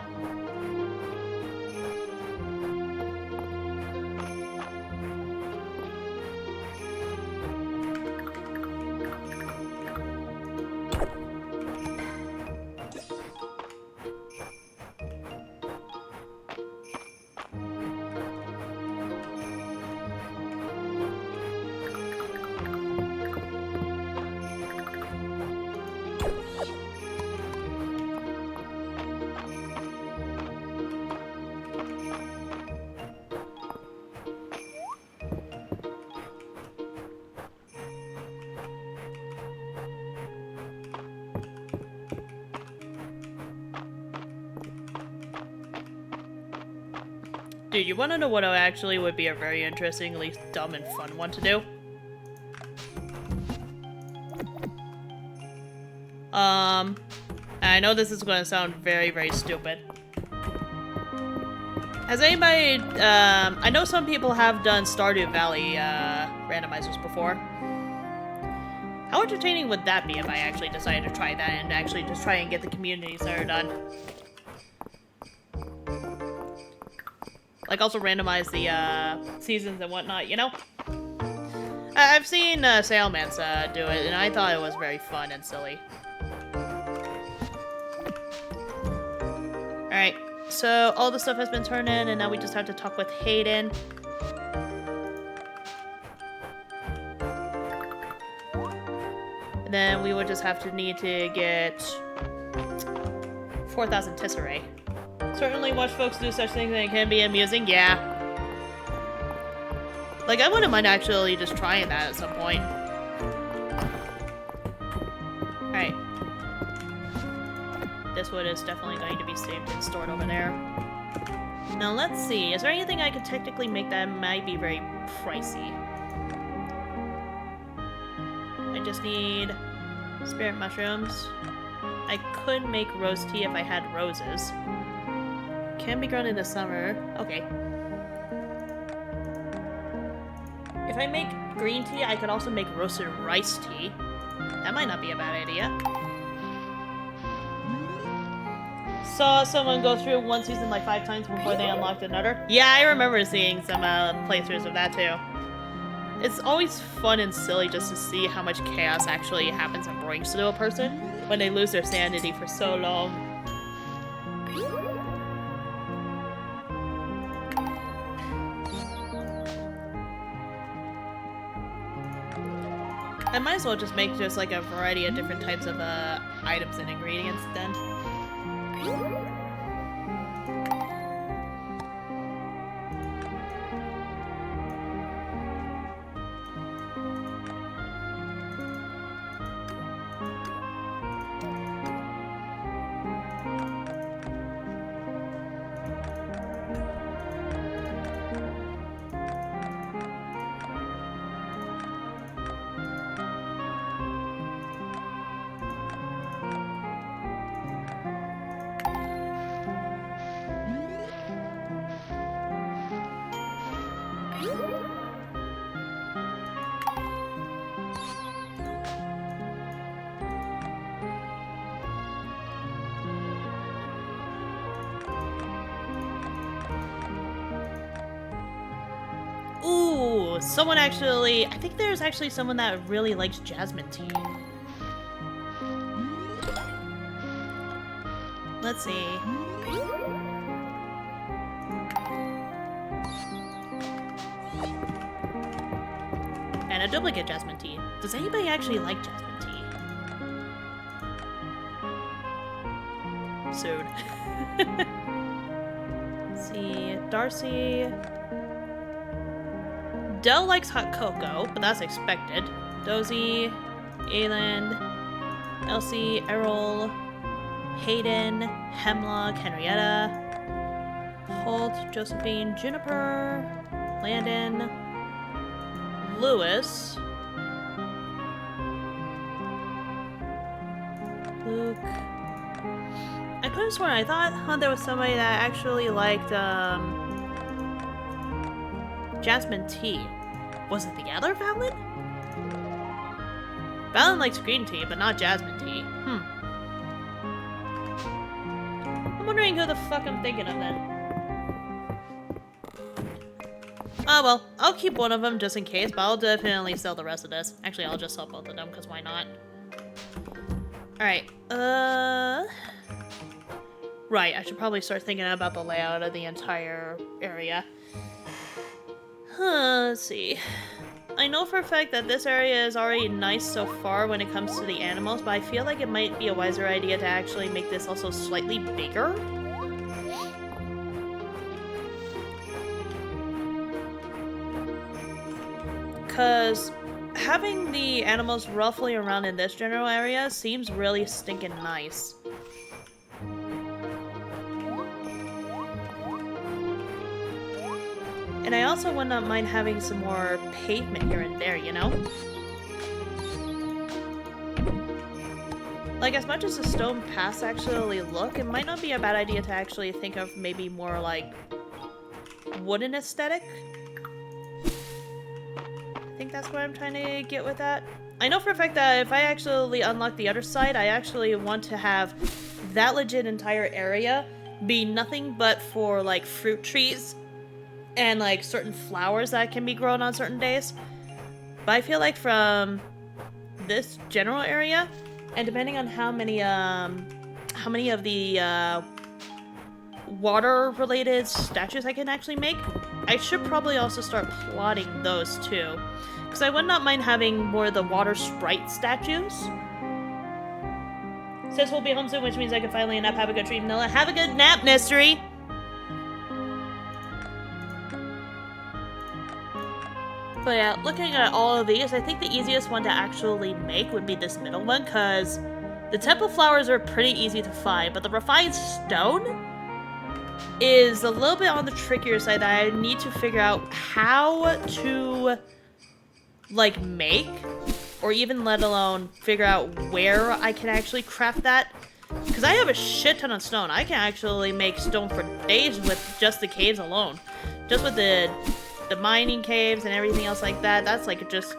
Dude, you want to know what actually would be a very interestingly dumb and fun one to do? I know this is going to sound very, very stupid. Has anybody, I know some people have done Stardew Valley, randomizers before. How entertaining would that be if I actually decided to try that and actually just try and get the community center done? Like, also randomize the, seasons and whatnot, you know? I've seen, Sailmans, do it, and I thought it was very fun and silly. Alright, so all the stuff has been turned in, and now we just have to talk with Hayden. And then we would just have to need to get 4,000 Tesserae. Certainly watch folks do such things and it can be amusing, yeah. Like, I wouldn't mind actually just trying that at some point. Alright. This wood is definitely going to be saved and stored over there. Now, let's see. Is there anything I could technically make that might be very pricey? I just need spirit mushrooms. I could make rose tea if I had roses. Can be grown in the summer. Okay. If I make green tea, I could also make roasted rice tea. That might not be a bad idea. Saw someone go through one season like 5 times before they unlocked another. Yeah, I remember seeing some playthroughs of that too. It's always fun and silly just to see how much chaos actually happens and brings to a person when they lose their sanity for so long. I might as well just make just like a variety of different types of items and ingredients then. Ooh, someone actually, I think there's actually someone that really likes jasmine tea. Let's see. And a duplicate jasmine tea. Does anybody actually like jasmine tea? Soon. Let's see, Darcy. Dell likes hot cocoa, but that's expected. Dozy, Ayland, Elsie, Errol, Hayden, Hemlock, Henrietta, Holt, Josephine, Juniper, Landon, Lewis, Luke. I could have sworn I thought there was somebody that actually liked jasmine tea. Was it the other Valen? Valen likes green tea, but not jasmine tea. I'm wondering who the fuck I'm thinking of then. Oh well, I'll keep one of them just in case, but I'll definitely sell the rest of this. Actually, I'll just sell both of them, because why not? Alright, right, I should probably start thinking about the layout of the entire area. Let's see. I know for a fact that this area is already nice so far when it comes to the animals, but I feel like it might be a wiser idea to actually make this also slightly bigger. Because having the animals roughly around in this general area seems really stinking nice. And I also would not mind having some more pavement here and there, you know? Like, as much as the stone paths actually look, it might not be a bad idea to actually think of maybe more, like, wooden aesthetic. I think that's what I'm trying to get with that. I know for a fact that if I actually unlock the other side, I actually want to have that legit entire area be nothing but for, like, fruit trees and like certain flowers that can be grown on certain days. But I feel like from this general area, and depending on how many of the water-related statues I can actually make, I should probably also start plotting those too. Because I would not mind having more of the water sprite statues. Says we'll be home soon, which means I can finally nap. Have a good dream, Nilla. Have a good nap, Mystery! But yeah, looking at all of these, I think the easiest one to actually make would be this middle one, because the temple flowers are pretty easy to find, but the refined stone is a little bit on the trickier side that I need to figure out how to, like, make, or even let alone figure out where I can actually craft that. Because I have a shit ton of stone. I can actually make stone for days with just the caves alone. Just with the the mining caves and everything else like that, that's like just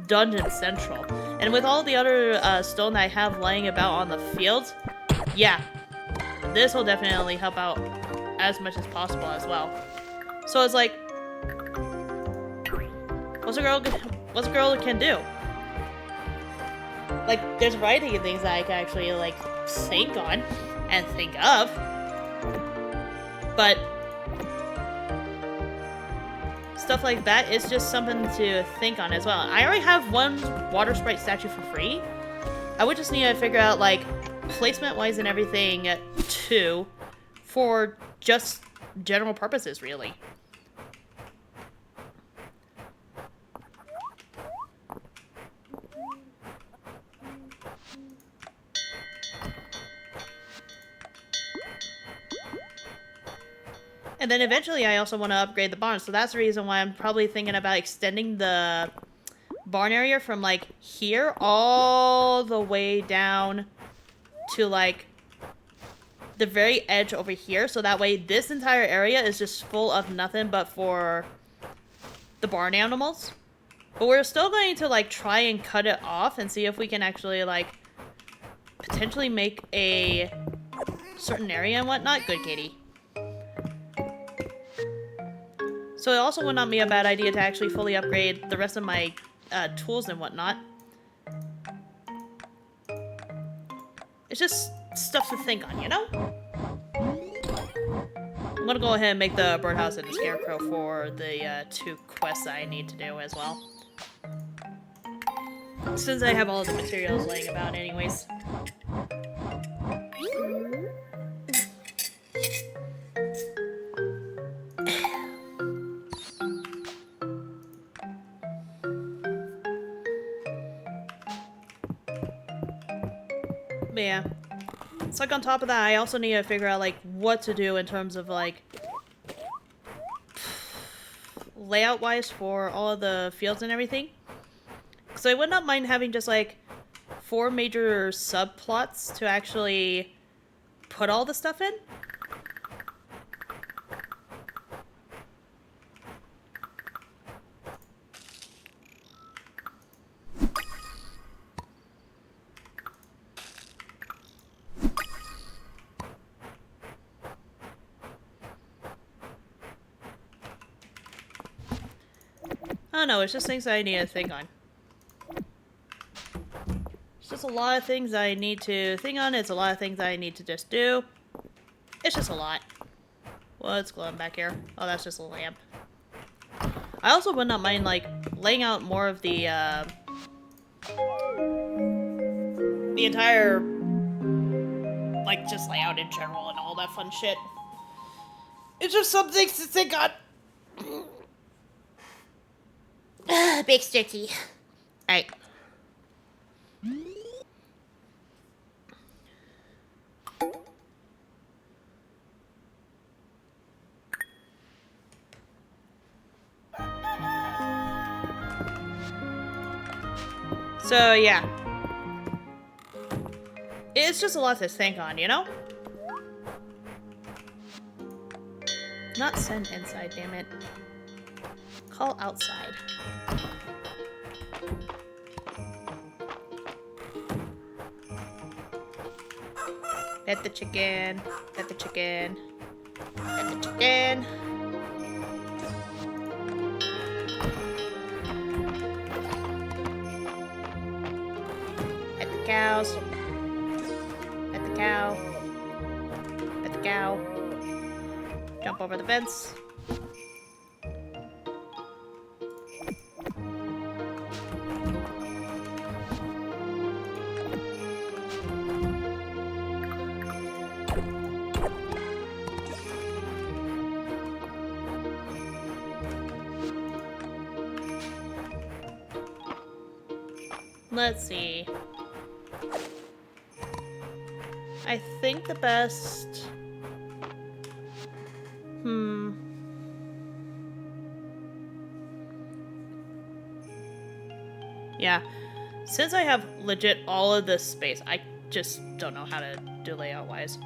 dungeon central. And with all the other stone that I have laying about on the fields, yeah, this will definitely help out as much as possible as well. So it's like, what's a girl can do? Like, there's a variety of things that I can actually, like, think on and think of. But stuff like that is just something to think on as well. I already have one water sprite statue for free. I would just need to figure out, like, placement-wise and everything, too, for just general purposes, really. And then eventually I also want to upgrade the barn, so that's the reason why I'm probably thinking about extending the barn area from, like, here all the way down to, like, the very edge over here, so that way this entire area is just full of nothing but for the barn animals. But we're still going to, like, try and cut it off and see if we can actually, like, potentially make a certain area and whatnot. Good kitty. So it also would not be a bad idea to actually fully upgrade the rest of my tools and whatnot. It's just stuff to think on, you know? I'm gonna go ahead and make the birdhouse and the scarecrow for the 2 quests that I need to do as well. Since I have all the materials laying about anyways. But yeah. It's like on top of that, I also need to figure out, like, what to do in terms of, like, layout-wise for all of the fields and everything. So I would not mind having just, like, 4 major subplots to actually put all the stuff in. I don't know, it's just things that I need to think on. It's just a lot of things I need to think on, it's a lot of things I need to just do. It's just a lot. What's glowing back here? Oh, that's just a lamp. I also would not mind, like, laying out more of the entire, like, just layout in general and all that fun shit. It's just some things to think on. Big sticky. Alright. So, yeah. It's just a lot to think on, you know? Not send inside, damn it. Call outside. Pet the chicken. Pet the chicken. Pet the chicken. Pet the cows. Pet the cow. Pet the cow. Jump over the fence. Let's see. I think the best... Yeah. Since I have legit all of this space, I just don't know how to do layout-wise.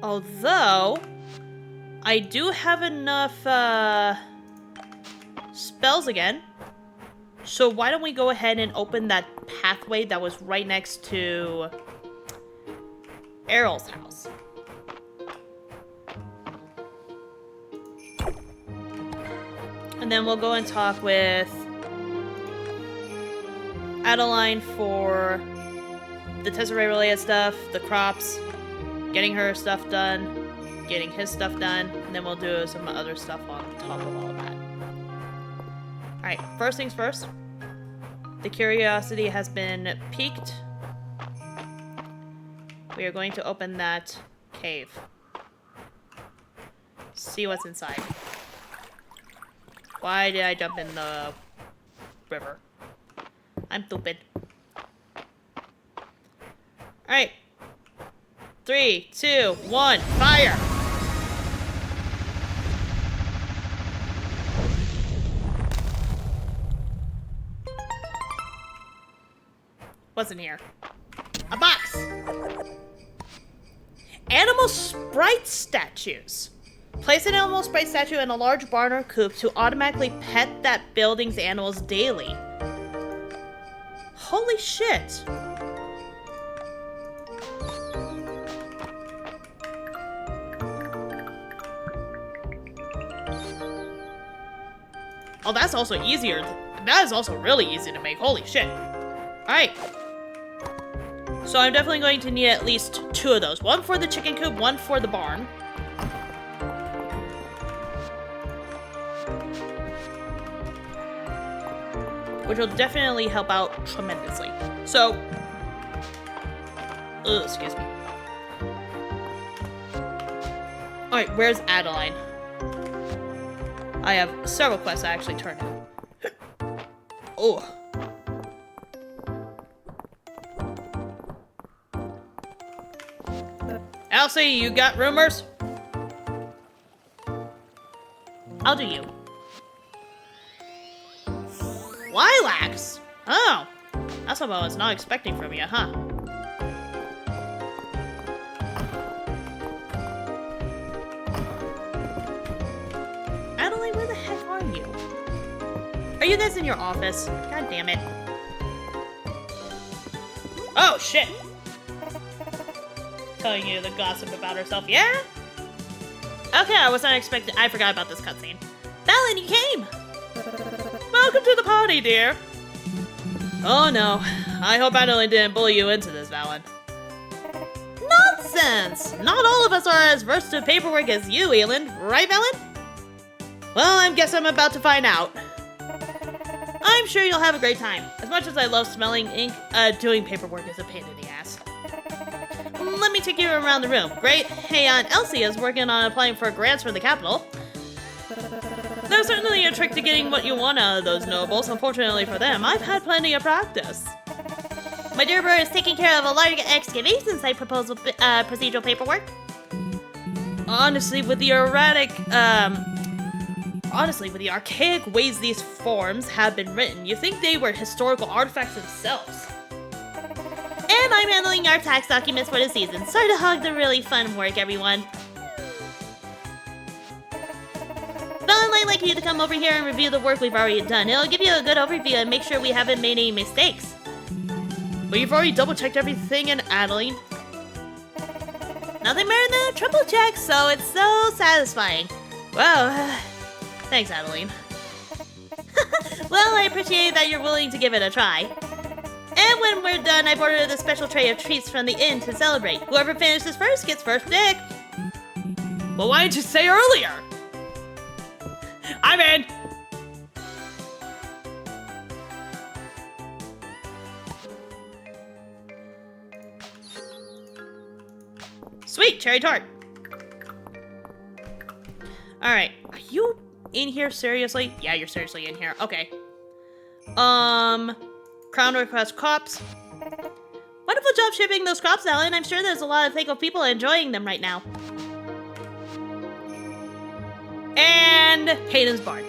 Although, I do have enough spells again. So why don't we go ahead and open that pathway that was right next to Errol's house. And then we'll go and talk with Adeline for the Tesserae related stuff, the crops, getting her stuff done, getting his stuff done, and then we'll do some other stuff on top of all of that. Alright, first things first. The curiosity has been piqued. We are going to open that cave. See what's inside. Why did I jump in the river? I'm stupid. Alright. 3, 2, 1, fire! What's in here? A box! Animal sprite statues. Place an animal sprite statue in a large barn or coop to automatically pet that building's animals daily. Holy shit! Oh, that's also easier. That is also really easy to make. Holy shit. Alright. So I'm definitely going to need at least 2 of those. One for the chicken coop, one for the barn. Which will definitely help out tremendously. So, excuse me. Alright, where's Adeline? I have several quests I actually turned in. Oh. Elsie, you got rumors? I'll do you. Lilacs? Oh. That's what I was not expecting from you, huh? Adeline, where the heck are you? Are you guys in your office? God damn it. Oh, shit. Telling you the gossip about herself, yeah? Okay, I was not expecting. I forgot about this cutscene. Valen, you came! Welcome to the party, dear. Oh no, I hope Adeline didn't bully you into this, Valen. Nonsense! Not all of us are as versed in paperwork as you, Elin, right, Valen? Well, I guess I'm about to find out. I'm sure you'll have a great time. As much as I love smelling ink, doing paperwork is a pain in the ass. Let me take you around the room. Great. Hey, Aunt Elsie is working on applying for grants for the capital. There's certainly a trick to getting what you want out of those nobles. Unfortunately for them, I've had plenty of practice. My dear brother is taking care of a large excavation site proposal procedural paperwork. Honestly, with the archaic ways these forms have been written, you think they were historical artifacts themselves. And I'm handling our tax documents for the season. Sorry to hog the really fun work, everyone. Valen, I'd like you to come over here and review the work we've already done. It'll give you a good overview and make sure we haven't made any mistakes. But you've already double-checked everything in Adeline. Nothing better than a triple check, so it's so satisfying. Well, thanks, Adeline. Well, I appreciate that you're willing to give it a try. And when we're done, I've ordered a special tray of treats from the inn to celebrate. Whoever finishes first gets first pick. Well, why didn't you say earlier? I'm in! Sweet, cherry tart. Alright, are you in here seriously? Yeah, you're seriously in here. Okay. Crown request crops. Wonderful job shipping those crops, Alan. I'm sure there's a lot of thankful people enjoying them right now. And Hayden's barn.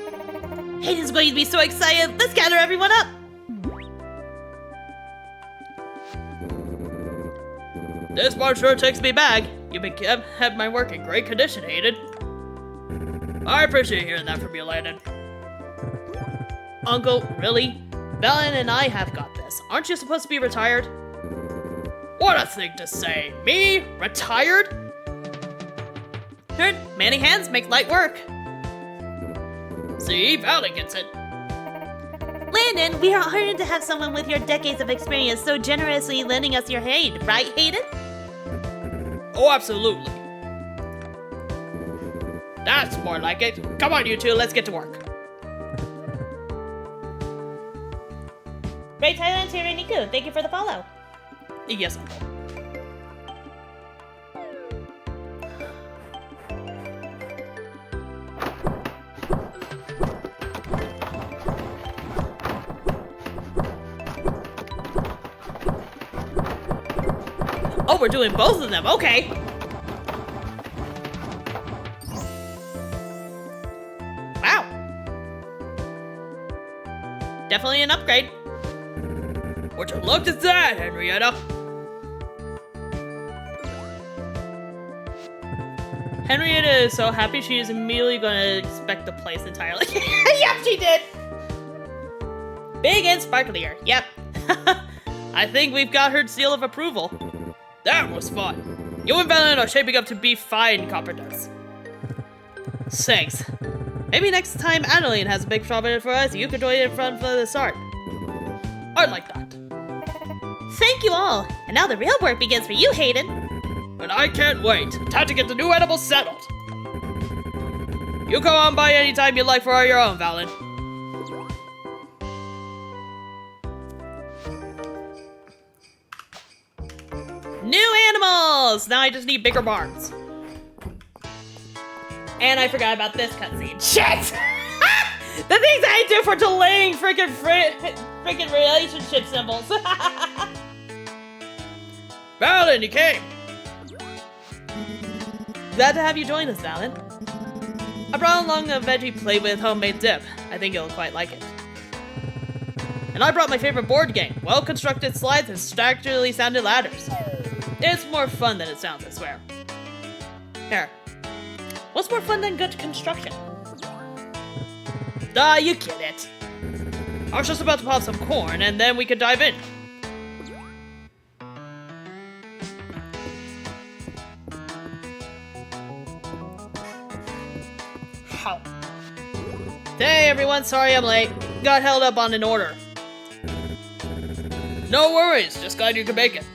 Hayden's going to be so excited. Let's gather everyone up. This barn sure takes me back. You've have my work in great condition, Hayden. I appreciate hearing that from you, Landon. Uncle, really? Valen and I have got this. Aren't you supposed to be retired? What a thing to say. Me? Retired? Good. Many hands make light work. See, Valen gets it. Landon, we are honored to have someone with your decades of experience so generously lending us your aid, right, Hayden? Oh, absolutely. That's more like it. Come on, you two, let's get to work. Great Thailand to Niku. Thank you for the follow. Yes, Uncle. Oh, we're doing both of them. Okay. Wow. Definitely an upgrade. Would you look at that, Henrietta? Henrietta is so happy she is immediately going to expect the place entirely. Yep, she did. Big and sparklier. Yep. I think we've got her seal of approval. That was fun. You and Valen are shaping up to be fine competitors. Thanks. Maybe next time Annalene has a big job in it for us, you could join in front for the start. I like that. Thank you all. And now the real work begins for you, Hayden. And I can't wait. Time to get the new animals settled. You go on by anytime you like for your own, Valen. New animals! Now I just need bigger barns. And I forgot about this cutscene. Shit! The things I do for delaying freaking relationship symbols. Valen, you came. Glad to have you join us, Valen. I brought along a veggie plate with homemade dip. I think you'll quite like it. And I brought my favorite board game, well-constructed slides and structurally sounded ladders. It's more fun than it sounds, I swear. Here. What's more fun than good construction? You get it. I was just about to pop some corn, and then we could dive in. How? Hey everyone, sorry I'm late. Got held up on an order. No worries, just glad you could make it.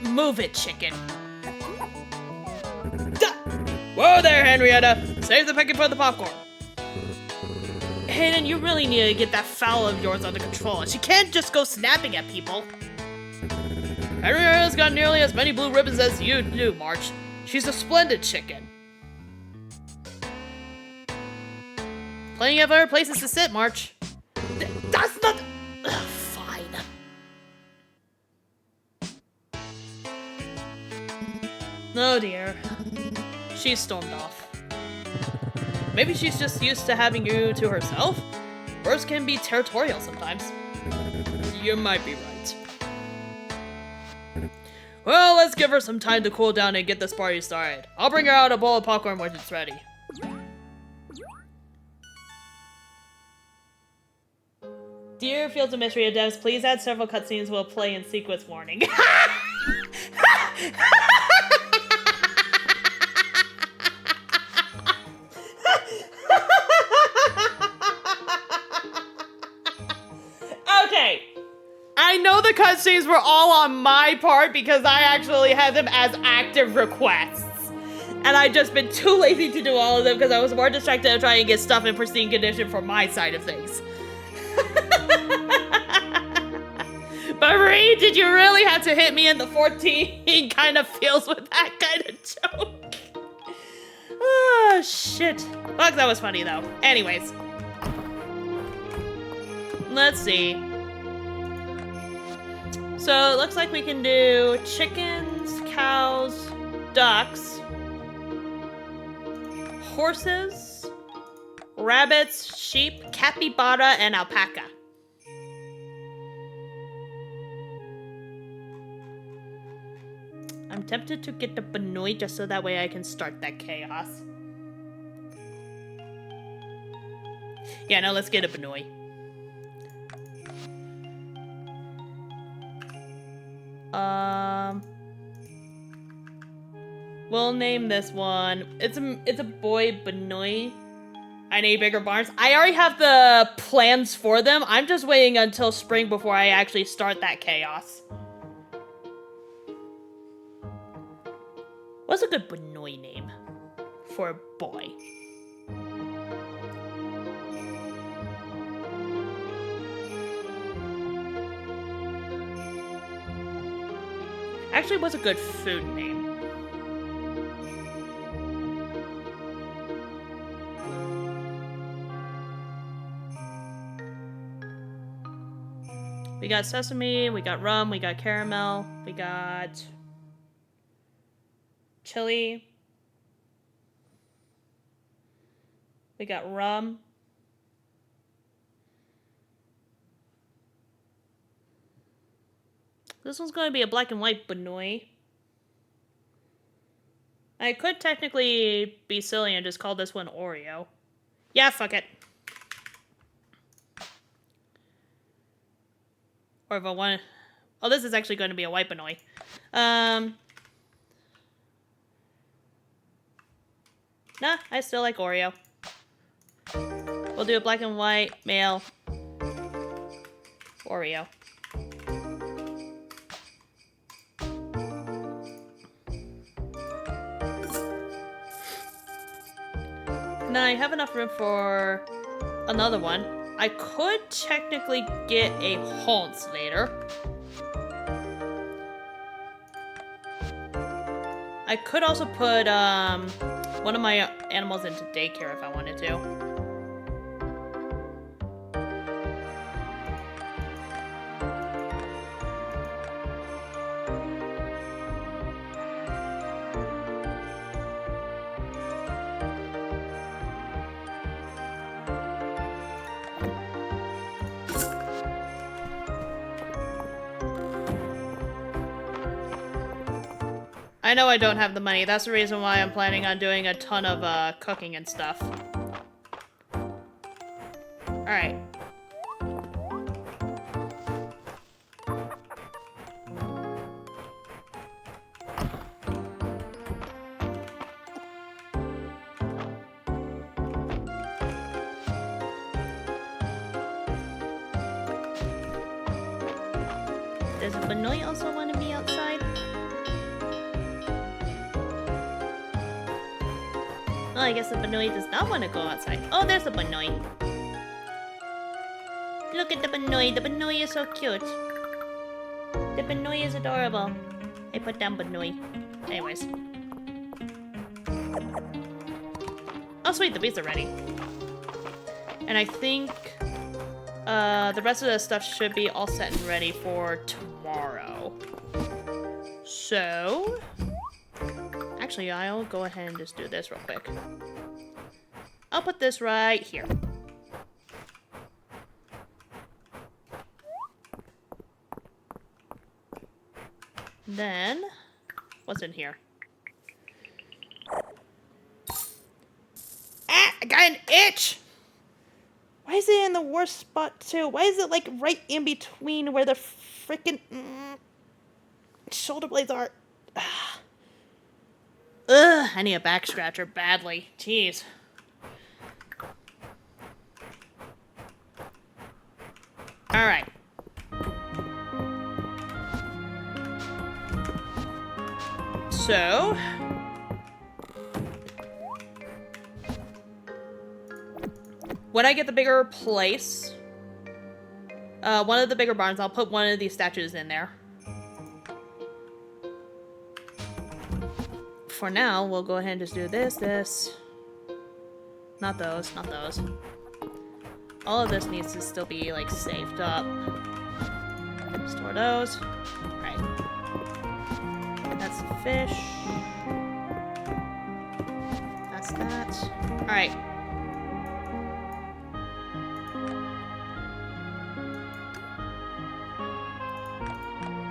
Move it, chicken. Whoa there, Henrietta. Save the picking for the popcorn. Hayden, you really need to get that fowl of yours under control. She can't just go snapping at people. Henrietta's got nearly as many blue ribbons as you do, March. She's a splendid chicken. Plenty of other places to sit, March. That's not... Ugh, fine. Oh dear. She stormed off. Maybe she's just used to having you to herself? Birds can be territorial sometimes. You might be right. Well, let's give her some time to cool down and get this party started. I'll bring her out a bowl of popcorn when it's ready. Dear Fields of Mistria devs, please add several cutscenes will play in sequence warning. Okay. I know the cutscenes were all on my part because I actually had them as active requests. And I've just been too lazy to do all of them because I was more distracted trying to get stuff in pristine condition for my side of things. But Marie, did you really have to hit me in the 14 kind of feels with that kind of joke? Oh, shit. Fuck, that was funny though. Anyways. Let's see. So it looks like we can do chickens, cows, ducks, horses, rabbits, sheep, capybara, and alpaca. I'm tempted to get the Benoit just so that way I can start that chaos. Yeah, no, let's get a Benoit. We'll name this one. It's a boy Benoit. I need bigger barns. I already have the plans for them. I'm just waiting until spring before I actually start that chaos. What's a good Benoit name for a boy? Actually, what's a good food name? We got sesame, we got rum, we got caramel, we got chili, we got rum. This one's going to be a black and white Benoit. I could technically be silly and just call this one Oreo. Yeah, fuck it. Or if I want... Oh, this is actually going to be a white Benoit. Nah, I still like Oreo. We'll do a black and white, male, Oreo. And then I have enough room for another one. I could technically get a Haunts later. I could also put one of my animals into daycare if I wanted to. I know I don't have the money. That's the reason why I'm planning on doing a ton of cooking and stuff. Alright. Does Benoit also want to be outside? Oh, I guess the Benoit does not want to go outside. Oh, there's the Benoit. Look at the Benoit. The Benoit is so cute. The Benoit is adorable. I put down Benoit. Anyways. Oh, sweet. The bees are ready. And I think the rest of the stuff should be all set and ready for tomorrow. So... Actually, I'll go ahead and just do this real quick. I'll put this right here. Then, what's in here? Ah, I got an itch! Why is it in the worst spot too? Why is it like right in between where the freaking shoulder blades are? Ugh, I need a back scratcher badly. Jeez. Alright. So... when I get the bigger place, one of the bigger barns, I'll put one of these statues in there. For now, we'll go ahead and just do this. Not those, not those. All of this needs to still be, like, saved up. Store those. Alright. That's the fish. That's that. Alright.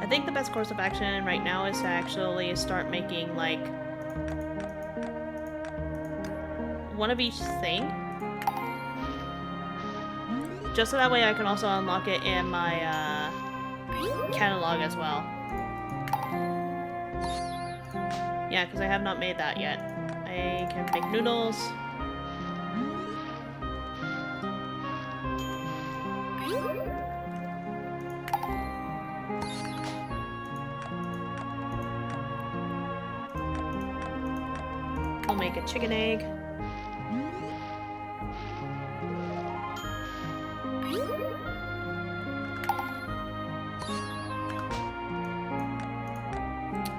I think the best course of action right now is to actually start making, like, one of each thing. Just so that way I can also unlock it in my, catalog as well. Yeah, because I have not made that yet. I can make noodles. We'll make a chicken egg.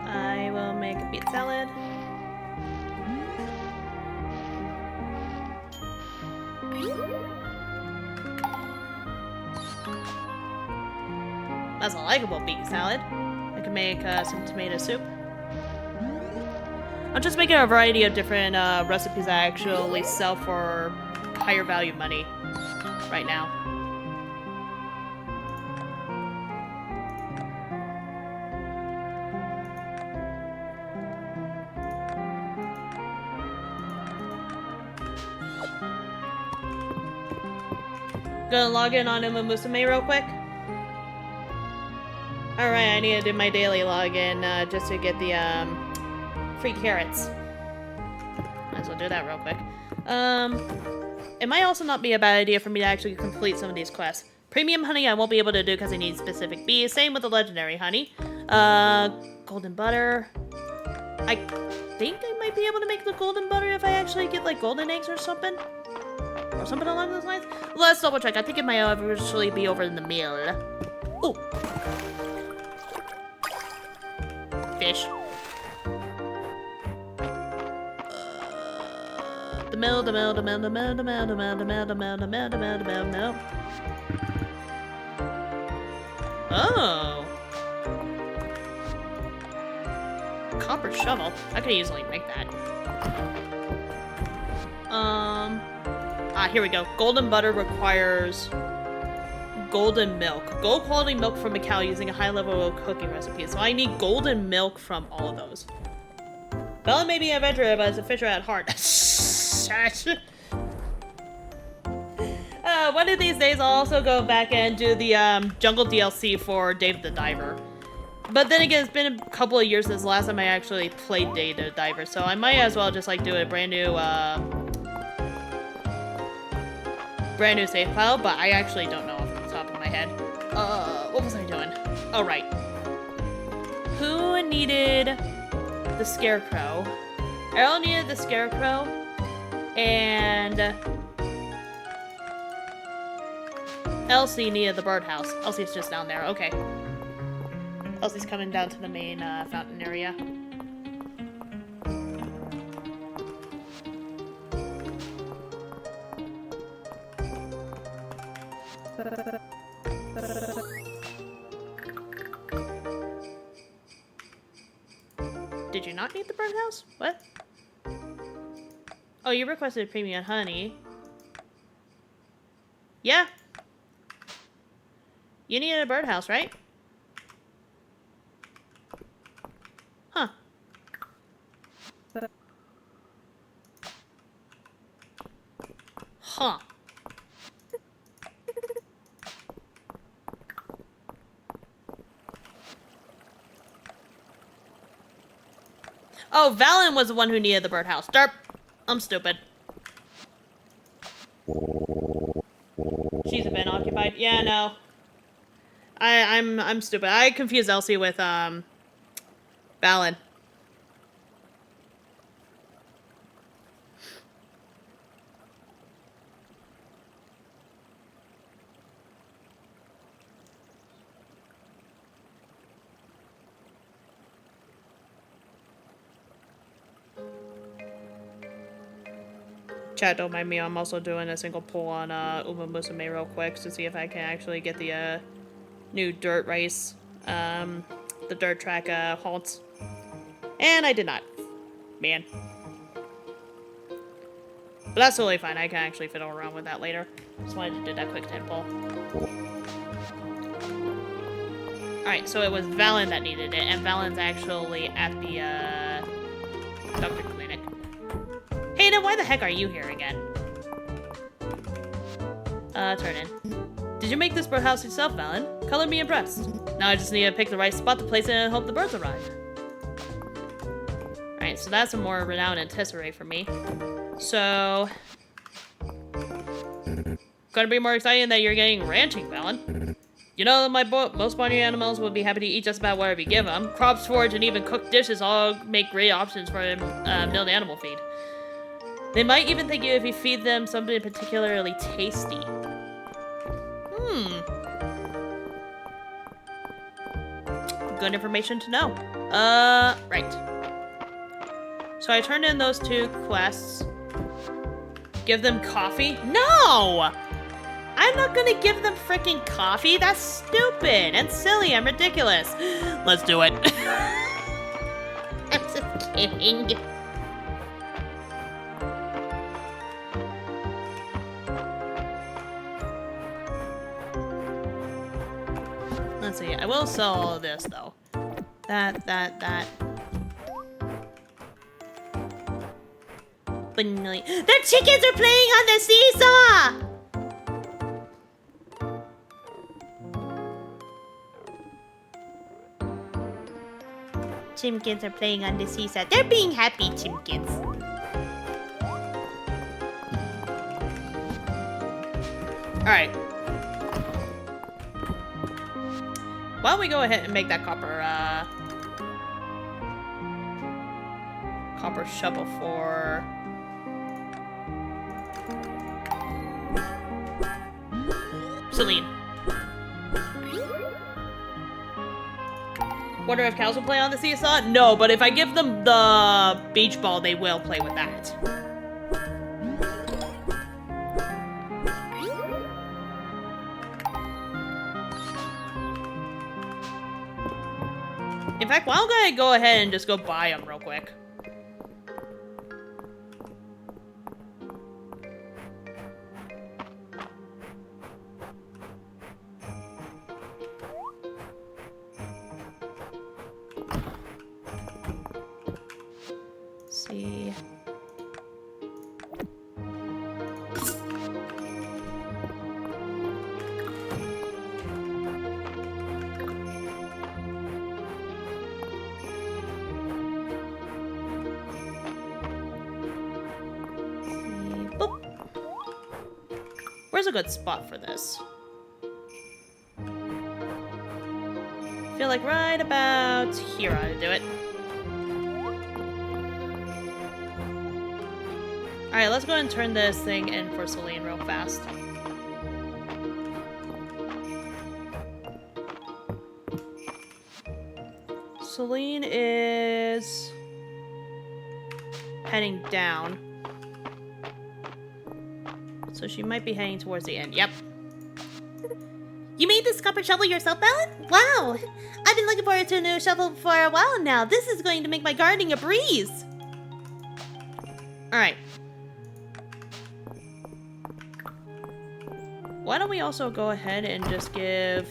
I will make a beet salad. That's a likable beet salad. I can make some tomato soup. I'm just making a variety of different recipes that actually sell for higher value money right now. Gonna log in on Musume real quick. Alright, I need to do my daily login just to get the free carrots. Might as well do that real quick. It might also not be a bad idea for me to actually complete some of these quests. Premium honey I won't be able to do because I need specific bees. Same with the legendary honey. Golden butter. I think I might be able to make the golden butter if I actually get like golden eggs or something. Or something along those lines. Let's double check. I think it might actually be over in the mill. Ooh. Fish. The mill. Oh. Copper shovel. I could easily make that. Here we go. Golden butter requires golden milk. Gold quality milk from a cow using a high level of cooking recipe. So I need golden milk from all of those. Bella may be an adventurer, but is a fisher at heart. One of these days I'll also go back and do the jungle DLC for Dave the Diver. But then again, it's been a couple of years since the last time I actually played Dave the Diver, so I might as well just like do a brand new save file, but I actually don't know off the top of my head. What was I doing? Oh, right. Who needed the scarecrow? Errol needed the scarecrow, and Elsie needed the birdhouse. Elsie's just down there. Okay. Elsie's coming down to the main fountain area. Did you not need the birdhouse? What? Oh, you requested premium honey. Yeah. You needed a birdhouse, right? Huh. Huh. Oh, Valen was the one who needed the birdhouse. Derp. I'm stupid. She's been occupied. Yeah, no. I'm stupid. I confused Elsie with Valen. Chat, don't mind me. I'm also doing a single pull on Uma Musume real quick to see if I can actually get the new dirt race, the dirt track halts. And I did not. Man. But that's totally fine. I can actually fiddle around with that later. Just wanted to do that quick 10 pull. Alright, so it was Valen that needed it, and Valen's actually at the, doctor clinic. Hey, then why the heck are you here again? Turn in. Did you make this birdhouse yourself, Valen? Color me impressed. Now I just need to pick the right spot to place it and hope the birds arrive. Alright, so that's a more renowned and tesserae for me. So... Gonna be more exciting that you're getting ranching, Valen. You know, most barnyard animals will be happy to eat just about whatever you give them. Crops, forage, and even cooked dishes all make great options for milled animal feed. They might even thank you if you feed them something particularly tasty. Good information to know. Right. So I turned in those 2 quests. Give them coffee? No! I'm not gonna give them freaking coffee. That's stupid and silly and ridiculous. Let's do it. I'm just kidding. Let's see. I will sell all of this though. That. But no, the chickens are playing on the seesaw! Chimkins are playing on the seesaw. They're being happy, Chimkins. Alright. Why don't we go ahead and make that copper shovel for... Celine. Wonder if cows will play on the seesaw? No, but if I give them the beach ball, they will play with that. In fact, why don't I go ahead and just go buy them real quick? See. Boop. Where's a good spot for this? I feel like right about here ought to do it. Alright, let's go ahead and turn this thing in for Celine real fast. Celine is heading down. So she might be heading towards the end. Yep. You made this copper shovel yourself, Valen? Wow! I've been looking forward to a new shovel for a while now. This is going to make my gardening a breeze. Alright. Why don't we also go ahead and just give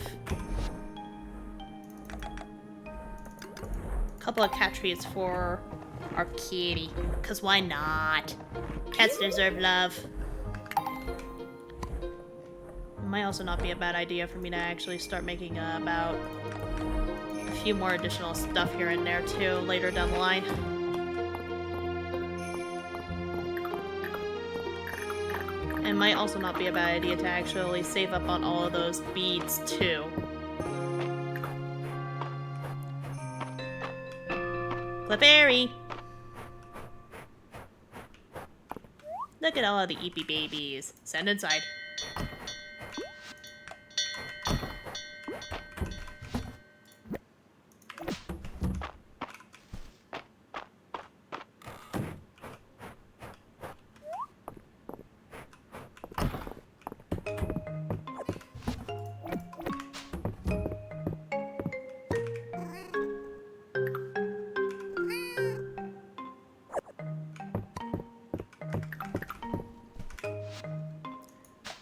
a couple of cat treats for our kitty? Because why not? Cats deserve love. It might also not be a bad idea for me to actually start making about a few more additional stuff here and there too later down the line. It might also not be a bad idea to actually save up on all of those beads too. Clefairy! Look at all of the eepy babies. Send inside.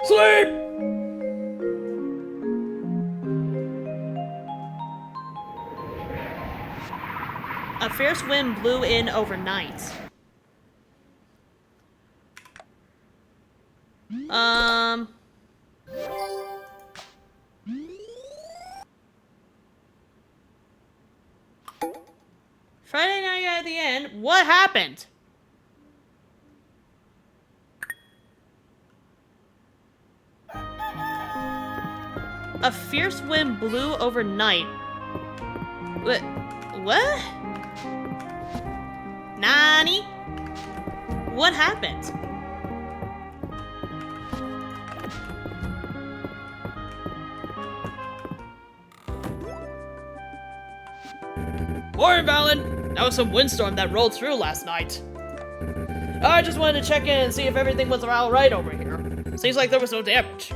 Sleep! fierce wind blew in overnight. Friday night at the end. What happened? A fierce wind blew overnight. What? Nani? What happened? Morning, Valen. That was some windstorm that rolled through last night. I just wanted to check in and see if everything was all right over here. Seems like there was no damage.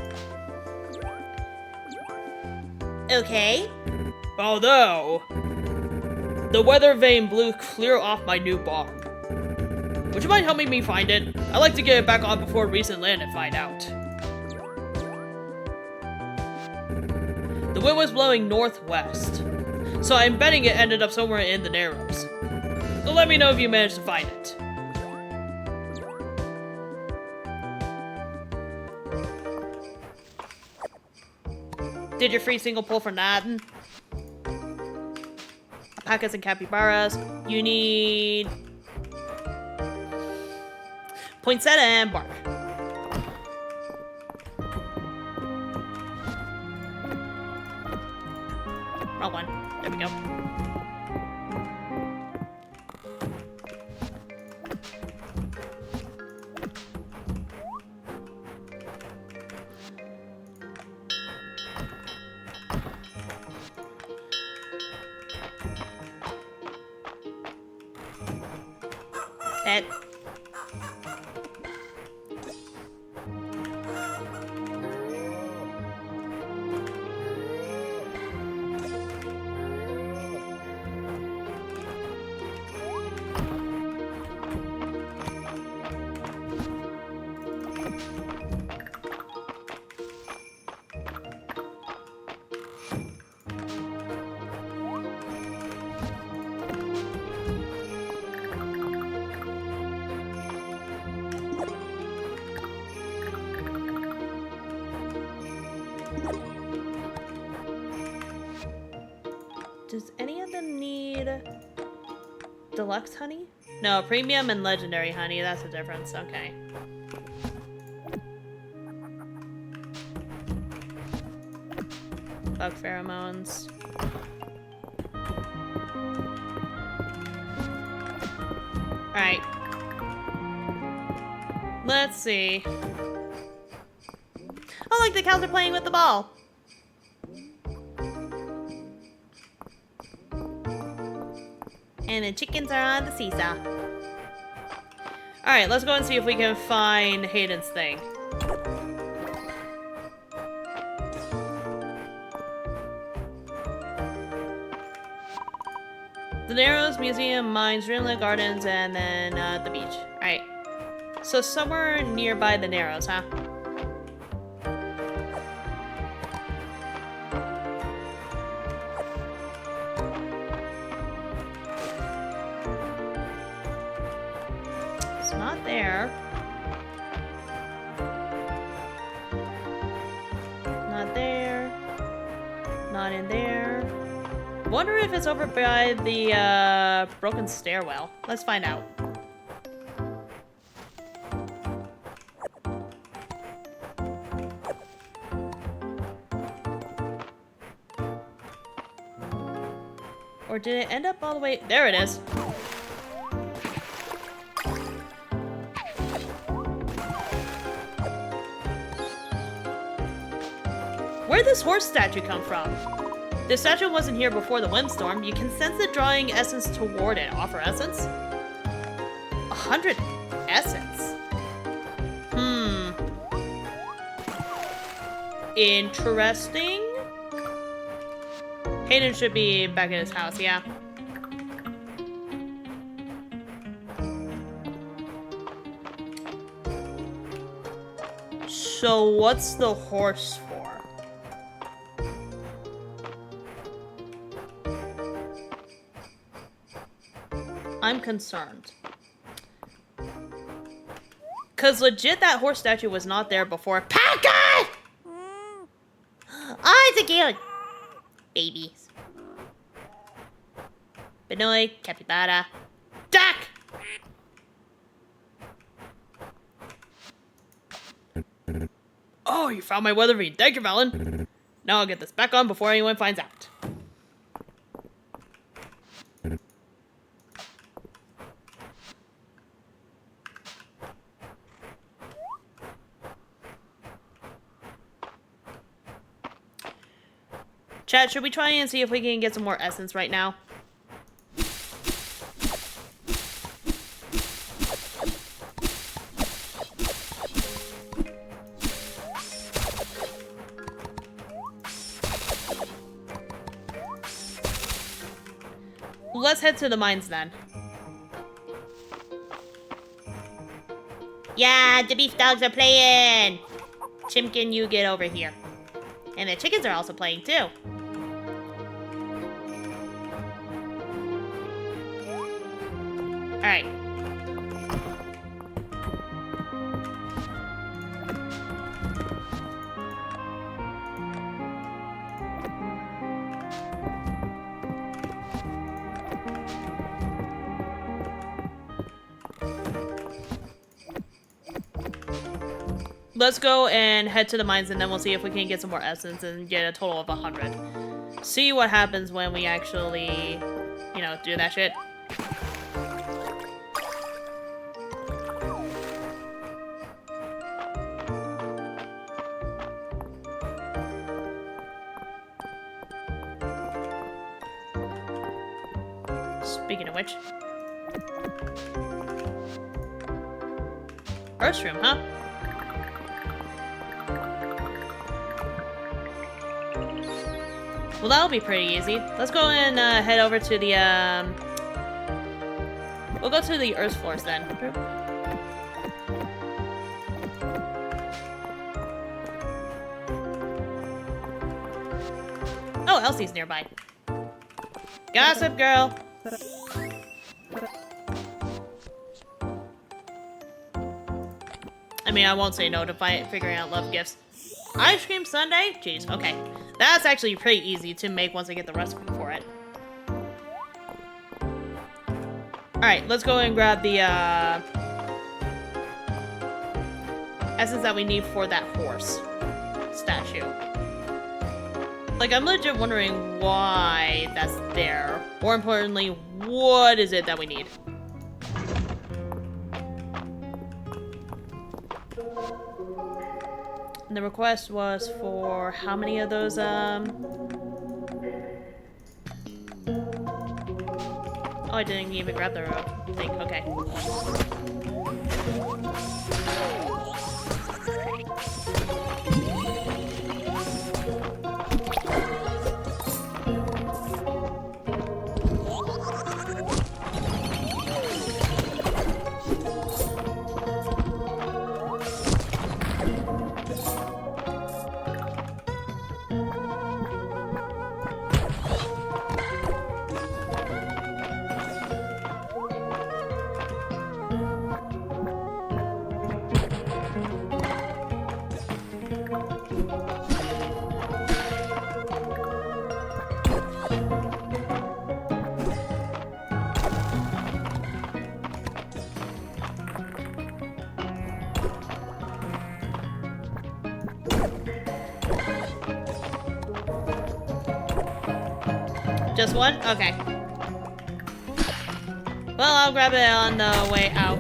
Okay. Although, the weather vane blew clear off my new barn. Would you mind helping me find it? I'd like to get it back on before recent land and find out. The wind was blowing northwest, so I'm betting it ended up somewhere in the Narrows. So let me know if you managed to find it. Did your free single pull for nothing? Alpacas and capybaras. You need poinsettia and bark. Wrong one. There we go. That. Does any of them need deluxe honey? No, premium and legendary honey. That's the difference. Okay. Bug pheromones. Alright. Let's see. Oh, look, the cows are playing with the ball. And the chickens are on the seesaw. Alright, let's go and see if we can find Hayden's thing. The Narrows, Museum, Mines, Dreamland Gardens, and then the beach. Alright. So somewhere nearby the Narrows, huh? It's not there. Not there. Not in there. Wonder if it's over by the broken stairwell. Let's find out. Or did it end up all the way? There it is. Where'd this horse statue come from? The statue wasn't here before the windstorm. You can sense it drawing essence toward it. Offer essence? 100 essence? Interesting. Hayden should be back at his house, yeah. So what's the horse for? concerned. Because legit, that horse statue was not there before. Packer! Oh, it's a cute. Babies. Benoy, capybara. Duck! Oh, you found my weather vane. Thank you, Valen. Now I'll get this back on before anyone finds out. Chat, should we try and see if we can get some more essence right now? Let's head to the mines then. Yeah, the beef dogs are playing. Chimkin, you get over here. And the chickens are also playing too. Alright. Let's go and head to the mines, and then we'll see if we can get some more essence and get a total of 100. See what happens when we actually, you know, do that shit. Speaking of which. Earthroom, huh? Well, that'll be pretty easy. Let's go and head over to the, we'll go to the Earth floors then. Oh, Elsie's nearby. Gossip girl! I mean, I won't say no to figuring out love gifts. Ice cream sundae? Jeez, okay. That's actually pretty easy to make once I get the recipe for it. Alright, let's go and grab the essence that we need for that horse statue. Like, I'm legit wondering why that's there. More importantly, what is it that we need? And the request was for how many of those, Oh, I didn't even grab the thing. Okay. Just one? Okay. Well, I'll grab it on the way out.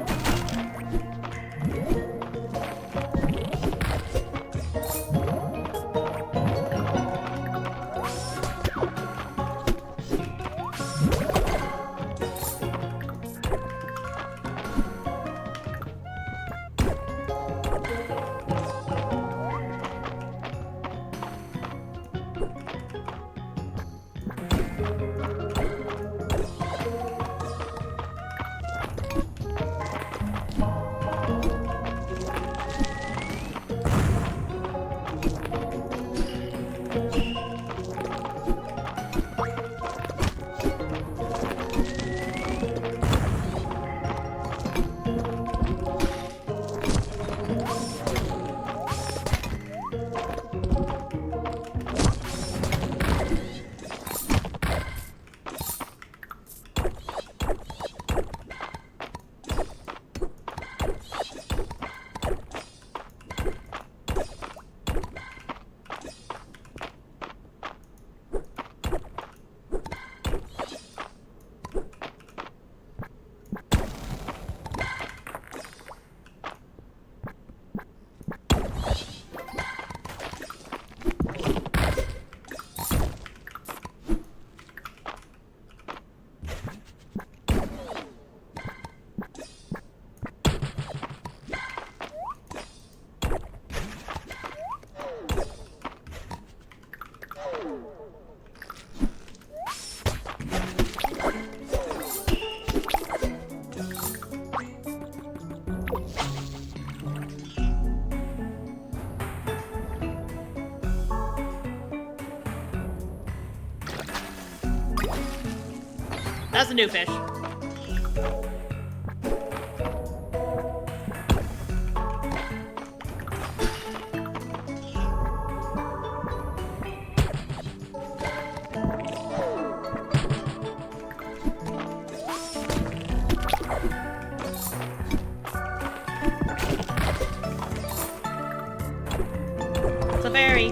That's a new fish. It's a fairy.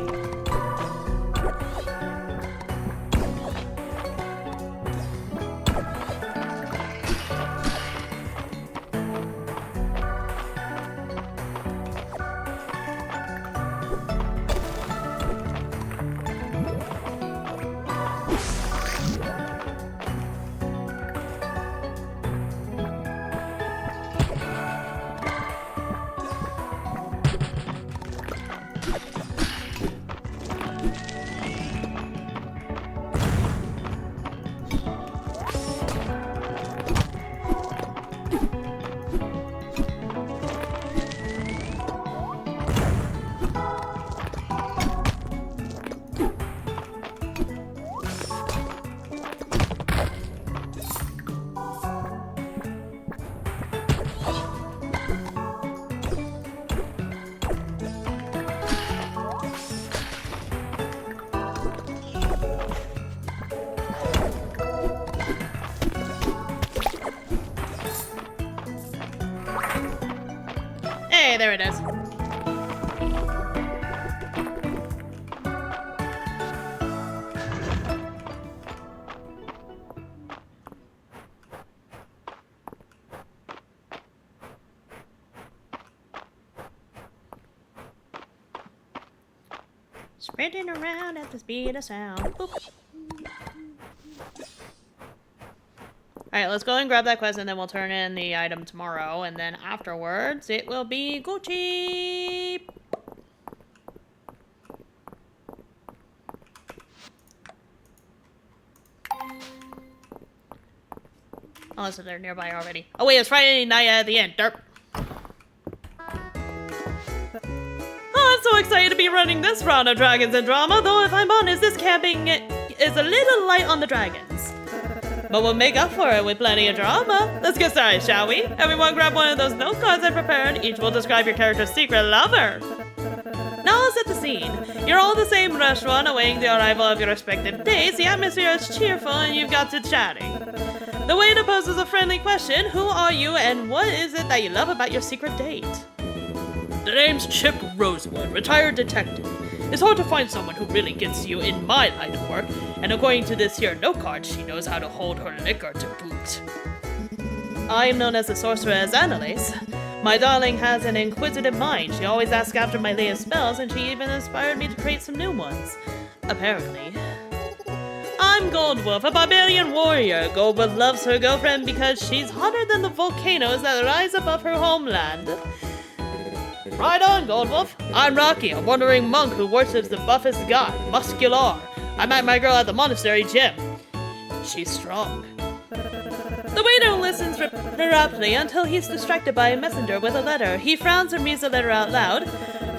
Hey, there it is. Sprinting around at the speed of sound. Boop. Alright, let's go and grab that quest and then we'll turn in the item tomorrow. And then afterwards, it will be Gucci. Unless they're nearby already. Oh wait, it's Friday night at the end. Derp. Oh, I'm so excited to be running this round of Dragons and Drama, though if I'm honest, this camping is a little light on the dragons. But we'll make up for it with plenty of drama. Let's get started, shall we? Everyone grab one of those note cards I prepared. Each will describe your character's secret lover. Now I'll set the scene. You're all at the same restaurant awaiting the arrival of your respective dates. The atmosphere is cheerful and you've got to chatting. The waiter poses a friendly question. Who are you and what is it that you love about your secret date? The name's Chip Rosewood, retired detective. It's hard to find someone who really gets you in my line of work, and according to this here note card, she knows how to hold her liquor to boot. I am known as the sorceress Annalise. My darling has an inquisitive mind. She always asks after my latest spells, and she even inspired me to create some new ones. Apparently. I'm Goldwolf, a barbarian warrior. Goldwolf loves her girlfriend because she's hotter than the volcanoes that rise above her homeland. Right on, Goldwolf. I'm Rocky, a wandering monk who worships the buffest god, Muscular. I met my girl at the monastery gym. She's strong. The waiter listens raptly until he's distracted by a messenger with a letter. He frowns and reads the letter out loud.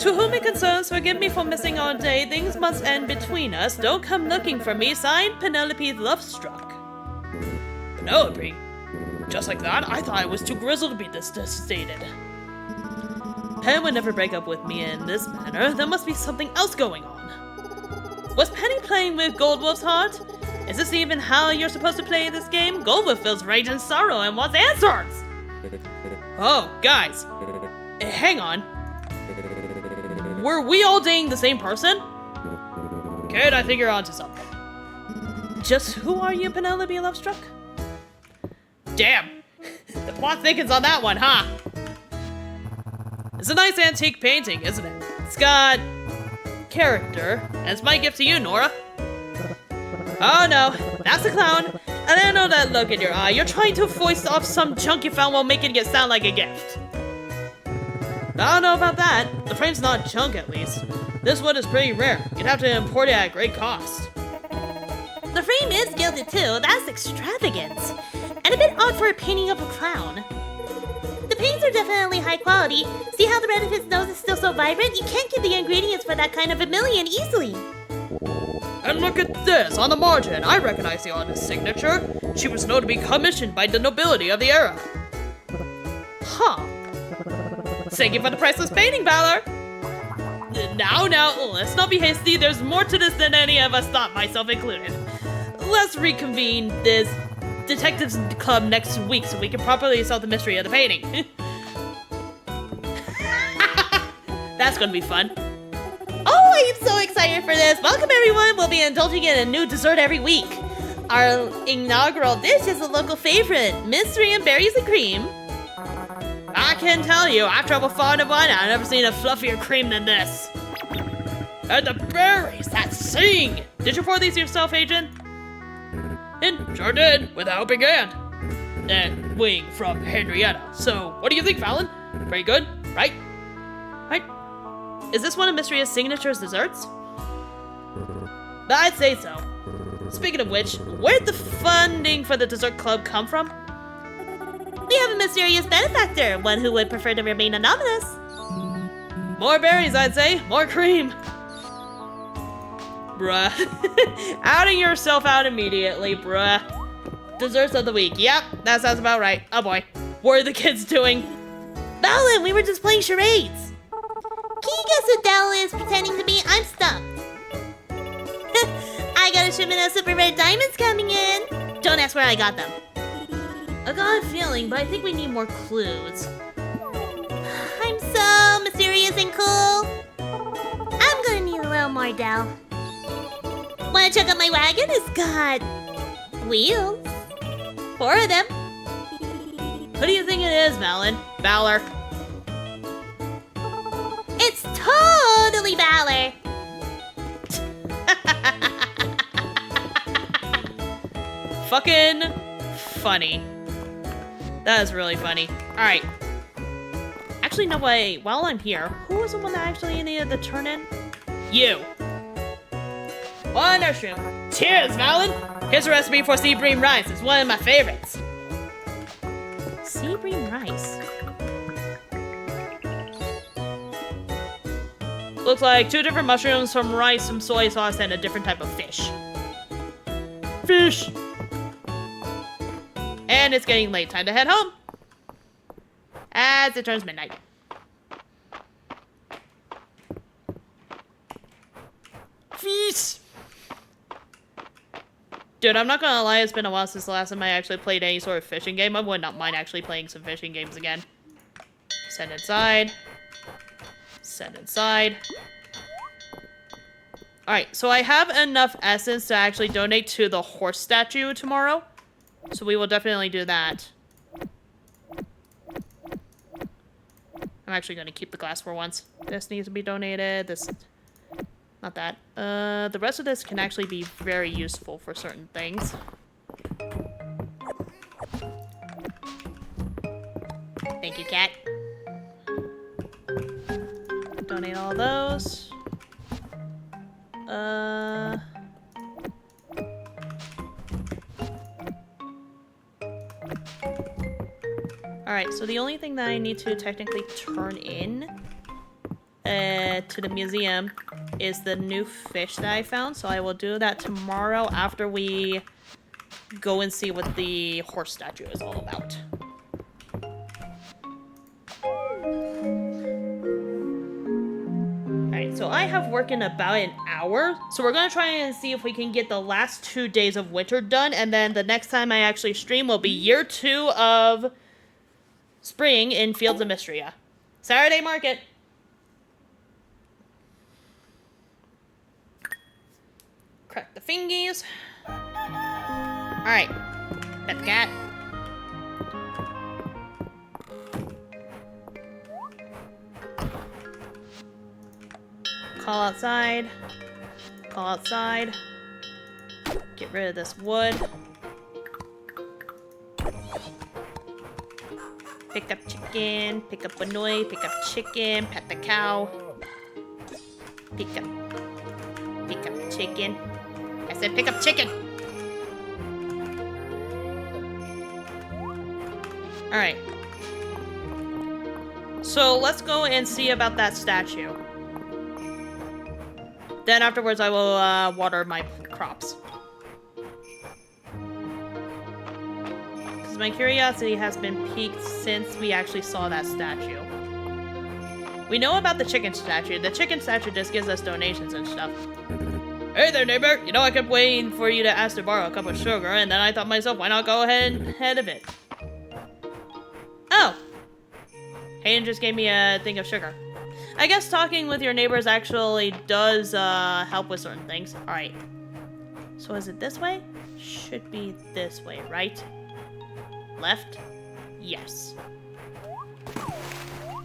To whom it concerns, forgive me for missing our day. Things must end between us. Don't come looking for me. Signed, Penelope Lovestruck. Penelope? Just like that? I thought I was too grizzled to be this devastated. Pen would never break up with me in this manner. There must be something else going on. Was Penny playing with Goldwolf's heart? Is this even how you're supposed to play this game? Goldwolf feels rage and sorrow and wants answers! Oh, guys. Hang on. Were we all dating the same person? Kid, I think you're onto something. Just who are you, Penelope Lovestruck? Damn. The plot thickens on that one, huh? It's a nice antique painting, isn't it? It's got character, and it's my gift to you, Nora. Oh no, that's a clown. And I know that look in your eye. You're trying to foist off some junk you found while making it sound like a gift. I don't know about that. The frame's not junk, at least. This wood is pretty rare. You'd have to import it at great cost. The frame is gilded too. That's extravagant. And a bit odd for a painting of a clown. The paints are definitely high quality. See how the red of his nose is still so vibrant? You can't get the ingredients for that kind of vermilion easily. And look at this, on the margin. I recognize the artist's signature. She was known to be commissioned by the nobility of the era. Huh. Thank you for the priceless painting, Valor. Now, let's not be hasty. There's more to this than any of us thought, myself included. Let's reconvene this detectives club next week so we can properly solve the mystery of the painting. That's gonna be fun. Oh, I am so excited for this. Welcome, everyone. We'll be indulging in a new dessert every week. Our inaugural dish is a local favorite, Mistria and berries and cream. I can tell you, after I've fond of one, I've never seen a fluffier cream than this. And the berries that sing! Did you pour these yourself, Agent? And sure did, with a helping hand. And wing from Henrietta. So, what do you think, Fallon? Pretty good, right? Right? Is this one of Mistria's signature desserts? I'd say so. Speaking of which, where'd the funding for the dessert club come from? We have a mysterious benefactor, one who would prefer to remain anonymous. More berries, I'd say. More cream. Bruh. Outing yourself out immediately, bruh. Desserts of the week. Yep, that sounds about right. Oh boy. What are the kids doing? Balin, we were just playing charades. Can you guess what Dell is pretending to be? I'm stumped. I got a shipment of super rare diamonds coming in. Don't ask where I got them. I got a feeling, but I think we need more clues. I'm so mysterious and cool. I'm gonna need a little more, Dell. Wanna check out my wagon? It's got wheels. 4 of them. Who do you think it is, Valor? Valor. It's totally Valor. Fucking funny. That is really funny. Alright. Actually, no, wait. While I'm here, who was the one that actually needed the turn in? You. Wonderful. Cheers, Valon. Here's a recipe for sea bream rice. It's one of my favorites. Sea bream rice? Looks like 2 different mushrooms, some rice, some soy sauce, and a different type of fish. Fish! And it's getting late. Time to head home. As it turns midnight. Feast! Dude, I'm not gonna lie, it's been a while since the last time I actually played any sort of fishing game. I would not mind actually playing some fishing games again. Send inside. Send inside. Alright, so I have enough essence to actually donate to the horse statue tomorrow. So we will definitely do that. I'm actually going to keep the glass for once. This needs to be donated. This... Not that. The rest of this can actually be very useful for certain things. Thank you, cat. Donate all those. Alright, so the only thing that I need to technically turn in to the museum is the new fish that I found. So I will do that tomorrow after we go and see what the horse statue is all about. Alright, so I have work in about an hour. So we're going to try and see if we can get the last 2 days of winter done. And then the next time I actually stream will be year 2 of spring in Fields of Mistria. Saturday market. Crack the fingies. Alright. Pet the cat. Call outside. Call outside. Get rid of this wood. Pick up chicken. Pick up Banoi. Pick up chicken. Pet the cow. Pick up chicken. I said pick up chicken. Alright. So let's go and see about that statue. Then afterwards I will water my crops. Because my curiosity has been piqued since we actually saw that statue. We know about the chicken statue. The chicken statue just gives us donations and stuff. Hey there, neighbor. You know, I kept waiting for you to ask to borrow a cup of sugar, and then I thought to myself, why not go ahead of it? Oh. Hayden just gave me a thing of sugar. I guess talking with your neighbors actually does help with certain things. Alright. So is it this way? Should be this way, right? Left? Yes.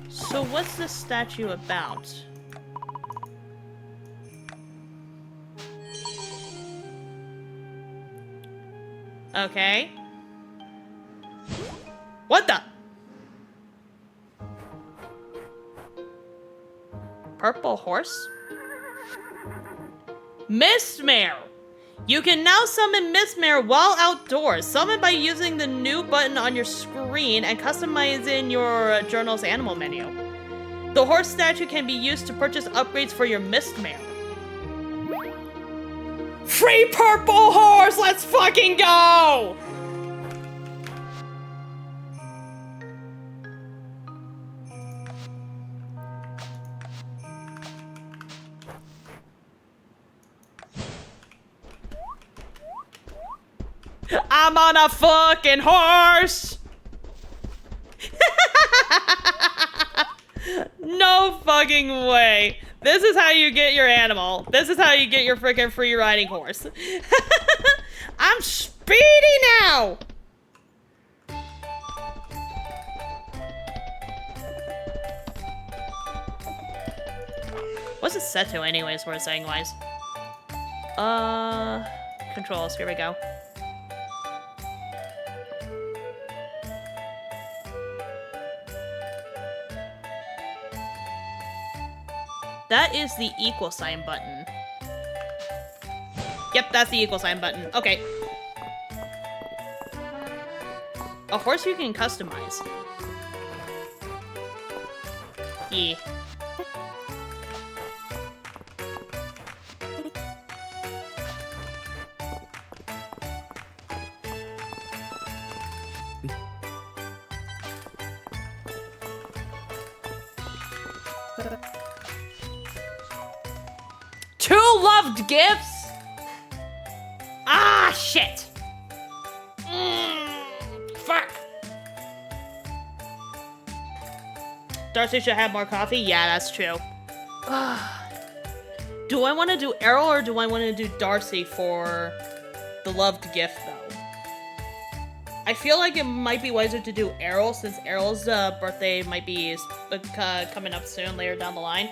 So what's this statue about? Okay. What the? Purple horse? Mistmare! You can now summon Mistmare while outdoors. Summon by using the new button on your screen and customizing your journal's animal menu. The horse statue can be used to purchase upgrades for your Mistmare. Free purple horse! Let's fucking go! I'm on a fucking horse! No fucking way. This is how you get your animal. This is how you get your freaking free riding horse. I'm speedy now! What's it set to anyways, worth saying wise? Controls, here we go. That is the equal sign button. Yep, that's the equal sign button. Okay. A horse you can customize. Yeah. Two loved gifts? Ah, shit. Fuck. Darcy should have more coffee? Yeah, that's true. Do I want to do Errol or do I want to do Darcy for the loved gift, though? I feel like it might be wiser to do Errol since Errol's birthday might be coming up soon, later down the line.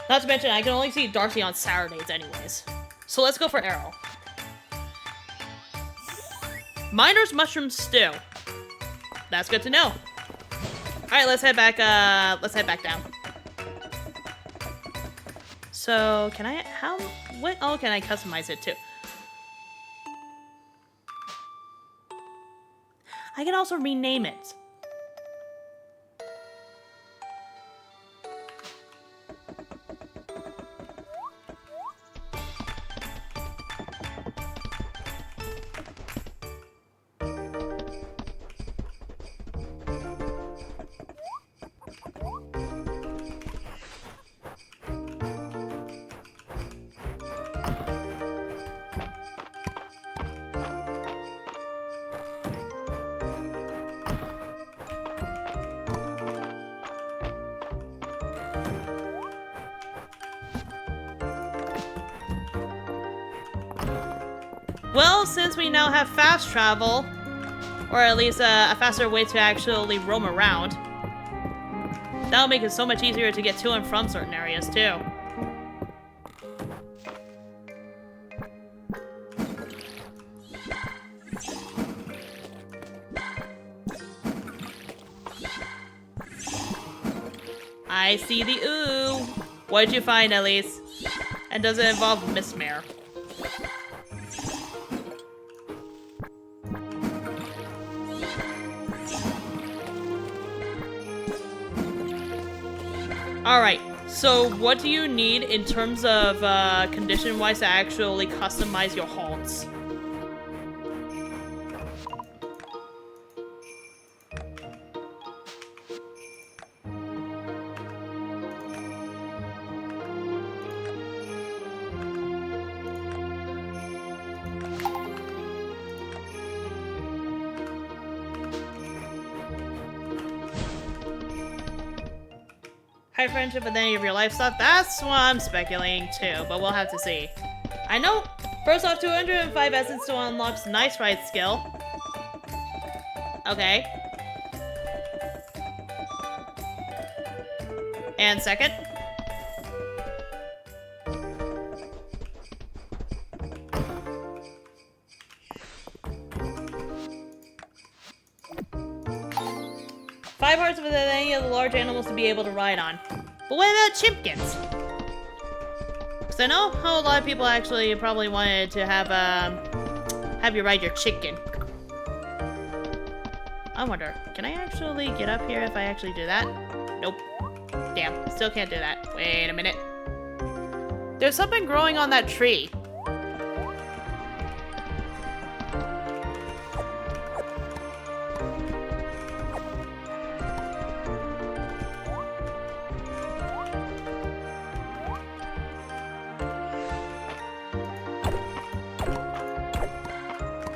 Not to mention, I can only see Darcy on Saturdays anyways. So let's go for Errol. Miner's Mushroom Stew. That's good to know. Alright, let's head back down. So, can I, oh, can I customize it too? I can also rename it. Well, since we now have fast travel, or at least a faster way to actually roam around, that'll make it so much easier to get to and from certain areas, too. I see the ooh. What'd you find, Elise? And does it involve Mistmare? Alright, so what do you need in terms of condition-wise to actually customize your halts? High friendship with any of your livestock? That's what I'm speculating too, but we'll have to see. I know. First off, 205 essence to unlock nice ride skill. Okay. And second. Five hearts with any of the large animals to be able to ride on. But what about chimpkins? Because I know how a lot of people actually probably wanted to have you ride your chicken. I wonder, can I actually get up here if I actually do that? Nope. Damn, still can't do that. Wait a minute. There's something growing on that tree.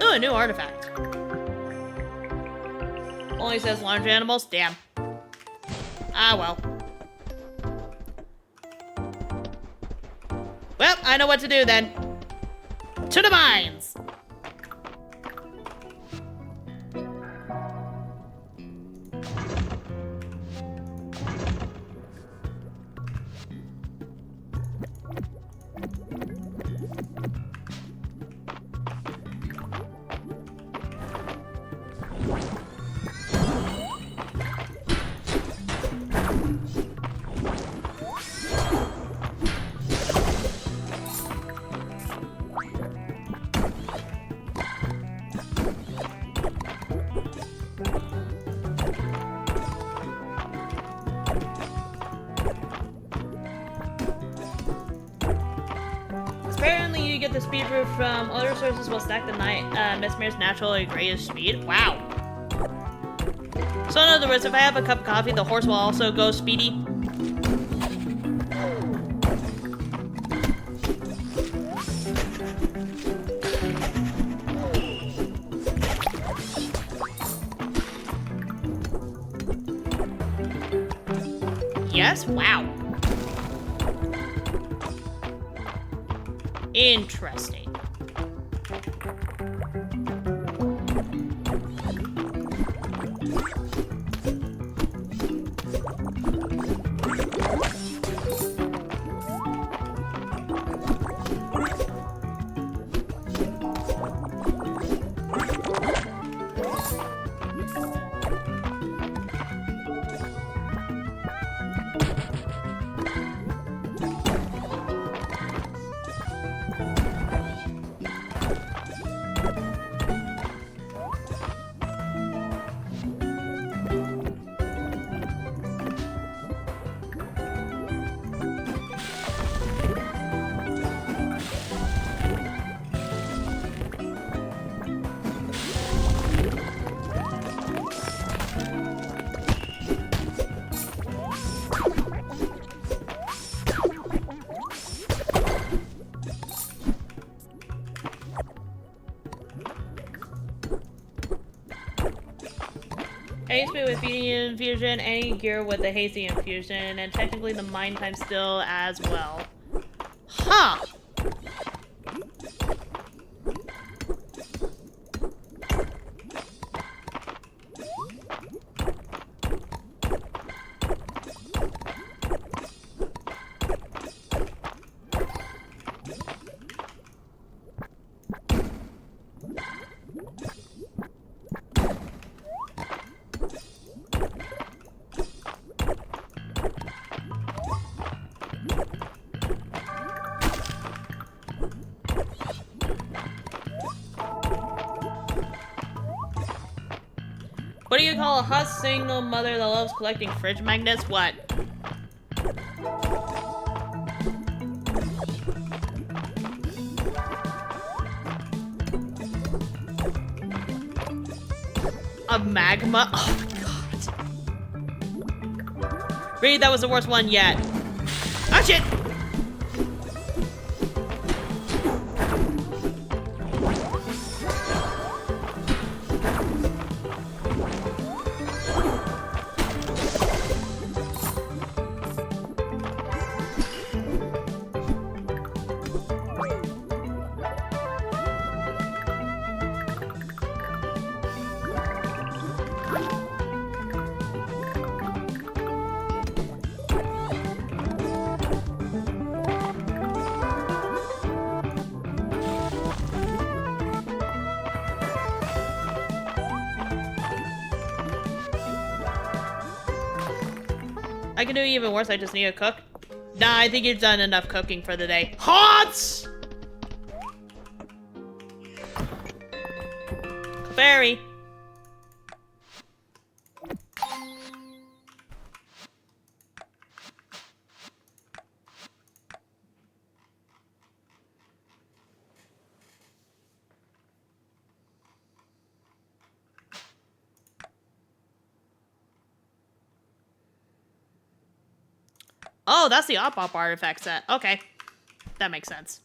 Ooh, a new artifact. Only says large animals? Damn. Ah, well. Well, I know what to do then. To the mines! Apparently you get the speed root from other sources will stack the Mistria's natural greatest speed. Wow. So in other words, if I have a cup of coffee, the horse will also go speedy. Yes? Wow. Interesting. Any speed with feeding infusion, any gear with the hazy infusion, and technically the mind time still as well. Huh! What do you call a hot single mother that loves collecting fridge magnets? What? A magma? Oh my god. Really, that was the worst one yet. Ah, shit! I can do even worse, I just need to cook. Nah, I think you've done enough cooking for the day. Hot! Fairy. Oh, that's the op-op artifact set. Okay. That makes sense.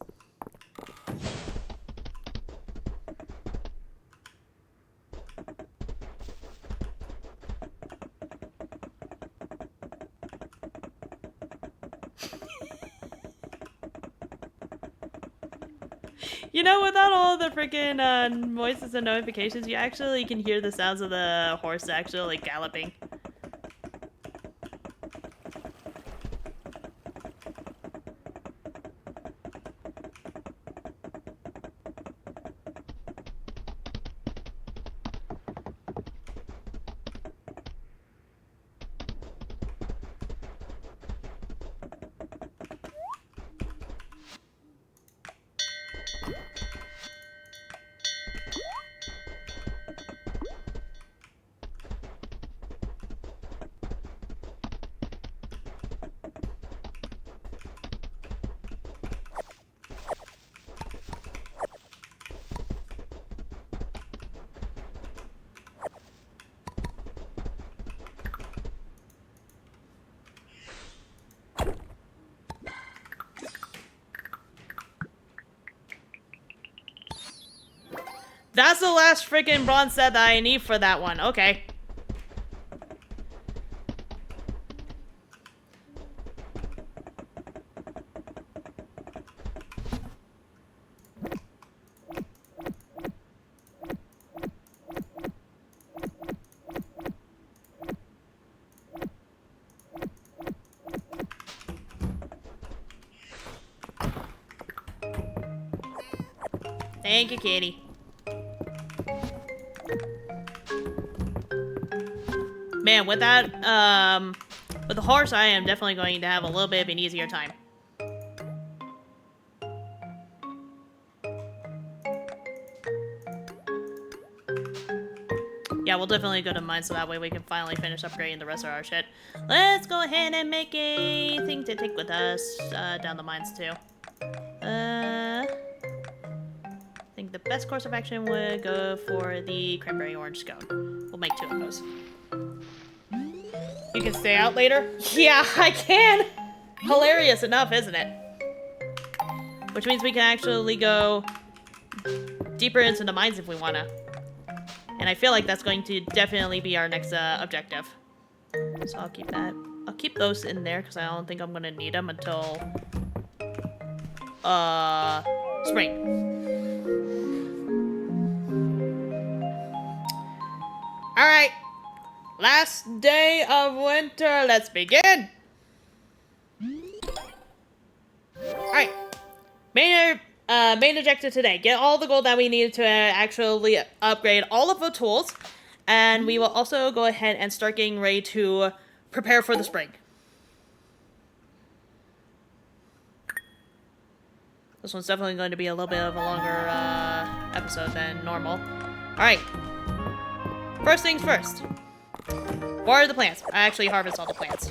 You know, without all the freaking voices and notifications, you actually can hear the sounds of the horse actually galloping. That's the last freaking bronze set that I need for that one. Okay. Thank you, kitty. Man, with that, with the horse, I am definitely going to have a little bit of an easier time. Yeah, we'll definitely go to mine so that way we can finally finish upgrading the rest of our shit. Let's go ahead and make a thing to take with us down the mines too. I think the best course of action would go for the cranberry orange scone. We'll make 2 of those. You can stay out later? Yeah, I can! Hilarious enough, isn't it? Which means we can actually go deeper into the mines if we wanna. And I feel like that's going to definitely be our next objective. So I'll keep that. I'll keep those in there because I don't think I'm gonna need them until spring. Alright. Last day of winter. Let's begin. Alright. Main objective today. Get all the gold that we need to actually upgrade all of the tools. And we will also go ahead and start getting ready to prepare for the spring. This one's definitely going to be a little bit of a longer episode than normal. Alright. First things first. Water the plants. I actually harvest all the plants.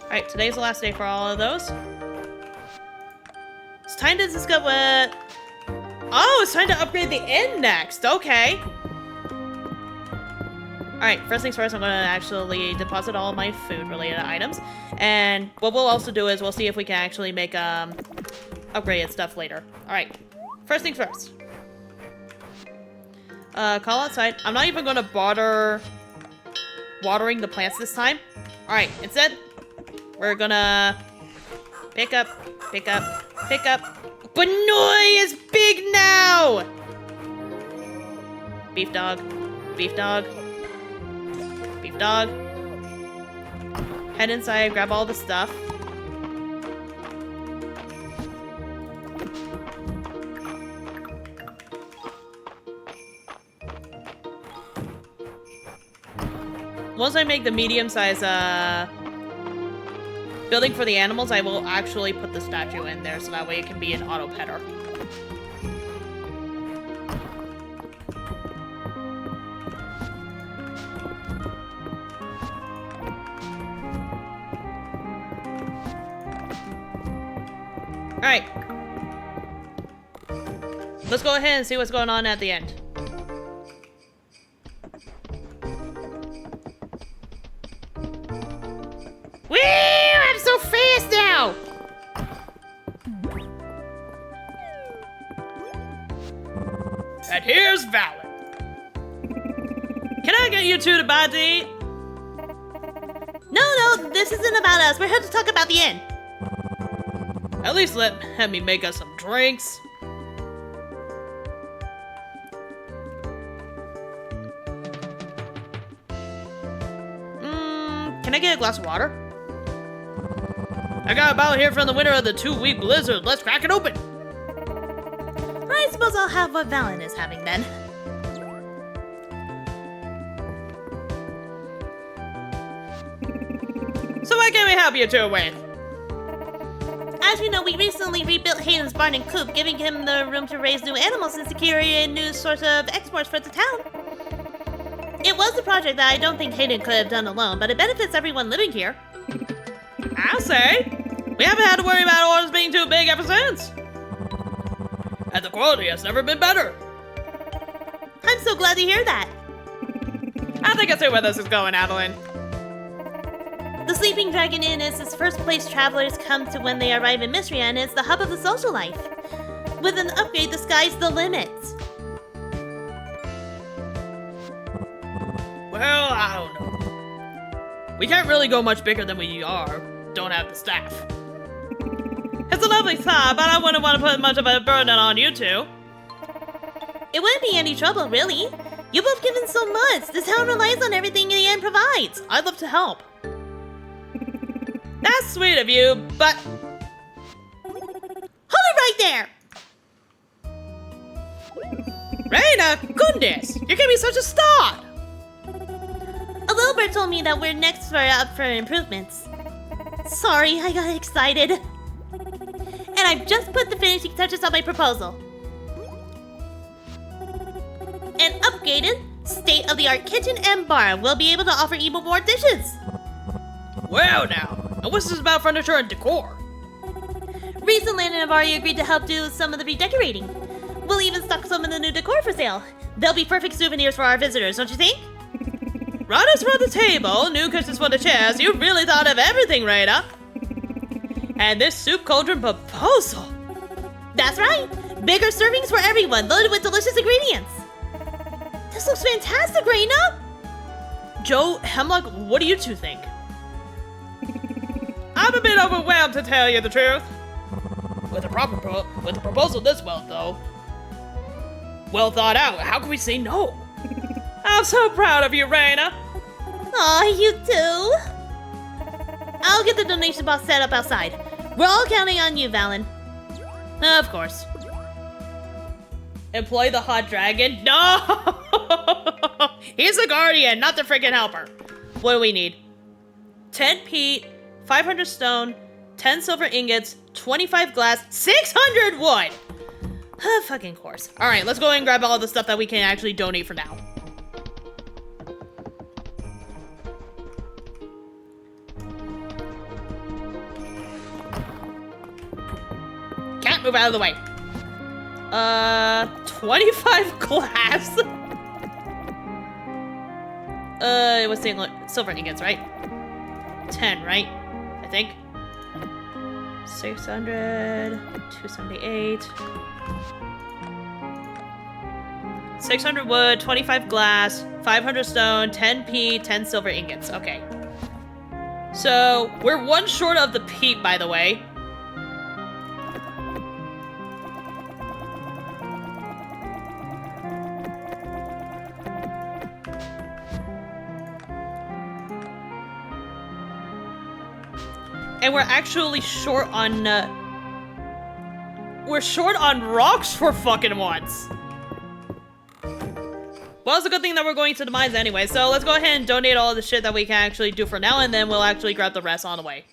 Alright, today's the last day for all of those. It's time to discover what... Oh, it's time to upgrade the inn next. Okay. Alright, first things first, I'm going to actually deposit all of my food-related items. And what we'll also do is we'll see if we can actually make upgraded stuff later. Alright, first things first. Call outside. I'm not even going to bother watering the plants this time. Alright, instead, we're gonna pick up. Benoy is big now! Beef dog. Head inside, grab all the stuff. Once I make the medium-size building for the animals, I will actually put the statue in there so that way it can be an auto-petter. Alright. Let's go ahead and see what's going on at the end. Woo! I'm so fast now! And here's Valen. Can I get you two to buy to eat? No, this isn't about us. We're here to talk about the end. At least let me make us some drinks. Can I get a glass of water? I got a bottle here from the winter of the 2-week blizzard. Let's crack it open. I suppose I'll have what Valen is having then. So what can we help you two with? As you know, we recently rebuilt Hayden's barn and coop, giving him the room to raise new animals and secure a new source of exports for the town. It was a project that I don't think Hayden could have done alone, but it benefits everyone living here. I'll say. We haven't had to worry about orders being too big ever since. And the quality has never been better. I'm so glad to hear that. I think I see where this is going, Adeline. The Sleeping Dragon Inn is the first place travelers come to when they arrive in Mistria, and it's the hub of the social life. With an upgrade, the sky's the limit. Well, I don't know. We can't really go much bigger than we are. Don't have the staff. It's a lovely spot, but I wouldn't want to put much of a burden on you two. It wouldn't be any trouble, really. You've both given so much. This town relies on everything the inn provides. I'd love to help. That's sweet of you, but... Hold it right there! Raina, goodness! You can be such a star! A little bird told me that we're next up for improvements. Sorry, I got excited. And I've just put the finishing touches on my proposal. An upgraded, state-of-the-art kitchen and bar will be able to offer even more dishes. Well now, and what's this about furniture and decor? Recently, and have already agreed to help do some of the redecorating. We'll even stock some of the new decor for sale. They'll be perfect souvenirs for our visitors, don't you think? Runners around the table, new cushions for the chairs. You really thought of everything, Raina. And this soup cauldron proposal. That's right. Bigger servings for everyone, loaded with delicious ingredients. This looks fantastic, Raina. Joe, Hemlock, what do you two think? I'm a bit overwhelmed, to tell you the truth. With a proposal this well thought out, how can we say no? I'm so proud of you, Raina. Aw, you too. I'll get the donation box set up outside. We're all counting on you, Valen. Of course. Employ the hot dragon? No! He's the guardian, not the freaking helper. What do we need? 10 peat, 500 stone, 10 silver ingots, 25 glass, 600 wood! Fucking course. Alright, let's go and grab all the stuff that we can actually donate for now. Can't move out of the way. 25 glass? What's the silver ingots, right? 10, right? I think. 600, 278. 600 wood, 25 glass, 500 stone, 10 peat, 10 silver ingots. Okay. So, we're one short of the peat, by the way. And we're actually short on, we're short on rocks for fucking once. Well, it's a good thing that we're going to the mines anyway, so let's go ahead and donate all the shit that we can actually do for now, and then we'll actually grab the rest on the way.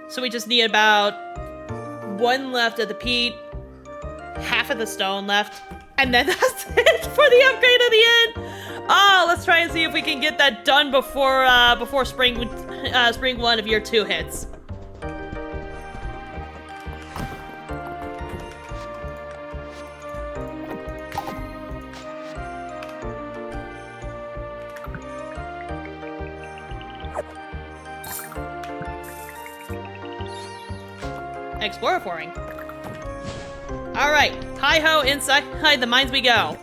So we just need about 1 left of the peat, half of the stone left, and then that's it for the upgrade of the end. Oh, let's try and see if we can get that done before spring 1 of year 2 hits. Exploring. All right, hi ho, inside the mines we go.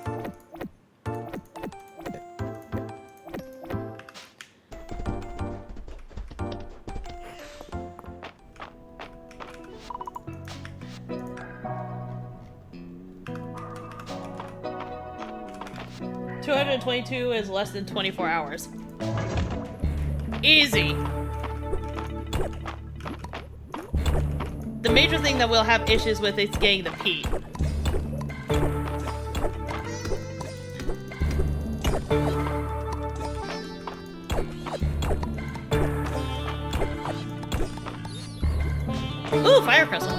$222 is less than 24 hours. Easy. The major thing that we'll have issues with is getting the peat. Ooh, fire crystal.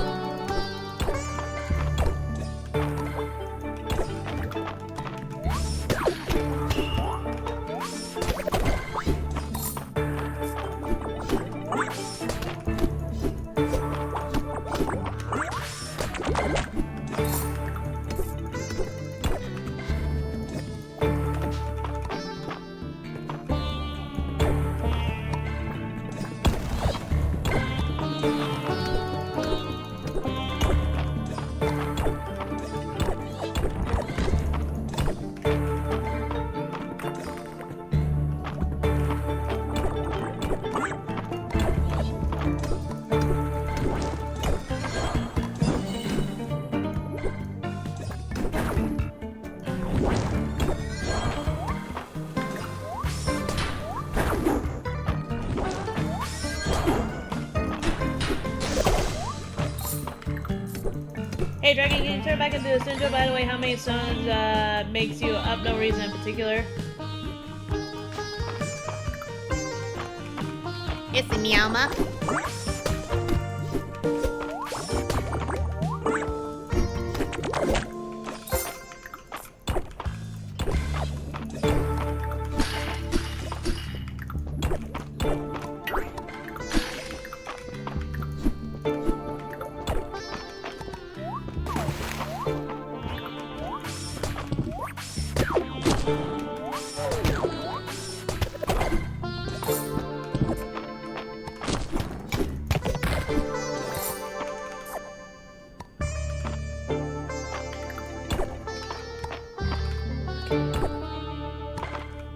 Hey Dragon, can you turn back into a Sinjo? By the way, how many stones makes you up? No reason in particular. It's the Meowma.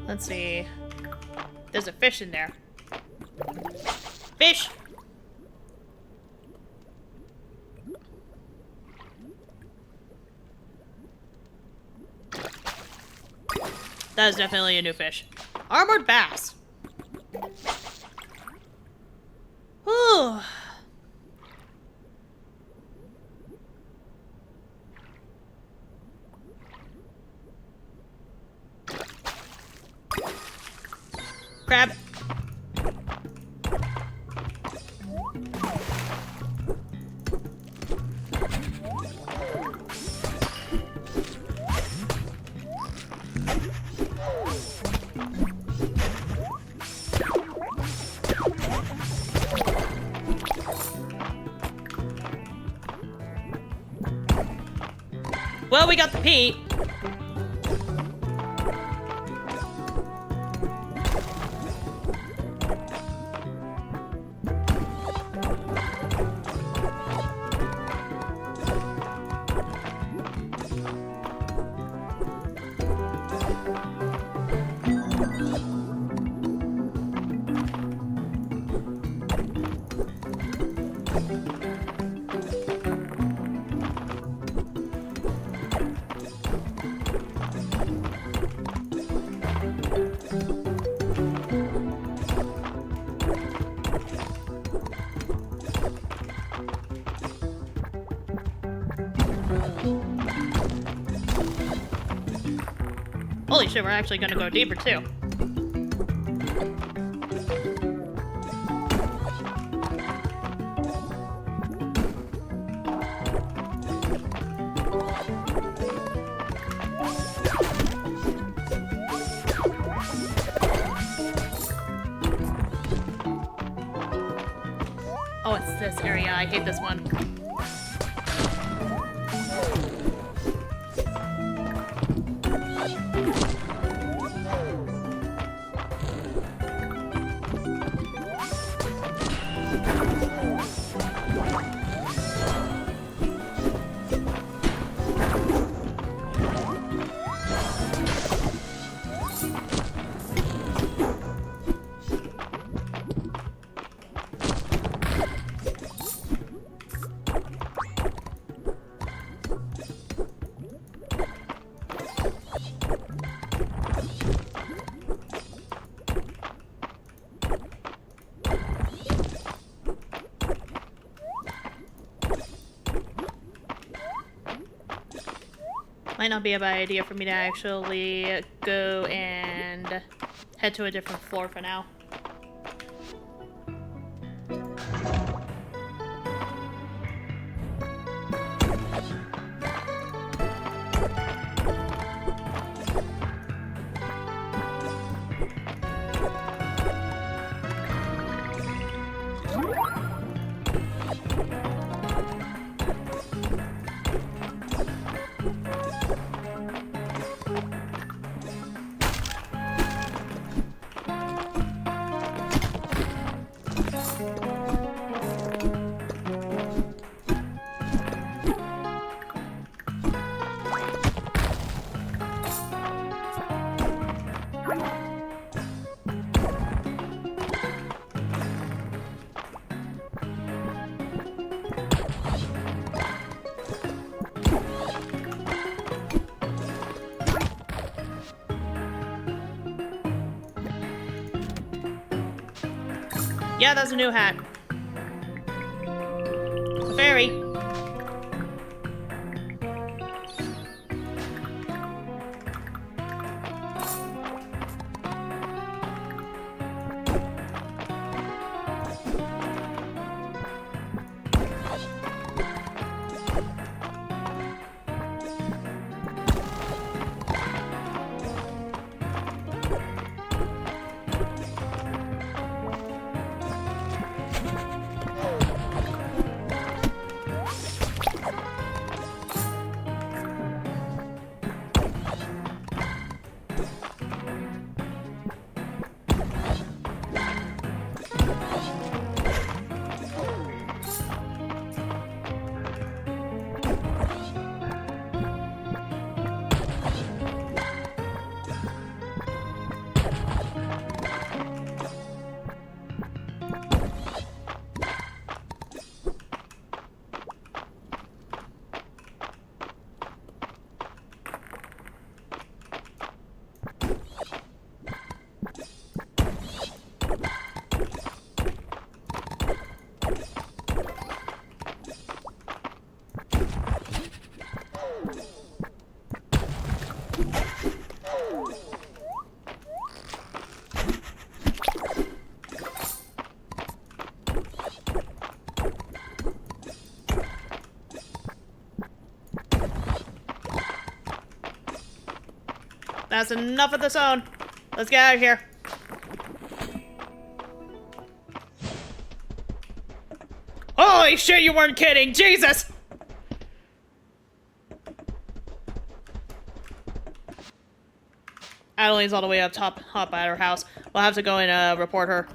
Let's see. There's a fish in there. Fish! That is definitely a new fish. Armored bass. Ooh. Crab. Well, we got the peat. Holy shit, we're actually gonna go deeper too. Oh, it's this area. I hate this one. Might not be a bad idea for me to actually go and head to a different floor for now. Yeah, that's a new hat. It's a fairy. That's enough of the zone. Let's get out of here. Holy shit, you weren't kidding! Jesus! Adeline's all the way up top at her house. We'll have to go and report her.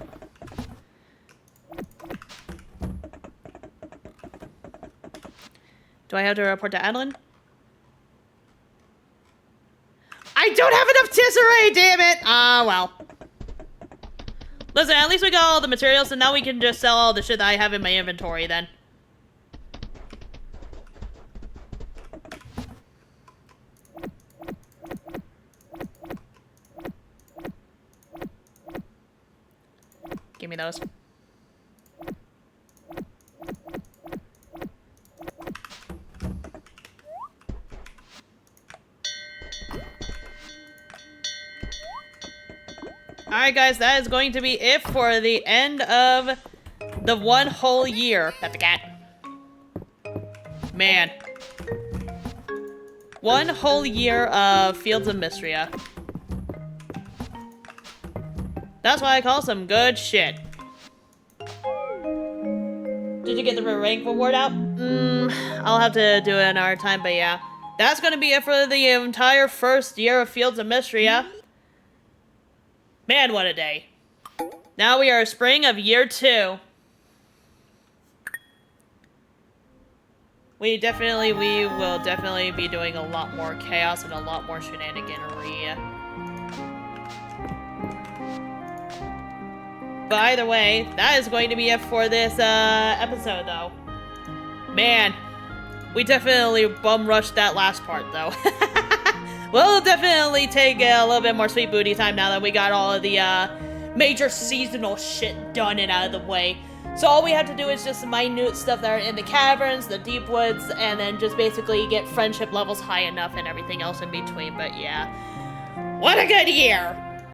Do I have to report to Adeline? I don't have enough Tisseré, damn it! Ah, well. Listen, at least we got all the materials, and now we can just sell all the shit that I have in my inventory, then. Give me those. Alright, guys, that is going to be it for the end of the one whole year. Pet the cat. Man. One whole year of Fields of Mistria. That's why I call some good shit. Did you get the rank reward out? I'll have to do it another time, but yeah. That's gonna be it for the entire first year of Fields of Mistria. Man, what a day. Now we are spring of year 2. We will definitely be doing a lot more chaos and a lot more shenaniganery. But either way, that is going to be it for this episode, though. Man, we definitely bum rushed that last part, though. We'll definitely take a little bit more sweet booty time now that we got all of the major seasonal shit done and out of the way. So all we have to do is just minute stuff that are in the caverns, the deep woods, and then just basically get friendship levels high enough and everything else in between. But yeah, what a good year!